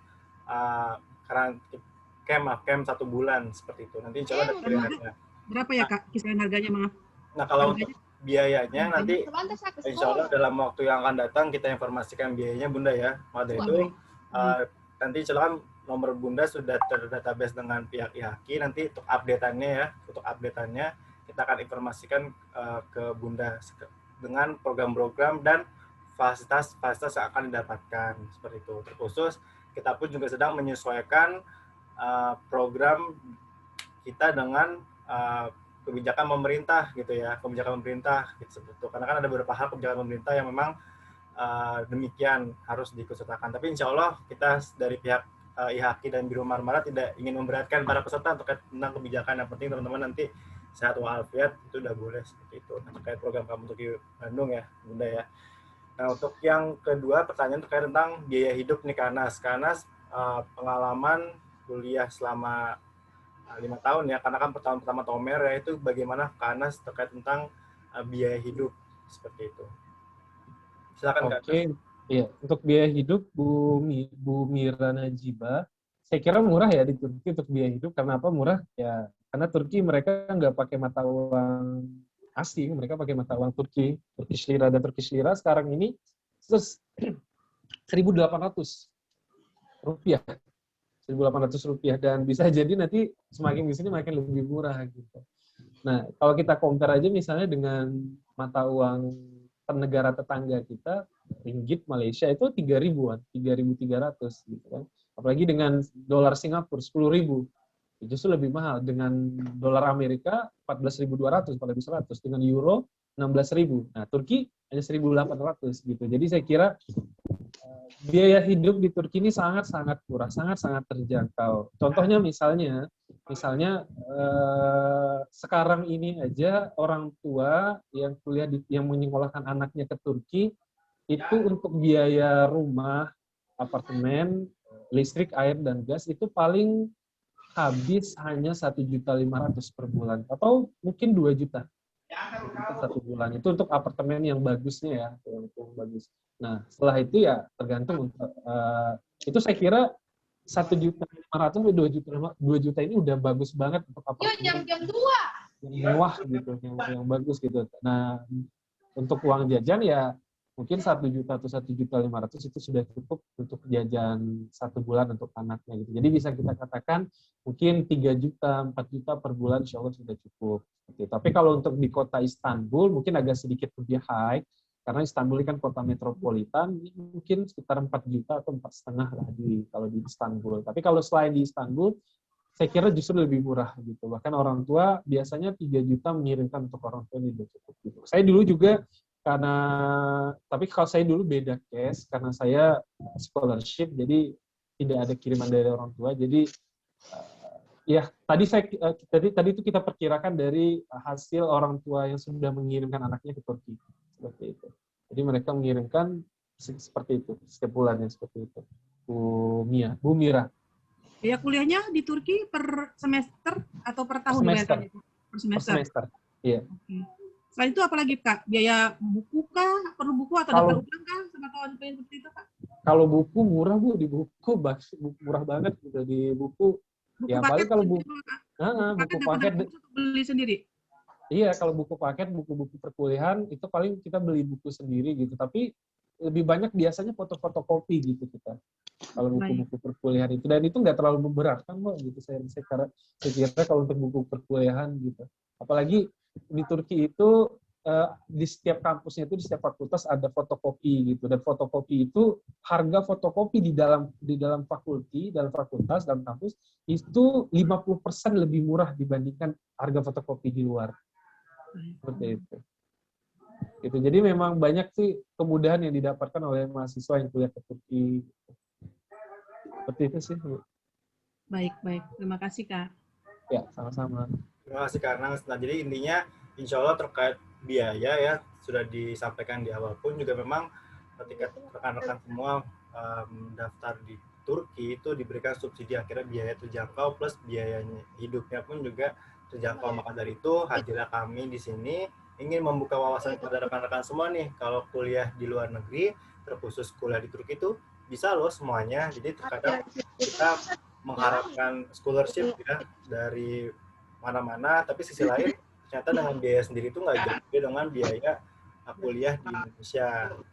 S3: camp 1 bulan seperti itu. Nanti insya Allah ada pilihannya.
S6: Berapa ya Kak kisaran harganya, maaf?
S3: Nah, kalau untuk biayanya nanti insya Allah dalam waktu yang akan datang kita informasikan biayanya Bunda ya. Maka itu nanti silakan nomor Bunda sudah terdatabase dengan pihak IHAKI, nanti untuk update-annya ya, untuk update-annya kita akan informasikan ke Bunda dengan program-program dan fasilitas yang akan didapatkan seperti itu. Terkhusus kita pun juga sedang menyesuaikan program kita dengan kebijakan pemerintah gitu ya, kebijakan pemerintah gitu, seperti itu. Karena kan ada beberapa hal kebijakan pemerintah yang memang demikian harus diikutsertakan. Tapi insya Allah kita dari pihak IHAKI dan Biro Marmara tidak ingin memberatkan para peserta terkait tentang kebijakan. Yang penting teman-teman nanti sehat walafiat, itu udah boleh seperti itu. Nah, terkait program Kampung Turki Bandung ya, Bunda ya. Nah, untuk yang kedua pertanyaan terkait tentang biaya hidup nih Kanas. Kanas pengalaman kuliah selama 5 tahun ya, karena kan tahun pertama Tomer ya, itu bagaimana Kanas terkait tentang biaya hidup seperti itu. Silakan Kak.
S4: Oke, iya. Untuk biaya hidup Bu Mira Najiba, saya kira murah ya di Turki untuk biaya hidup. Karena apa murah? Ya, karena Turki mereka nggak pakai mata uang asing, mereka pakai mata uang Turki, Turkish lira, dan Turkish lira sekarang ini terus 1.800 rupiah. 1.800 rupiah, dan bisa jadi nanti semakin di sini makin lebih murah gitu. Nah, kalau kita compare aja misalnya dengan mata uang negara tetangga kita, ringgit Malaysia itu 3.000-an, 3.300 gitu kan. Apalagi dengan dolar Singapura 10.000, justru lebih mahal. Dengan dolar Amerika 14.200, 14.100, dengan euro 16.000. Nah, Turki hanya 1.800 gitu. Jadi saya kira biaya hidup di Turki ini sangat-sangat murah, sangat-sangat terjangkau. Contohnya misalnya sekarang ini aja orang tua yang kuliah yang menyekolahkan anaknya ke Turki itu untuk biaya rumah, apartemen, listrik, air dan gas itu paling habis hanya 1.500.000 per bulan atau mungkin 2 juta. Satu bulan itu untuk apartemen yang bagusnya ya, yang bagus. Nah setelah itu ya tergantung itu saya kira 1.500.000 sampai 2 juta ini udah bagus banget untuk apartemen yang mewah gitu, yang bagus gitu. Nah untuk uang jajan ya mungkin 1 juta atau 1.500.000 itu sudah cukup untuk jajan 1 bulan untuk anaknya gitu. Jadi bisa kita katakan mungkin 3 juta, 4 juta per bulan insya Allah sudah cukup. Gitu. Tapi kalau untuk di kota Istanbul mungkin agak sedikit lebih high, karena Istanbul ini kan kota metropolitan, mungkin sekitar 4 juta atau 4,5 lah kalau di Istanbul. Tapi kalau selain di Istanbul, saya kira justru lebih murah gitu. Bahkan orang tua biasanya 3 juta mengirimkan untuk orang tua ini sudah cukup gitu. Saya dulu juga tapi kalau saya dulu beda case karena saya scholarship, jadi tidak ada kiriman dari orang tua. Jadi ya tadi itu kita perkirakan dari hasil orang tua yang sudah mengirimkan anaknya ke Turki seperti itu. Jadi mereka mengirimkan seperti itu setiap bulannya seperti itu. Bu Mira.
S6: Ya kuliahnya di Turki per semester atau per tahun?
S4: Per semester. Iya.
S6: Okay. Selain itu apalagi Kak? Biaya buku kah? Perlu buku atau daftar utang kah? Sama kawan seperti itu Kak?
S4: Kalau buku murah Bu, di buku murah banget gitu di buku. Ya paling kalau buku paket
S6: beli sendiri.
S4: Iya, kalau buku paket, buku-buku perkuliahan itu paling kita beli buku sendiri gitu. Tapi lebih banyak biasanya fotokopi gitu kita. Kalau buku-buku perkuliahan itu, dan itu nggak terlalu memberatkan kok gitu. Saya kira kalau untuk buku perkuliahan gitu. Apalagi di Turki itu di setiap kampusnya itu, di setiap fakultas ada fotokopi gitu, dan fotokopi itu harga fotokopi di dalam fakultas, dalam kampus itu 50% lebih murah dibandingkan harga fotokopi di luar. Seperti itu. Gitu. Jadi memang banyak sih kemudahan yang didapatkan oleh mahasiswa yang kuliah ke Turki. Seperti itu sih.
S6: Baik. Terima kasih Kak.
S4: Ya, sama-sama.
S3: Terima kasih Kak Nang. Nah, jadi intinya insya Allah terkait biaya ya sudah disampaikan di awal pun juga memang ketika rekan-rekan semua daftar di Turki itu diberikan subsidi, akhirnya biaya terjangkau plus biayanya hidupnya pun juga terjangkau. Maka dari itu hadirlah kami di sini ingin membuka wawasan kepada rekan-rekan semua nih, kalau kuliah di luar negeri terkhusus kuliah di Turki itu bisa loh semuanya. Jadi terkadang kita mengharapkan scholarship ya dari mana-mana, tapi sisi lain ternyata dengan biaya sendiri itu nggak jauh beda dengan biaya kuliah di Indonesia,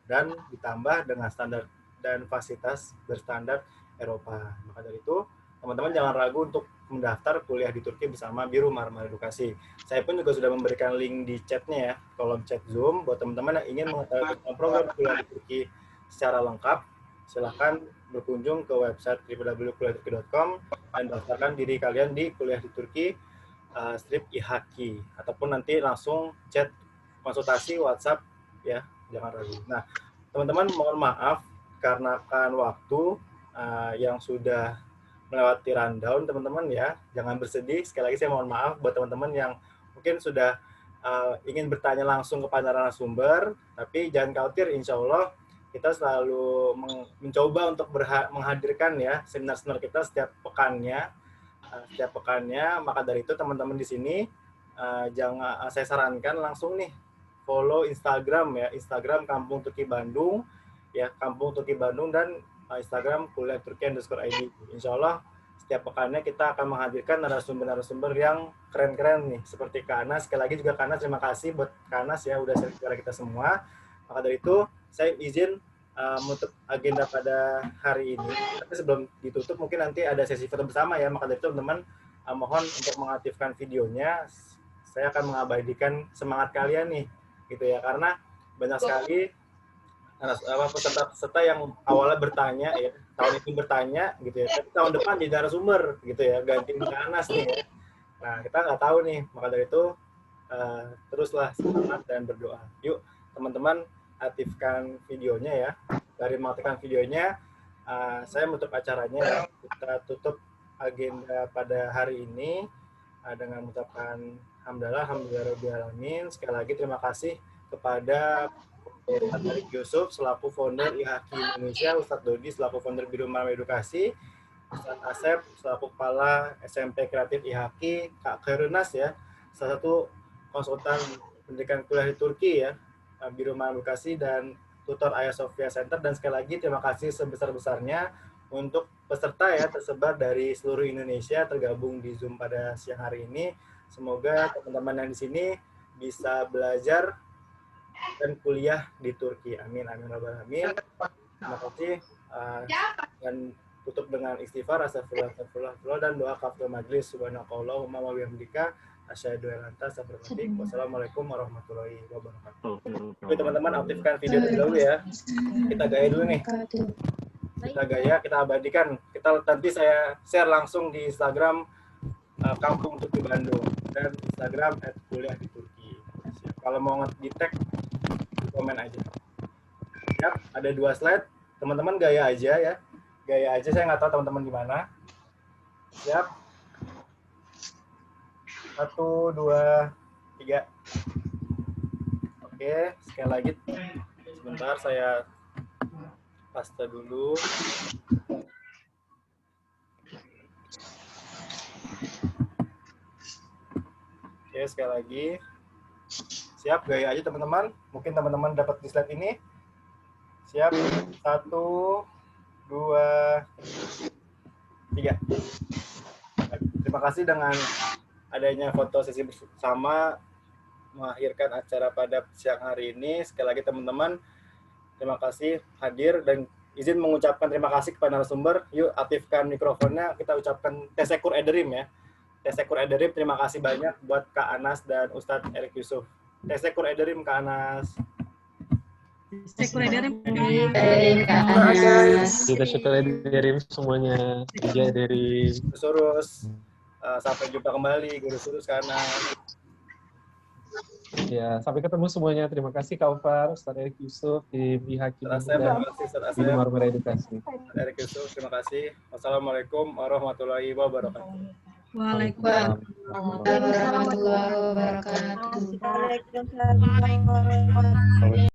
S3: dan ditambah dengan standar dan fasilitas berstandar Eropa. Maka dari itu teman-teman jangan ragu untuk mendaftar kuliah di Turki bersama Biro Marmara Edukasi. Saya pun juga sudah memberikan link di chatnya ya, kolom chat Zoom, buat teman-teman yang ingin mengetahui program kuliah di Turki secara lengkap. Silahkan berkunjung ke website www.kuliahturki.com dan daftarkan diri kalian di kuliah di Turki strip IHQ, ataupun nanti langsung chat konsultasi WhatsApp ya, jangan ragu. Nah, teman-teman mohon maaf karena kan waktu yang sudah melewati rundown teman-teman ya, jangan bersedih. Sekali lagi saya mohon maaf buat teman-teman yang mungkin sudah ingin bertanya langsung kepada narasumber, tapi jangan khawatir, insya Allah kita selalu mencoba untuk menghadirkan ya seminar-seminar kita setiap pekannya. Maka dari itu teman-teman di sini jangan, saya sarankan langsung nih follow Instagram ya, Instagram Kampung Turki Bandung ya, Kampung Turki Bandung, dan Instagram kuliah Turki_ID. Insya Allah setiap pekannya kita akan menghadirkan narasumber-narasumber yang keren-keren nih, seperti Kak Anas. Sekali lagi juga Kak Anas, terima kasih buat Kak Anas ya udah share kita semua. Maka dari itu saya izin menutup agenda pada hari ini. Tapi sebelum ditutup mungkin nanti ada sesi foto bersama ya. Maka dari itu teman-teman mohon untuk mengaktifkan videonya. Saya akan mengabadikan semangat kalian nih, gitu ya. Karena banyak sekali peserta-peserta yang awalnya bertanya ya, tahun ini bertanya gitu ya, tapi tahun depan jadi narasumber gitu ya, gantiin Kak Anas nih ya. Nah, kita nggak tahu nih. Maka dari itu teruslah semangat dan berdoa. Yuk teman-teman, aktifkan videonya ya. Dari mengaktifkan videonya, saya menutup acaranya. Kita tutup agenda pada hari ini dengan mengucapkan alhamdulillah. Sekali lagi terima kasih kepada Ustadz Erik Yusuf selaku founder IHQ Indonesia, Ustadz Dodi selaku founder Biro Marma Edukasi, Ustadz Asep selaku kepala SMP Kreatif IHQ, Kak Khairunnas ya, salah satu konsultan pendidikan kuliah di Turki ya, Biro Marma Edukasi, dan tutor Hagia Sophia Center. Dan sekali lagi terima kasih sebesar-besarnya untuk peserta ya, tersebar dari seluruh Indonesia tergabung di Zoom pada siang hari ini. Semoga teman-teman yang di sini bisa belajar dan kuliah di Turki. Amin, amin, amin. Terima kasih. Dan tutup dengan istighfar, astagfirullah, dan doa kafir majlis. Subhanakallahumma wa bihamdika asyhadu an la ilaha illa anta astaghfiruka wa atubu ilaik. Wassalamualaikum warahmatullahi wabarakatuh. Oke teman-teman, aktifkan video dulu ya. Kita gaya dulu nih. Kita gaya, kita abadikan. Nanti saya share langsung di Instagram Kampung Turki Bandung dan Instagram @kuliah_di_turki. Kalau mau di-tag, komen aja. Ya, ada 2 slide. Teman-teman gaya aja ya. Gaya aja, saya nggak tahu teman-teman gimana. Siap. 1, 2, 3. Oke, sekali lagi. Sebentar saya paste dulu. Oke, sekali lagi. Siap, gaya aja teman-teman. Mungkin teman-teman dapat di slide ini. Siap, 1, 2, 3. Terima kasih dengan adanya foto sesi bersama mengakhirkan acara pada siang hari ini. Sekali lagi teman-teman, terima kasih hadir dan izin mengucapkan terima kasih kepada narasumber. Yuk aktifkan mikrofonnya, kita ucapkan Tesekur Ederim ya. Tesekur Ederim, terima kasih banyak buat Kak Anas dan Ustadz Erik Yusuf. Tesekur Ederim Kak Anas.
S6: Tesekur Ederim
S2: Kak Anas.
S4: Kita syukur Ederim semuanya. Tiga Ederim.
S3: Surus. Sampai jumpa kembali, Guru Surus Kak Anas.
S4: Ya, sampai ketemu semuanya. Terima kasih Kak Ufar, Ustadz Erik Yusuf, tim IHQ dan Biro Marma Edukasi.
S3: Erik Yusuf, terima kasih. Wassalamualaikum warahmatullahi wabarakatuh.
S6: Waalaikumsalam
S2: Warahmatullahi wabarakatuh.
S6: warahmatullahi wabarakatuh.